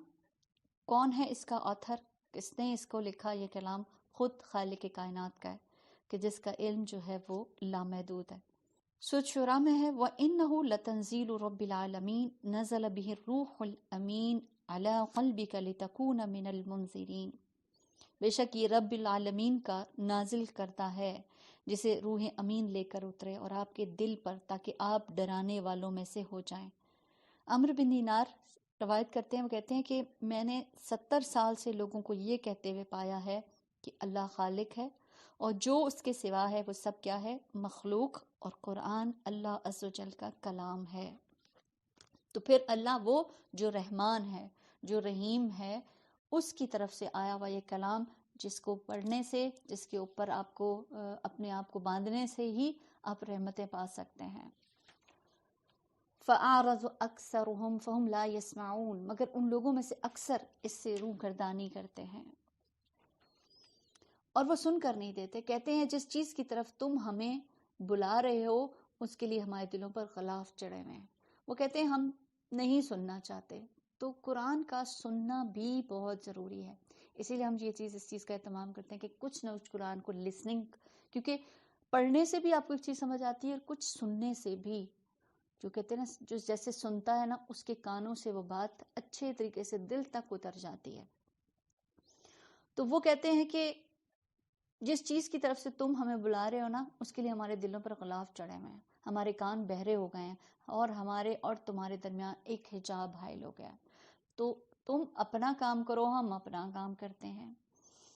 کون ہے، اس کا آتھر، کس نے اس کو لکھا؟ یہ کلام خود خالق کائنات کا ہے کہ جس کا علم جو ہے وہ لامحدود ہے۔ سورۃ شورا میں ہے وَإِنَّهُ لَتَنزِيلُ رَبِّ الْعَالَمِينَ نَزَلَ بِهِ الرُّوحُ الْأَمِينُ عَلَى قَلْبِكَ لِتَكُونَ مِنَ الْمُنذِرِينَ۔ بے شک یہ رب العالمین کا نازل کرتا ہے جسے روح امین لے کر اترے اور آپ کے دل پر، تاکہ آپ ڈرانے والوں میں سے ہو جائیں۔ عمرو بن دینار روایت کرتے ہیں، وہ کہتے ہیں کہ میں نے 70 سال سے لوگوں کو یہ کہتے ہوئے پایا ہے کہ اللہ خالق ہے اور جو اس کے سوا ہے وہ سب کیا ہے؟ مخلوق، اور قرآن اللہ عز و جل کا کلام ہے۔ تو پھر اللہ وہ جو رحمان ہے، جو رحیم ہے، اس کی طرف سے آیا ہوا یہ کلام، جس کو پڑھنے سے، جس کے اوپر آپ کو اپنے آپ کو باندھنے سے ہی آپ رحمتیں پا سکتے ہیں۔ فَأَعْرَضَ أَكْثَرُهُمْ فَهُمْ لَا يَسْمَعُونَ، مگر ان لوگوں میں سے اکثر اس سے روگردانی کرتے ہیں اور وہ سن کر نہیں دیتے۔ کہتے ہیں جس چیز کی طرف تم ہمیں بلا رہے ہو اس کے لیے ہمارے دلوں پر غلاف چڑھے ہوئے ہیں، وہ کہتے ہیں ہم نہیں سننا چاہتے۔ تو قرآن کا سننا بھی بہت ضروری ہے، اسی لیے ہم اس چیز کا اہتمام کرتے ہیں کہ کچھ نہ کچھ قرآن کو لسننگ، کیونکہ پڑھنے سے بھی آپ کو ایک چیز سمجھ آتی ہے اور کچھ سننے سے بھی۔ جو کہتے ہیں نا جو جیسے سنتا ہے نا اس کے کانوں سے وہ بات اچھے طریقے سے دل تک اتر جاتی ہے. تو وہ کہتے ہیں کہ جس چیز کی طرف سے تم ہمیں بلا رہے ہو نا اس کے لیے ہمارے دلوں پر غلاف چڑھے ہوئے ہیں، ہمارے کان بہرے ہو گئے ہیں اور ہمارے اور تمہارے درمیان ایک حجاب حائل ہو گیا. تو تم اپنا کام کرو، ہم اپنا کام کرتے ہیں.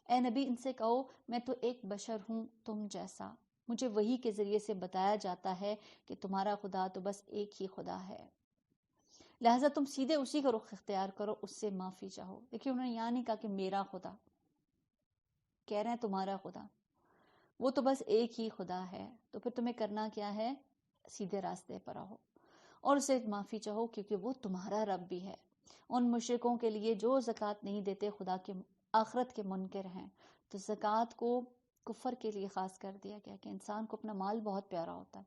اے نبی ان سے کہو میں تو ایک بشر ہوں تم جیسا، مجھے وحی کے ذریعے سے بتایا جاتا ہے کہ تمہارا خدا تو بس ایک ہی خدا ہے، لہٰذا تم سیدھے اسی کا رخ اختیار کرو، اس سے معافی چاہو. دیکھیے انہوں نے یہاں نہیں کہا کہ میرا خدا، کہہ رہے ہیں تمہارا خدا، وہ تو بس ایک ہی خدا ہے. تو پھر تمہیں کرنا کیا ہے؟ سیدھے راستے پر رہو اور اسے معافی چاہو کیونکہ وہ تمہارا رب بھی ہے. ان مشرکوں کے لیے جو زکوٰۃ نہیں دیتے خدا کے آخرت کے منکر ہیں. تو زکوٰۃ کو کفر کے لیے خاص کر دیا گیا کہ انسان کو اپنا مال بہت پیارا ہوتا ہے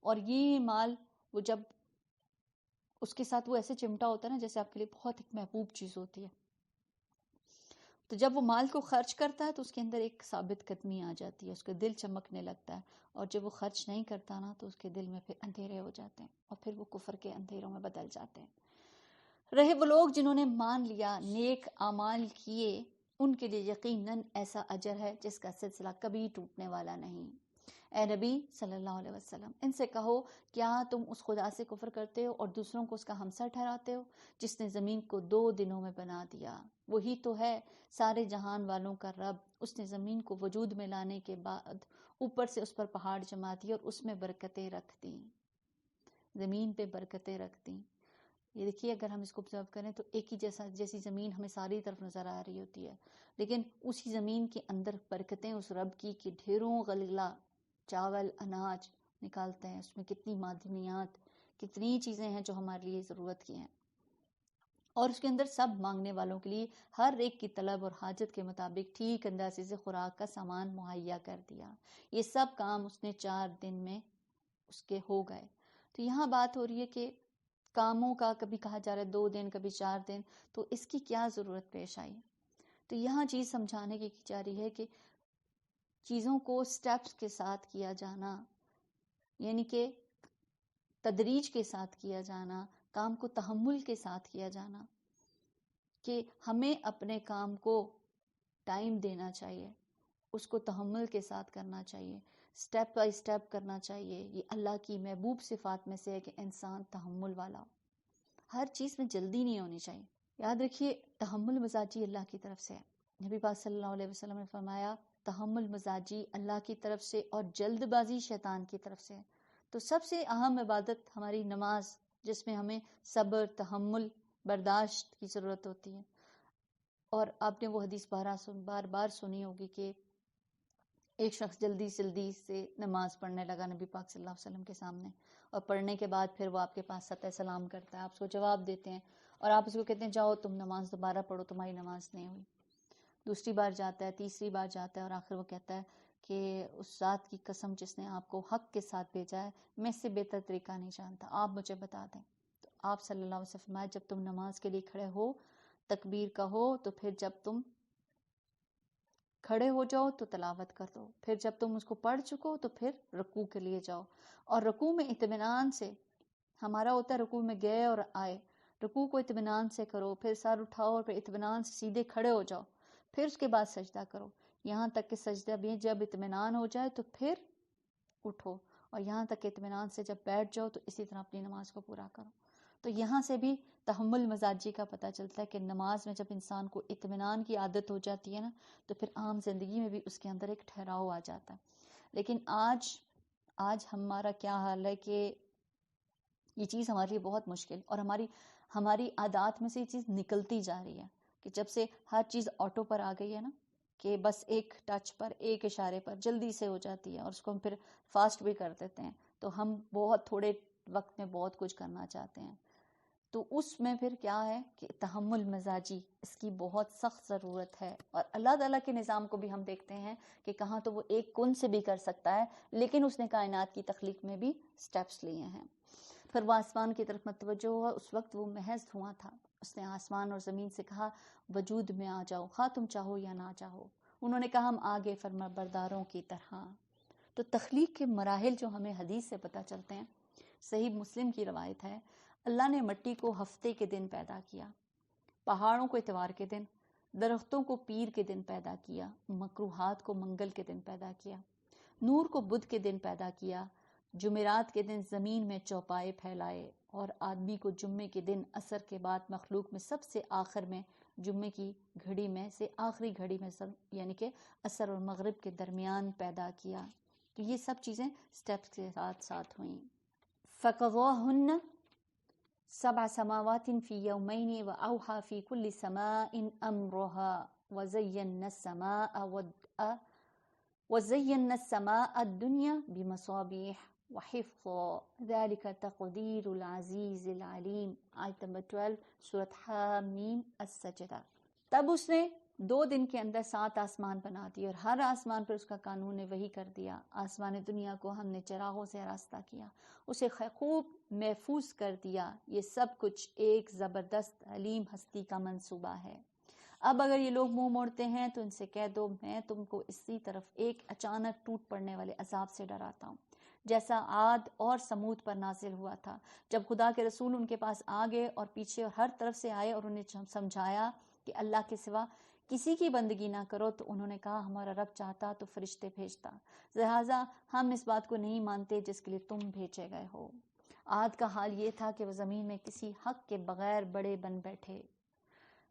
اور یہ مال وہ جب اس کے ساتھ وہ ایسے چمٹا ہوتا ہے نا جیسے آپ کے لیے بہت ایک محبوب چیز ہوتی ہے، تو جب وہ مال کو خرچ کرتا ہے تو اس کے اندر ایک ثابت قدمی آ جاتی ہے، اس کا دل چمکنے لگتا ہے. اور جب وہ خرچ نہیں کرتا نا تو اس کے دل میں پھر اندھیرے ہو جاتے ہیں اور پھر وہ کفر کے اندھیروں میں بدل جاتے ہیں. رہے وہ لوگ جنہوں نے مان لیا، نیک اعمال کیے، ان کے لیے یقیناً ایسا اجر ہے جس کا سلسلہ کبھی ٹوٹنے والا نہیں. اے نبی صلی اللہ علیہ وسلم ان سے کہو کیا تم اس خدا سے کفر کرتے ہو اور دوسروں کو اس کا ہمسر ٹھہراتے ہو جس نے زمین کو 2 دنوں میں بنا دیا؟ وہی تو ہے سارے جہان والوں کا رب. اس نے زمین کو وجود میں لانے کے بعد اوپر سے اس پر پہاڑ جما دیے اور اس میں برکتیں رکھ دیں، زمین پہ برکتیں رکھ دیں. یہ دیکھیے اگر ہم اس کو آبزرو کریں تو ایک ہی جیسی زمین ہمیں ساری طرف نظر آ رہی ہوتی ہے، لیکن اسی زمین کے اندر برکتیں اس رب کی کہ ڈھیروں غلہ چاول اناج نکالتے ہیں، اس میں کتنی معدنیات، کتنی چیزیں ہیں جو ہمارے لیے ضرورت کی ہیں، اور اس کے اندر سب مانگنے والوں کے لیے ہر ایک کی طلب اور حاجت کے مطابق ٹھیک اندازے سے خوراک کا سامان مہیا کر دیا. یہ سب کام اس نے 4 دن میں اس کے ہو گئے. تو یہاں بات ہو رہی ہے کہ کاموں کا کبھی کہا جا رہا ہے 2 دن کبھی 4 دن، تو اس کی کیا ضرورت پیش آئی؟ تو یہاں چیز سمجھانے کی جا رہی ہے کہ چیزوں کو سٹیپس کے ساتھ کیا جانا، یعنی کہ تدریج کے ساتھ کیا جانا، کام کو تحمل کے ساتھ کیا جانا، کہ ہمیں اپنے کام کو ٹائم دینا چاہیے، اس کو تحمل کے ساتھ کرنا چاہیے، سٹیپ بائی سٹیپ کرنا چاہیے. یہ اللہ کی محبوب صفات میں سے ہے کہ انسان تحمل والا ہو، ہر چیز میں جلدی نہیں ہونی چاہیے. یاد رکھیے تحمل مزاجی اللہ کی طرف سے ہے. نبی پاک صلی اللہ علیہ وسلم نے فرمایا تحمل مزاجی اللہ کی طرف سے اور جلد بازی شیطان کی طرف سے. تو سب سے اہم عبادت ہماری نماز، جس میں ہمیں صبر، تحمل، برداشت کی ضرورت ہوتی ہے. اور آپ نے وہ حدیث بار بار سنی ہوگی کہ ایک شخص جلدی سے نماز پڑھنے لگا نبی پاک صلی اللہ علیہ وسلم کے سامنے، اور پڑھنے کے بعد پھر وہ آپ کے پاس سطح سلام کرتا ہے، آپ اس کو جواب دیتے ہیں اور آپ اس کو کہتے ہیں جاؤ تم نماز دوبارہ پڑھو، تمہاری نماز نہیں ہوئی. دوسری بار جاتا ہے، تیسری بار جاتا ہے، اور آخر وہ کہتا ہے کہ اس ذات کی قسم جس نے آپ کو حق کے ساتھ بھیجا ہے، میں اس سے بہتر طریقہ نہیں جانتا، آپ مجھے بتا دیں. تو آپ صلی اللہ علیہ وسلم فرمایا جب تم نماز کے لیے کھڑے ہو تکبیر کہو، تو پھر جب تم کھڑے ہو جاؤ تو تلاوت کر دو، پھر جب تم اس کو پڑھ چکو تو پھر رکوع کے لیے جاؤ، اور رکوع میں اطمینان سے، ہمارا ہوتا ہے رکوع میں گئے اور آئے، رکوع کو اطمینان سے کرو، پھر سر اٹھاؤ اور پھر اطمینان سے سیدھے کھڑے ہو جاؤ، پھر اس کے بعد سجدہ کرو، یہاں تک کہ سجدہ بھی جب اطمینان ہو جائے تو پھر اٹھو، اور یہاں تک کہ اطمینان سے جب بیٹھ جاؤ تو اسی طرح اپنی نماز کو پورا کرو. تو یہاں سے بھی تحمل مزاجی کا پتہ چلتا ہے کہ نماز میں جب انسان کو اطمینان کی عادت ہو جاتی ہے نا تو پھر عام زندگی میں بھی اس کے اندر ایک ٹھہراؤ آ جاتا ہے. لیکن آج ہمارا کیا حال ہے کہ یہ چیز ہمارے لیے بہت مشکل، اور ہماری عادات میں سے یہ چیز نکلتی جا رہی ہے کہ جب سے ہر چیز آٹو پر آ گئی ہے نا، کہ بس ایک ٹچ پر، ایک اشارے پر جلدی سے ہو جاتی ہے، اور اس کو ہم پھر فاسٹ بھی کر دیتے ہیں، تو ہم بہت تھوڑے وقت میں بہت کچھ کرنا چاہتے ہیں. تو اس میں پھر کیا ہے کہ تحمل مزاجی اس کی بہت سخت ضرورت ہے. اور اللہ تعالیٰ کے نظام کو بھی ہم دیکھتے ہیں کہ کہاں تو وہ ایک کن سے بھی کر سکتا ہے، لیکن اس نے کائنات کی تخلیق میں بھی سٹیپس لیے ہیں. پھر وہ آسمان کی طرف متوجہ ہوا، اس وقت وہ محض دھواں تھا. اس نے آسمان اور زمین سے کہا وجود میں آ جاؤ، خواہ تم چاہو یا نہ چاہو. انہوں نے کہا ہم آگے، فرما برداروں کی طرح. تو تخلیق کے مراحل جو ہمیں حدیث سے پتہ چلتے ہیں صحیح مسلم کی روایت ہے، اللہ نے مٹی کو ہفتے کے دن پیدا کیا، پہاڑوں کو اتوار کے دن، درختوں کو پیر کے دن پیدا کیا، مکروہات کو منگل کے دن پیدا کیا، نور کو بدھ کے دن پیدا کیا، جمعرات کے دن زمین میں چوپائے پھیلائے، اور آدمی کو جمعے کے دن عصر کے بعد مخلوق میں سب سے آخر میں جمعے کی گھڑی میں سے آخری گھڑی میں یعنی کہ عصر اور مغرب کے درمیان پیدا کیا۔ تو یہ سب چیزیں سٹیپس کے ساتھ ساتھ ہوئیں۔ فَقَضَاهُنَّ سَبْعَ سَمَاوَاتٍ فِي يَوْمَيْنِ وَأَوْحَى فِي كُلِّ سَمَاءٍ أَمْرَهَا وَزَيَّنَّا السَّمَاءَ الدُّنْيَا بِمَصَابِيحَ وَحِفْظًا ذَلِكَ تَقْدِيرُ الْعَزِيزِ الْعَلِيمِ، آیت نمبر 12 سورۃ حامیم السجدہ۔ تب اس نے 2 دن کے اندر 7 آسمان بنا دیے، اور ہر آسمان پر اس کا قانون وحی کر دیا۔ آسمان دنیا کو ہم نے چراغوں سے آراستہ کیا، اسے خوب محفوظ کر دیا۔ یہ سب کچھ ایک زبردست علیم ہستی کا منصوبہ ہے۔ اب اگر یہ لوگ منہ موڑتے ہیں تو ان سے کہہ دو میں تم کو اسی طرف ایک اچانک ٹوٹ پڑنے والے عذاب سے ڈراتا ہوں، جیسا عاد اور سمود پر نازل ہوا تھا، جب خدا کے رسول ان کے پاس آ گئے اور پیچھے اور ہر طرف سے آئے اور انہیں سمجھایا کہ اللہ کے سوا کسی کی بندگی نہ کرو، تو انہوں نے کہا ہمارا رب چاہتا تو فرشتے بھیجتا، لہٰذا ہم اس بات کو نہیں مانتے جس کے لیے تم بھیجے گئے ہو۔ عاد کا حال یہ تھا کہ وہ زمین میں کسی حق کے بغیر بڑے بن بیٹھے۔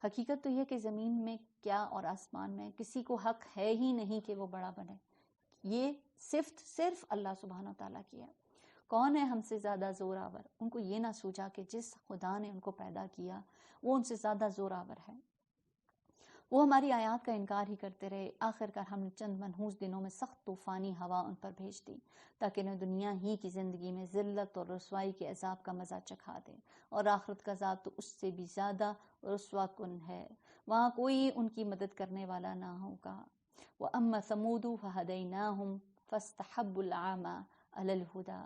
حقیقت تو یہ کہ زمین میں کیا اور آسمان میں کسی کو حق ہے ہی نہیں کہ وہ بڑا بنے، یہ صرف اللہ سبحانہ تعالیٰ کی ہے۔ کون ہے ہم سے زیادہ زور آور؟ ان کو یہ نہ سوچا کہ جس خدا نے ان کو پیدا کیا وہ ان سے زیادہ زور آور ہے۔ وہ ہماری آیات کا انکار ہی کرتے رہے، آخر کار ہم نے چند منحوس دنوں میں سخت طوفانی ہوا ان پر بھیج دی تاکہ انہیں دنیا ہی کی زندگی میں ذلت اور رسوائی کے عذاب کا مزہ چکھا دے، اور آخرت کا عذاب تو اس سے بھی زیادہ رسوا کن ہے، وہاں کوئی ان کی مدد کرنے والا نہ ہوگا۔ وَأَمَّا ثَمُودُ فَهَدَيْنَاهُمْ فَاسْتَحَبُّوا الْعَمَى عَلَى الْهُدَى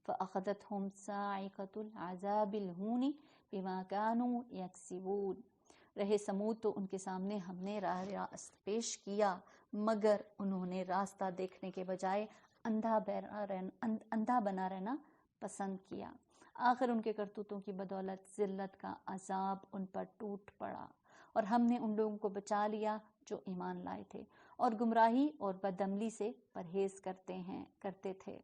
فَأَخَذَتْهُمْ صَاعِقَةُ الْعَذَابِ الْهُونِ بِمَا كَانُوا يَكْسِبُونَ۔ رہے سمود تو ان کے سامنے ہم نے راہ راست پیش کیا، مگر انہوں نے راستہ دیکھنے کے بجائے اندھا بنا رہنا پسند کیا۔ آخر ان کے کرتوتوں کی بدولت ذلت کا عذاب ان پر ٹوٹ پڑا، اور ہم نے ان لوگوں کو بچا لیا جو ایمان لائے تھے اور گمراہی اور بدعملی سے پرہیز کرتے تھے۔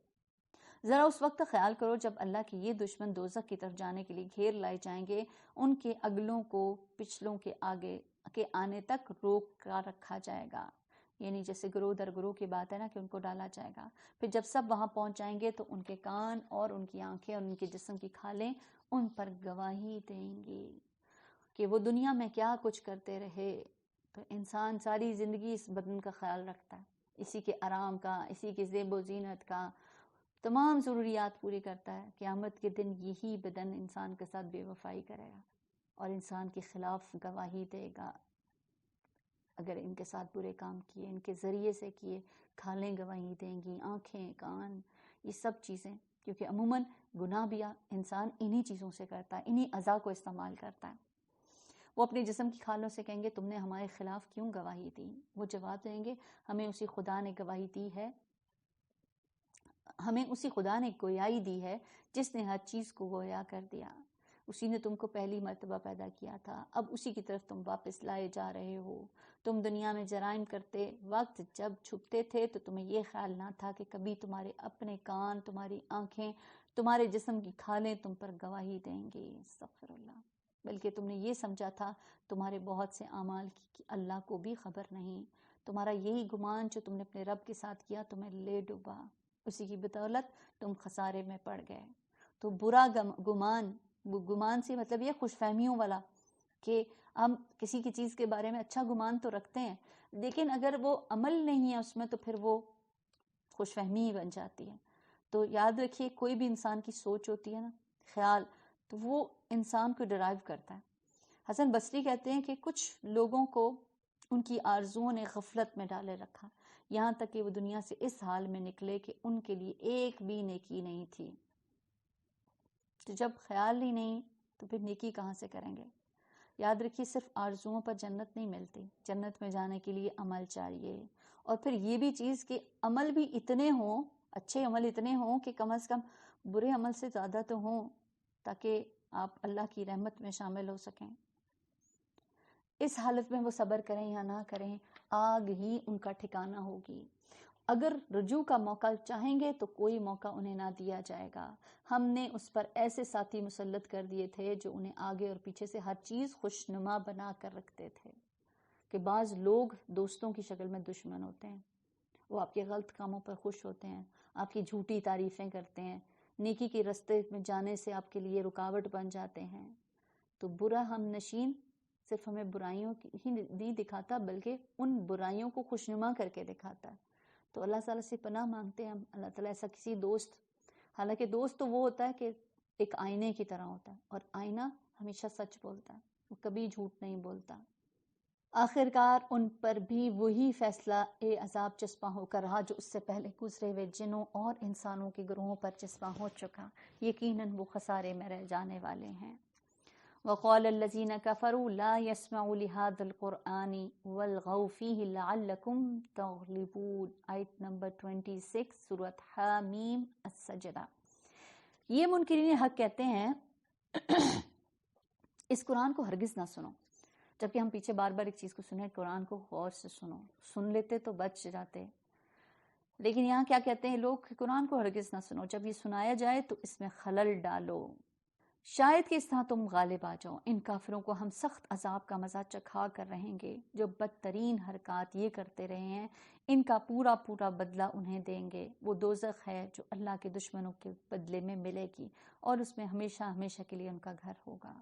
ذرا اس وقت خیال کرو جب اللہ کے یہ دشمن دوزخ کی طرف جانے کے لیے گھیر لائے جائیں گے، ان کے اگلوں کو پچھلوں کے آگے کے آنے تک روک کر رکھا جائے گا، یعنی جیسے گروہ در گروہ کی بات ہے نا کہ ان کو ڈالا جائے گا۔ پھر جب سب وہاں پہنچ جائیں گے تو ان کے کان اور ان کی آنکھیں اور ان کے جسم کی کھالیں ان پر گواہی دیں گی کہ وہ دنیا میں کیا کچھ کرتے رہے۔ تو انسان ساری زندگی اس بدن کا خیال رکھتا ہے، اسی کے آرام کا، اسی کے زیب و زینت کا، تمام ضروریات پوری کرتا ہے۔ قیامت کے دن یہی بدن انسان کے ساتھ بے وفائی کرے گا اور انسان کے خلاف گواہی دے گا۔ اگر ان کے ساتھ برے کام کیے، ان کے ذریعے سے کیے، کھالیں گواہی دیں گی، آنکھیں، کان، یہ سب چیزیں، کیونکہ عموماً گناہ بھی انسان انہی چیزوں سے کرتا ہے، انہی اعضاء کو استعمال کرتا ہے۔ وہ اپنے جسم کی کھالوں سے کہیں گے تم نے ہمارے خلاف کیوں گواہی دی؟ وہ جواب دیں گے ہمیں اسی خدا نے گواہی دی ہے، ہمیں اسی خدا نے گویائی دی ہے جس نے ہر چیز کو گویا کر دیا۔ اسی نے تم کو پہلی مرتبہ پیدا کیا تھا، اب اسی کی طرف تم واپس لائے جا رہے ہو۔ تم دنیا میں جرائم کرتے وقت جب چھپتے تھے تو تمہیں یہ خیال نہ تھا کہ کبھی تمہارے اپنے کان، تمہاری آنکھیں، تمہارے جسم کی کھالیں تم پر گواہی دیں گی، استغفر اللہ، بلکہ تم نے یہ سمجھا تھا تمہارے بہت سے اعمال کی کہ اللہ کو بھی خبر نہیں۔ تمہارا یہی گمان جو تم نے اپنے رب کے ساتھ کیا تمہیں لے ڈوبا، اسی کی بدولت تم خسارے میں پڑ گئے۔ تو برا گمان سے مطلب یہ خوش فہمیوں والا کہ ہم کسی کی چیز کے بارے میں اچھا گمان تو رکھتے ہیں، لیکن اگر وہ عمل نہیں ہے اس میں تو پھر وہ خوش فہمی ہی بن جاتی ہے۔ تو یاد رکھیے کوئی بھی انسان کی سوچ ہوتی ہے نا، خیال، تو وہ انسان کو ڈرائیو کرتا ہے۔ حسن بصری کہتے ہیں کہ کچھ لوگوں کو ان کی آرزوؤں نے غفلت میں ڈالے رکھا، یہاں تک کہ وہ دنیا سے اس حال میں نکلے کہ ان کے لیے ایک بھی نیکی نہیں تھی۔ تو جب خیال ہی نہیں تو پھر نیکی کہاں سے کریں گے؟ یاد رکھیے صرف آرزوؤں پر جنت نہیں ملتی، جنت میں جانے کے لیے عمل چاہیے، اور پھر یہ بھی چیز کہ عمل بھی اتنے ہوں، اچھے عمل اتنے ہوں کہ کم از کم برے عمل سے زیادہ تو ہوں تاکہ آپ اللہ کی رحمت میں شامل ہو سکیں۔ اس حالت میں وہ صبر کریں یا نہ کریں، آگ ہی ان کا ٹھکانہ ہوگی۔ اگر رجوع کا موقع چاہیں گے تو کوئی موقع انہیں نہ دیا جائے گا۔ ہم نے اس پر ایسے ساتھی مسلط کر دیے تھے جو انہیں آگے اور پیچھے سے ہر چیز خوشنما بنا کر رکھتے تھے، کہ بعض لوگ دوستوں کی شکل میں دشمن ہوتے ہیں، وہ آپ کے غلط کاموں پر خوش ہوتے ہیں، آپ کی جھوٹی تعریفیں کرتے ہیں، نیکی کے رستے میں جانے سے آپ کے لیے رکاوٹ بن جاتے ہیں۔ تو برا ہم نشین صرف ہمیں برائیوں ہی نہیں دکھاتا بلکہ ان برائیوں کو خوشنما کر کے دکھاتا ہے۔ تو اللہ تعالیٰ سے پناہ مانگتے ہیں ہم، اللہ تعالیٰ ایسا کسی دوست، حالانکہ دوست تو وہ ہوتا ہے کہ ایک آئینے کی طرح ہوتا ہے، اور آئینہ ہمیشہ سچ بولتا ہے، وہ کبھی جھوٹ نہیں بولتا۔ آخرکار ان پر بھی وہی فیصلہ عذاب چسپاں ہو کر رہا جو اس سے پہلے گزرے ہوئے جنوں اور انسانوں کے گروہوں پر چسپاں ہو چکا، یقیناً وہ خسارے میں رہ جانے والے ہیں۔ وقال الذين كفروا لا يسمعوا لهذا القرآن والغوا فيه لعلكم تغلبون، آیت نمبر 26 سورۃ حامیم السجدہ۔ یہ منکرین حق کہتے ہیں اس قرآن کو ہرگز نہ سنو، جبکہ ہم پیچھے بار بار ایک چیز کو سنے، قرآن کو غور سے سنو، سن لیتے تو بچ جاتے، لیکن یہاں کیا کہتے ہیں لوگ کہ قرآن کو ہرگز نہ سنو، جب یہ سنایا جائے تو اس میں خلل ڈالو، شاید کہ اس طرح تم غالب آ جاؤ۔ ان کافروں کو ہم سخت عذاب کا مزہ چکھا کر رہیں گے، جو بدترین حرکات یہ کرتے رہے ہیں، ان کا پورا پورا بدلہ انہیں دیں گے۔ وہ دوزخ ہے جو اللہ کے دشمنوں کے بدلے میں ملے گی، اور اس میں ہمیشہ ہمیشہ کے لیے ان کا گھر ہوگا۔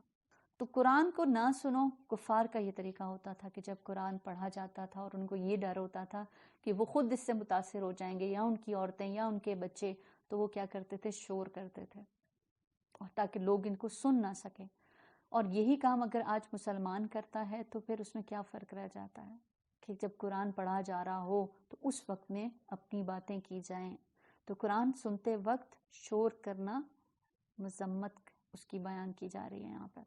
تو قرآن کو نہ سنو، کفار کا یہ طریقہ ہوتا تھا کہ جب قرآن پڑھا جاتا تھا اور ان کو یہ ڈر ہوتا تھا کہ وہ خود اس سے متاثر ہو جائیں گے، یا ان کی عورتیں یا ان کے بچے، تو وہ کیا کرتے تھے، شور کرتے تھے، اور تاکہ لوگ ان کو سن نہ سکیں۔ اور یہی کام اگر آج مسلمان کرتا ہے تو پھر اس میں کیا فرق رہ جاتا ہے کہ جب قرآن پڑھا جا رہا ہو تو اس وقت میں اپنی باتیں کی جائیں۔ تو قرآن سنتے وقت شور کرنا مذمت اس کی بیان کی جا رہی ہے یہاں پر۔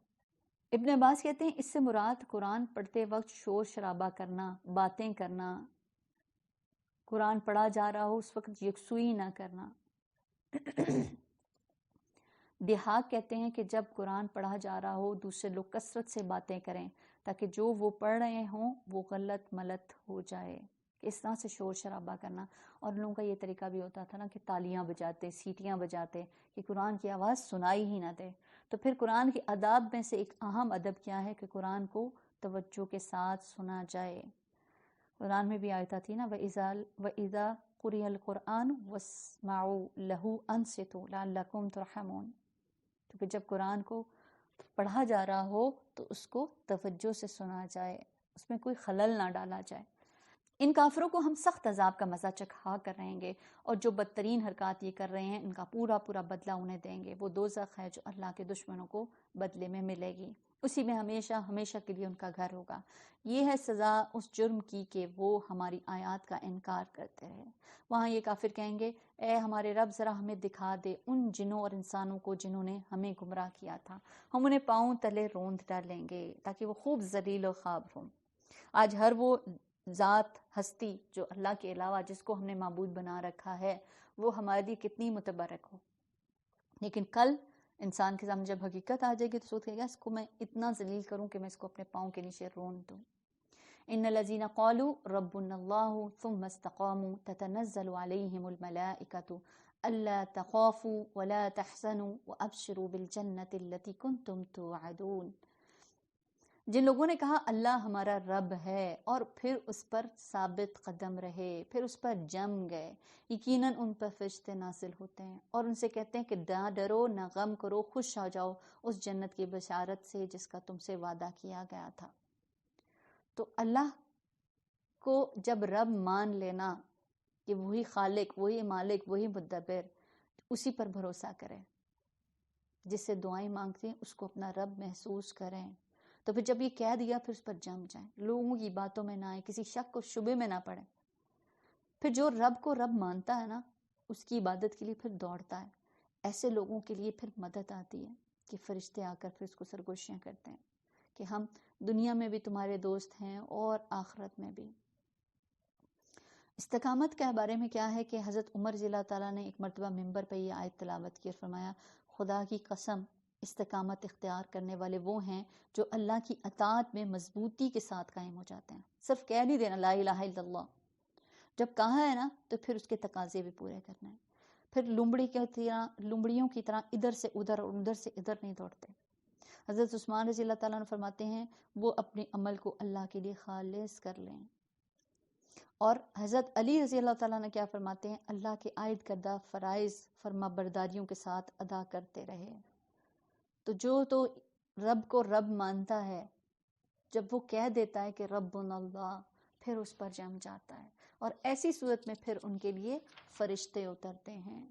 ابن عباس کہتے ہیں اس سے مراد قرآن پڑھتے وقت شور شرابہ کرنا، باتیں کرنا، قرآن پڑھا جا رہا ہو اس وقت یکسوئی نہ کرنا۔ دہاق کہتے ہیں کہ جب قرآن پڑھا جا رہا ہو دوسرے لوگ کثرت سے باتیں کریں تاکہ جو وہ پڑھ رہے ہوں وہ غلط ملت ہو جائے، اس طرح سے شور شرابہ کرنا۔ اور لوگوں کا یہ طریقہ بھی ہوتا تھا نا کہ تالیاں بجاتے، سیٹیاں بجاتے کہ قرآن کی آواز سنائی ہی نہ دے۔ تو پھر قرآن کے اداب میں سے ایک اہم ادب کیا ہے کہ قرآن کو توجہ کے ساتھ سنا جائے۔ قرآن میں بھی آیت تھی نا وَإِذَا قُرِئَ الْقُرْآنُ وَاسْمَعُوا لَهُ أَنصِتُوا لَعَلَّكُمْ تُرْحَمُونَ۔ تو کہ جب قرآن کو پڑھا جا رہا ہو تو اس کو توجہ سے سنا جائے، اس میں کوئی خلل نہ ڈالا جائے۔ ان کافروں کو ہم سخت عذاب کا مزہ چکھا کر رہیں گے، اور جو بدترین حرکات یہ کر رہے ہیں ان کا پورا پورا بدلہ انہیں دیں گے۔ وہ دوزخ ہے جو اللہ کے دشمنوں کو بدلے میں ملے گی، اسی میں ہمیشہ ہمیشہ کے لیے ان کا گھر ہوگا۔ یہ ہے سزا اس جرم کی کہ وہ ہماری آیات کا انکار کرتے رہے۔ وہاں یہ کافر کہیں گے اے ہمارے رب ذرا ہمیں دکھا دے ان جنوں اور انسانوں کو جنہوں نے ہمیں گمراہ کیا تھا، ہم انہیں پاؤں تلے روند ڈالیں گے تاکہ وہ خوب ذلیل و خواب ہوں۔ آج ہر وہ ذات ہستی جو اللہ کے علاوہ جس کو ہم نے معبود بنا رکھا ہے وہ ہمارے لیے کتنی متبرک ہو، لیکن کل انسان کے سامنے جب حقیقت آ جائے گی تو سوچ گا اس کو میں اتنا ذلیل کروں کہ میں اس کو اپنے پاؤں کے نیچے روند دوں۔ ان الذين قالوا ربنا الله ثم استقاموا تتنزل عليهم الملائكة الا تخافوا ولا تحزنوا وابشروا بالجنة التي كنتم توعدون۔ جن لوگوں نے کہا اللہ ہمارا رب ہے اور پھر اس پر ثابت قدم رہے، پھر اس پر جم گئے، یقیناً ان پر فرشتے نازل ہوتے ہیں اور ان سے کہتے ہیں کہ نہ ڈرو نہ غم کرو، خوش ہو جاؤ اس جنت کی بشارت سے جس کا تم سے وعدہ کیا گیا تھا۔ تو اللہ کو جب رب مان لینا کہ وہی خالق، وہی مالک، وہی مدبر، اسی پر بھروسہ کریں، جس سے دعائیں مانگتے ہیں اس کو اپنا رب محسوس کریں، تو پھر جب یہ کہہ دیا پھر اس پر جم جائیں، لوگوں کی باتوں میں نہ آئیں، کسی شک و شبے میں نہ پڑیں۔ پھر جو رب کو رب مانتا ہے نا اس کی عبادت کے لیے پھر دوڑتا ہے، ایسے لوگوں کے لیے پھر مدد آتی ہے کہ فرشتے آ کر پھر اس کو سرگوشیاں کرتے ہیں کہ ہم دنیا میں بھی تمہارے دوست ہیں اور آخرت میں بھی۔ استقامت کے بارے میں کیا ہے کہ حضرت عمر رضی اللہ تعالیٰ نے ایک مرتبہ ممبر پہ یہ آیت تلاوت کی اور فرمایا خدا کی قسم استقامت اختیار کرنے والے وہ ہیں جو اللہ کی اطاعت میں مضبوطی کے ساتھ قائم ہو جاتے ہیں. صرف کہہ نہیں دینا لا الہ الا اللہ، جب کہا ہے نا تو پھر اس کے تقاضے بھی پورے کرنا ہے. پھر لومڑیوں کی طرح ادھر سے ادھر اور ادھر سے ادھر نہیں دوڑتے. حضرت عثمان رضی اللہ تعالیٰ نے فرماتے ہیں وہ اپنے عمل کو اللہ کے لیے خالص کر لیں. اور حضرت علی رضی اللہ تعالیٰ نے کیا فرماتے ہیں، اللہ کے عائد کردہ فرائض فرما برداریوں کے ساتھ ادا کرتے رہے. تو رب کو رب مانتا ہے، جب وہ کہہ دیتا ہے کہ ربنا اللہ، پھر اس پر جم جاتا ہے، اور ایسی صورت میں پھر ان کے لیے فرشتے اترتے ہیں.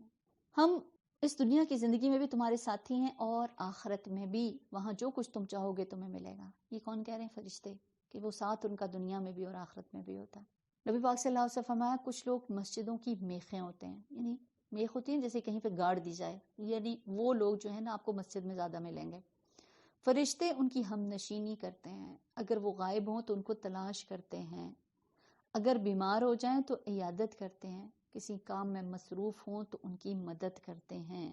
ہم اس دنیا کی زندگی میں بھی تمہارے ساتھی ہیں اور آخرت میں بھی، وہاں جو کچھ تم چاہو گے تمہیں ملے گا. یہ کون کہہ رہے ہیں؟ فرشتے، کہ وہ ساتھ ان کا دنیا میں بھی اور آخرت میں بھی ہوتا ہے. نبی پاک صلی اللہ علیہ وسلم فرمایا کچھ لوگ مسجدوں کی میخیں ہوتے ہیں، یعنی میخ ہوتی ہیں جیسے کہیں پہ گاڑ دی جائے، یعنی وہ لوگ جو ہے نا آپ کو مسجد میں زیادہ ملیں گے. فرشتے ان کی ہم نشینی کرتے ہیں، اگر وہ غائب ہوں تو ان کو تلاش کرتے ہیں، اگر بیمار ہو جائیں تو عیادت کرتے ہیں، کسی کام میں مصروف ہوں تو ان کی مدد کرتے ہیں.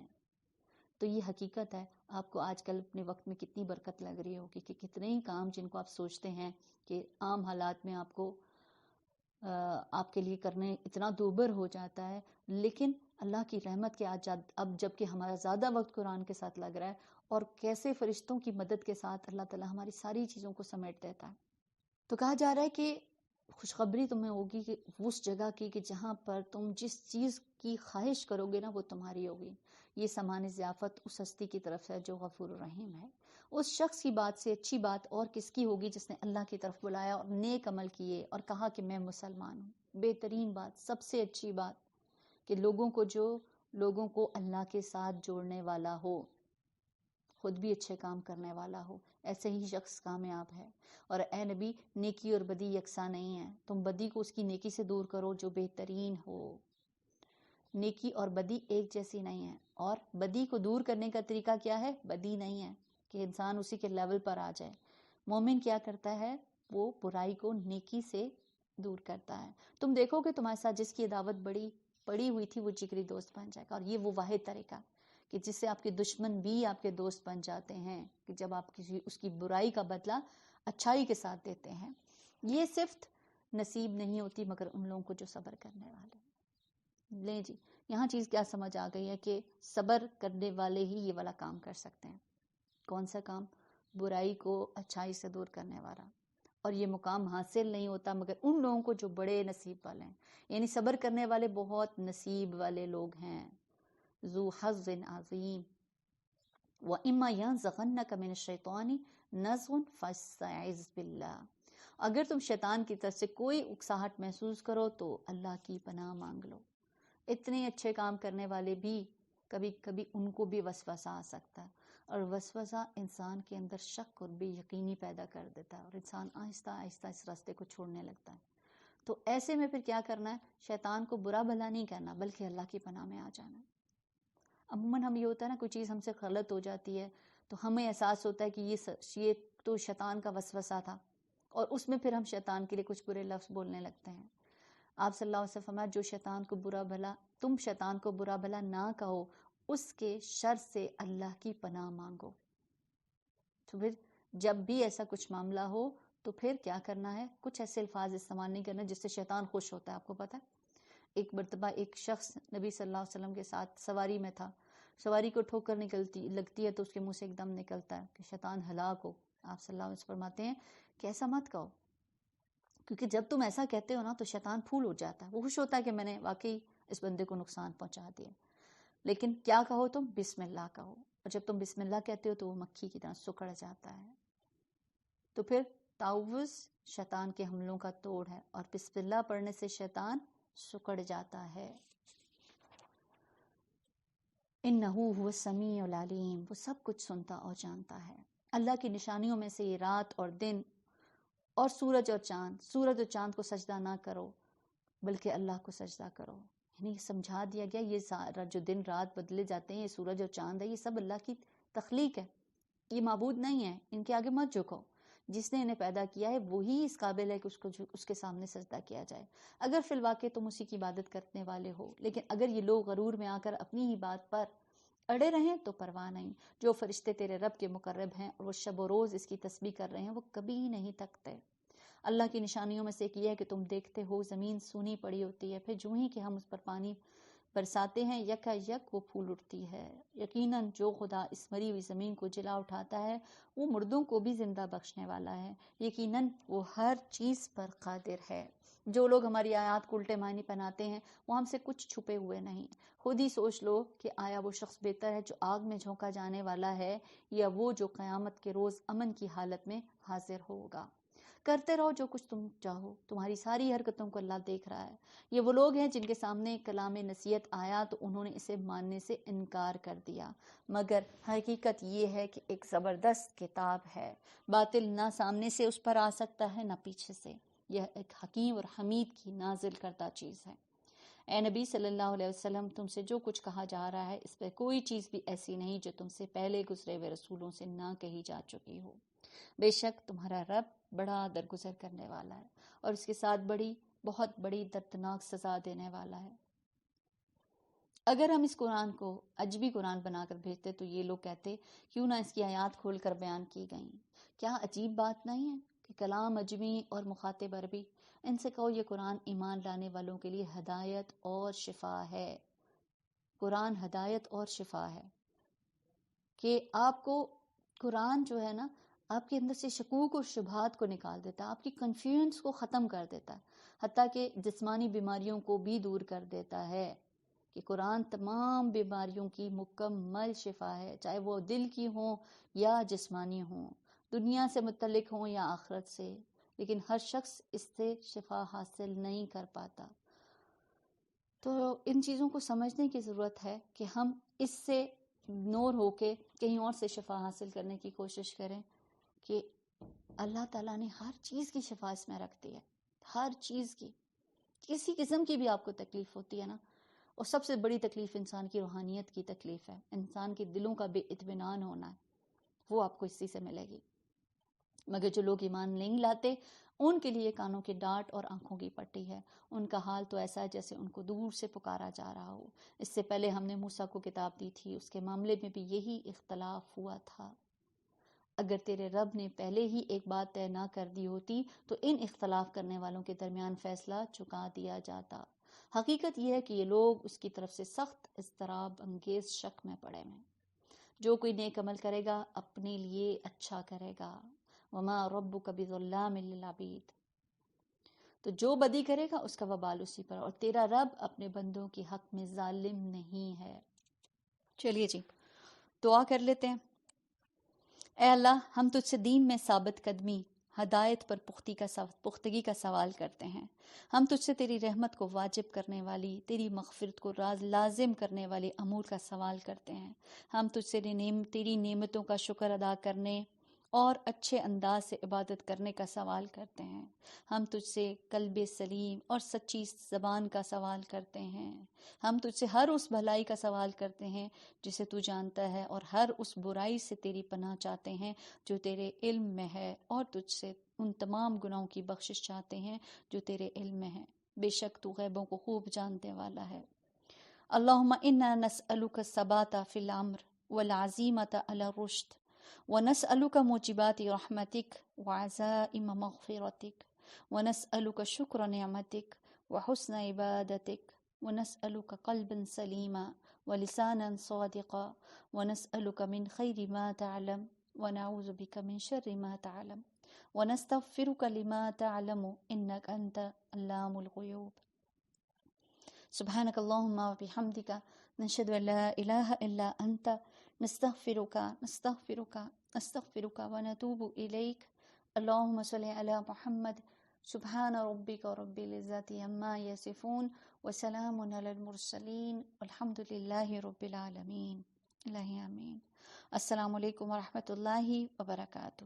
تو یہ حقیقت ہے. آپ کو آج کل اپنے وقت میں کتنی برکت لگ رہی ہوگی کہ کتنے ہی کام جن کو آپ سوچتے ہیں کہ عام حالات میں آپ کے لیے کرنے اتنا دوبر ہو جاتا ہے، لیکن اللہ کی رحمت کے اب جب کہ ہمارا زیادہ وقت قرآن کے ساتھ لگ رہا ہے، اور کیسے فرشتوں کی مدد کے ساتھ اللہ تعالیٰ ہماری ساری چیزوں کو سمیٹ دیتا ہے. تو کہا جا رہا ہے کہ خوشخبری تمہیں ہوگی کہ اس جگہ کی کہ جہاں پر تم جس چیز کی خواہش کرو گے نا وہ تمہاری ہوگی. یہ سامان ضیافت اس ہستی کی طرف سے جو غفور الرحیم ہے. اس شخص کی بات سے اچھی بات اور کس کی ہوگی جس نے اللہ کی طرف بلایا اور نیک عمل کیے اور کہا کہ میں مسلمان ہوں. بہترین بات، سب سے اچھی بات کہ لوگوں کو اللہ کے ساتھ جوڑنے والا ہو، خود بھی اچھے کام کرنے والا ہو، ایسے ہی شخص کامیاب ہے. اور اے نبی، نیکی اور بدی یکساں نہیں ہے، تم بدی کو اس کی نیکی سے دور کرو جو بہترین ہو. نیکی اور بدی ایک جیسی نہیں ہے، اور بدی کو دور کرنے کا طریقہ کیا ہے؟ بدی نہیں ہے کہ انسان اسی کے لیول پر آ جائے. مومن کیا کرتا ہے؟ وہ برائی کو نیکی سے دور کرتا ہے. تم دیکھو کہ تمہارے ساتھ جس کی عداوت پڑی ہوئی تھی وہ جگری دوست بن جائے گا. اور یہ وہ واحد طریقہ کہ جس سے آپ کے دشمن بھی آپ کے دوست بن جاتے ہیں، کہ جب آپ اس کی برائی کا بدلہ اچھائی کے ساتھ دیتے ہیں. یہ صرف نصیب نہیں ہوتی مگر ان لوگوں کو جو صبر کرنے والے ہیں. لیں جی، یہاں چیز کیا سمجھ آ گئی ہے کہ صبر کرنے والے ہی یہ والا کام کر سکتے ہیں. کون سا کام؟ برائی کو اچھائی سے دور کرنے والا. اور یہ مقام حاصل نہیں ہوتا مگر ان لوگوں کو جو بڑے نصیب والے ہیں. یعنی صبر کرنے والے بہت نصیب والے لوگ ہیں. ذو حظ عظیم. وَإِمَّا يَنزَغَنَّكَ مِنَ الشَّيْطَانِ نَزْغٌ فَاسْتَعِذْ بِاللَّهِ. اگر تم شیطان کی طرف سے کوئی اکساہٹ محسوس کرو تو اللہ کی پناہ مانگ لو. اتنے اچھے کام کرنے والے بھی کبھی کبھی ان کو بھی وسوسہ آ سکتا ہے، اور وسوسہ انسان کے اندر شک اور بے یقینی پیدا کر دیتا ہے، اور انسان آہستہ آہستہ اس راستے کو چھوڑنے لگتا ہے. تو ایسے میں پھر کیا کرنا ہے؟ شیطان کو برا بھلا نہیں کرنا بلکہ اللہ کی پناہ میں آ جانا ہے. عموماً ہم یہ ہوتا ہے نا، کوئی چیز ہم سے غلط ہو جاتی ہے تو ہمیں احساس ہوتا ہے کہ یہ تو شیطان کا وسوسہ تھا، اور اس میں پھر ہم شیطان کے لیے کچھ برے لفظ بولنے لگتے ہیں. آپ صلی اللہ علیہ وسلم فرمایا تم شیطان کو برا بھلا نہ کہو، اس کے شر سے اللہ کی پناہ مانگو. تو پھر جب بھی ایسا کچھ معاملہ ہو تو پھر کیا کرنا ہے؟ کچھ ایسے الفاظ استعمال نہیں کرنا جس سے شیطان خوش ہوتا ہے. آپ کو پتہ ہے ایک مرتبہ ایک شخص نبی صلی اللہ علیہ وسلم کے ساتھ سواری میں تھا. سواری کو ٹھوکر لگتی ہے تو اس کے منہ سے ایک دم نکلتا ہے کہ شیطان ہلاک ہو. آپ صلی اللہ علیہ وسلم فرماتے ہیں کہ ایسا مت کہو، کیونکہ جب تم ایسا کہتے ہو نا تو شیطان پھول ہو جاتا ہے، وہ خوش ہوتا ہے کہ میں نے واقعی اس بندے کو نقصان پہنچا دیا. لیکن کیا کہو تم؟ بسم اللہ کہو. اور جب تم بسم اللہ کہتے ہو تو وہ مکھی کی طرح سکڑ جاتا ہے. تو پھر تعوذ شیطان کے حملوں کا توڑ ہے، اور بسم اللہ پڑھنے سے شیطان سکڑ جاتا ہے. اِنَّهُ هُوَ السَّمِيعُ الْعَلِيمُ. وہ سب کچھ سنتا اور جانتا ہے. اللہ کی نشانیوں میں سے یہ رات اور دن اور سورج اور چاند. سورج اور چاند کو سجدہ نہ کرو بلکہ اللہ کو سجدہ کرو. یعنی سمجھا دیا گیا یہ سارا جو دن رات بدلے جاتے ہیں، یہ سورج اور چاند ہے، یہ سب اللہ کی تخلیق ہے، یہ معبود نہیں ہے، ان کے آگے مت جھکو. جس نے انہیں پیدا کیا ہے وہی اس قابل ہے کہ اس کے سامنے سجدہ کیا جائے، اگر فی الواقع تم اسی کی عبادت کرنے والے ہو۔ لیکن اگر یہ لوگ غرور میں آ کر اپنی ہی بات پر اڑے رہیں تو پرواہ نہیں، جو فرشتے تیرے رب کے مقرب ہیں اور وہ شب و روز اس کی تسبیح کر رہے ہیں وہ کبھی نہیں تھکتے۔ اللہ کی نشانیوں میں سے ایک یہ ہے کہ تم دیکھتے ہو زمین سونی پڑی ہوتی ہے، پھر جو ہی کہ ہم اس پر پانی برساتے ہیں یکا یک وہ پھول اٹھتی ہے۔ یقیناً جو خدا اس مری ہوئی زمین کو جلا اٹھاتا ہے وہ مردوں کو بھی زندہ بخشنے والا ہے، یقیناً وہ ہر چیز پر قادر ہے۔ جو لوگ ہماری آیات کو الٹے معنی پہناتے ہیں وہ ہم سے کچھ چھپے ہوئے نہیں۔ خود ہی سوچ لو کہ آیا وہ شخص بہتر ہے جو آگ میں جھونکا جانے والا ہے یا وہ جو قیامت کے روز امن کی حالت میں حاضر ہوگا۔ کرتے رہو جو کچھ تم چاہو، تمہاری ساری حرکتوں کو اللہ دیکھ رہا ہے۔ یہ وہ لوگ ہیں جن کے سامنے کلام نصیحت آیا تو انہوں نے اسے ماننے سے انکار کر دیا، مگر حقیقت یہ ہے کہ ایک زبردست کتاب ہے، باطل نہ سامنے سے اس پر آ سکتا ہے نہ پیچھے سے، یہ ایک حکیم اور حمید کی نازل کردہ چیز ہے۔ اے نبی صلی اللہ علیہ وسلم، تم سے جو کچھ کہا جا رہا ہے اس پہ کوئی چیز بھی ایسی نہیں جو تم سے پہلے گزرے ہوئے رسولوں سے نہ کہی جا چکی ہو۔ بے شک تمہارا رب بڑا درگزر کرنے والا ہے اور اس کے ساتھ بہت بڑی دردناک سزا دینے والا ہے۔ اگر ہم اس قرآن کو عجبی قرآن بنا کر بھیجتے تو یہ لوگ کہتے کیوں نہ اس کی آیات کھول کر بیان کی گئیں۔ کیا عجیب بات نہیں ہے کہ کلام عجمی اور مخاطب عربی؟ ان سے کہو یہ قرآن ایمان لانے والوں کے لیے ہدایت اور شفا ہے۔ قرآن ہدایت اور شفا ہے کہ آپ کو قرآن جو ہے نا آپ کے اندر سے شکوک اور شبہات کو نکال دیتا ہے، آپ کی کنفیوژنس کو ختم کر دیتا ہے، حتیٰ کہ جسمانی بیماریوں کو بھی دور کر دیتا ہے، کہ قرآن تمام بیماریوں کی مکمل شفا ہے، چاہے وہ دل کی ہوں یا جسمانی ہوں، دنیا سے متعلق ہوں یا آخرت سے، لیکن ہر شخص اس سے شفا حاصل نہیں کر پاتا۔ تو ان چیزوں کو سمجھنے کی ضرورت ہے کہ ہم اس سے نور ہو کے کہیں اور سے شفا حاصل کرنے کی کوشش کریں، کہ اللہ تعالیٰ نے ہر چیز کی شفا اس میں رکھ دی ہے، ہر چیز کی۔ کسی قسم کی بھی آپ کو تکلیف ہوتی ہے نا، اور سب سے بڑی تکلیف انسان کی روحانیت کی تکلیف ہے، انسان کے دلوں کا بے اطمینان ہونا ہے، وہ آپ کو اسی سے ملے گی۔ مگر جو لوگ ایمان نہیں لاتے ان کے لیے کانوں کی ڈانٹ اور آنکھوں کی پٹی ہے، ان کا حال تو ایسا ہے جیسے ان کو دور سے پکارا جا رہا ہو۔ اس سے پہلے ہم نے موسیٰ کو کتاب دی تھی، اس کے معاملے میں بھی یہی اختلاف ہوا تھا۔ اگر تیرے رب نے پہلے ہی ایک بات طے نہ کر دی ہوتی تو ان اختلاف کرنے والوں کے درمیان فیصلہ چکا دیا جاتا۔ حقیقت یہ ہے کہ یہ لوگ اس کی طرف سے سخت اضطراب انگیز شک میں پڑے ہیں۔ جو کوئی نیک عمل کرے گا اپنے لیے اچھا کرے گا، وما ربک بظلام للعبید، تو جو بدی کرے گا اس کا وبال اسی پر، اور تیرا رب اپنے بندوں کے حق میں ظالم نہیں ہے۔ چلیے جی دعا کر لیتے ہیں۔ اے اللہ، ہم تجھ سے دین میں ثابت قدمی، ہدایت پر پختگی کا سوال کرتے ہیں۔ ہم تجھ سے تیری رحمت کو واجب کرنے والی، تیری مغفرت کو لازم کرنے والے امور کا سوال کرتے ہیں۔ ہم تجھ سے تیری نعمتوں کا شکر ادا کرنے اور اچھے انداز سے عبادت کرنے کا سوال کرتے ہیں۔ ہم تجھ سے قلب سلیم اور سچی زبان کا سوال کرتے ہیں۔ ہم تجھ سے ہر اس بھلائی کا سوال کرتے ہیں جسے تو جانتا ہے، اور ہر اس برائی سے تیری پناہ چاہتے ہیں جو تیرے علم میں ہے، اور تجھ سے ان تمام گناہوں کی بخشش چاہتے ہیں جو تیرے علم میں ہیں، بے شک تو غیبوں کو خوب جاننے والا ہے۔ اللہم انا نسألک الثبات فی الامر والعزیمۃ علی الرشد، ونسألک موجبات رحمتک وعزائم مغفرتک، ونسألک شکر نعمتک وحسن عبادتک، ونسألک قلبا سلیما ولسانا صادقا، ونسألک من خیر ما تعلم ونعوذ بک من شر ما تعلم، ونستغفرک لما تعلم انک انت علام الغیوب۔ سبحانک اللہم وبحمدک، نشہد ان لا الہ الا انت، نستغفرک ونتوب الیک۔ اللہم صلی علی محمد۔ سبحان ربک رب العزت عما یصفون، وسلام علی المرسلین، والحمد للہ رب العالمین۔ اللہ آمین۔ السلام علیکم ورحمۃ اللہ وبرکاتہ۔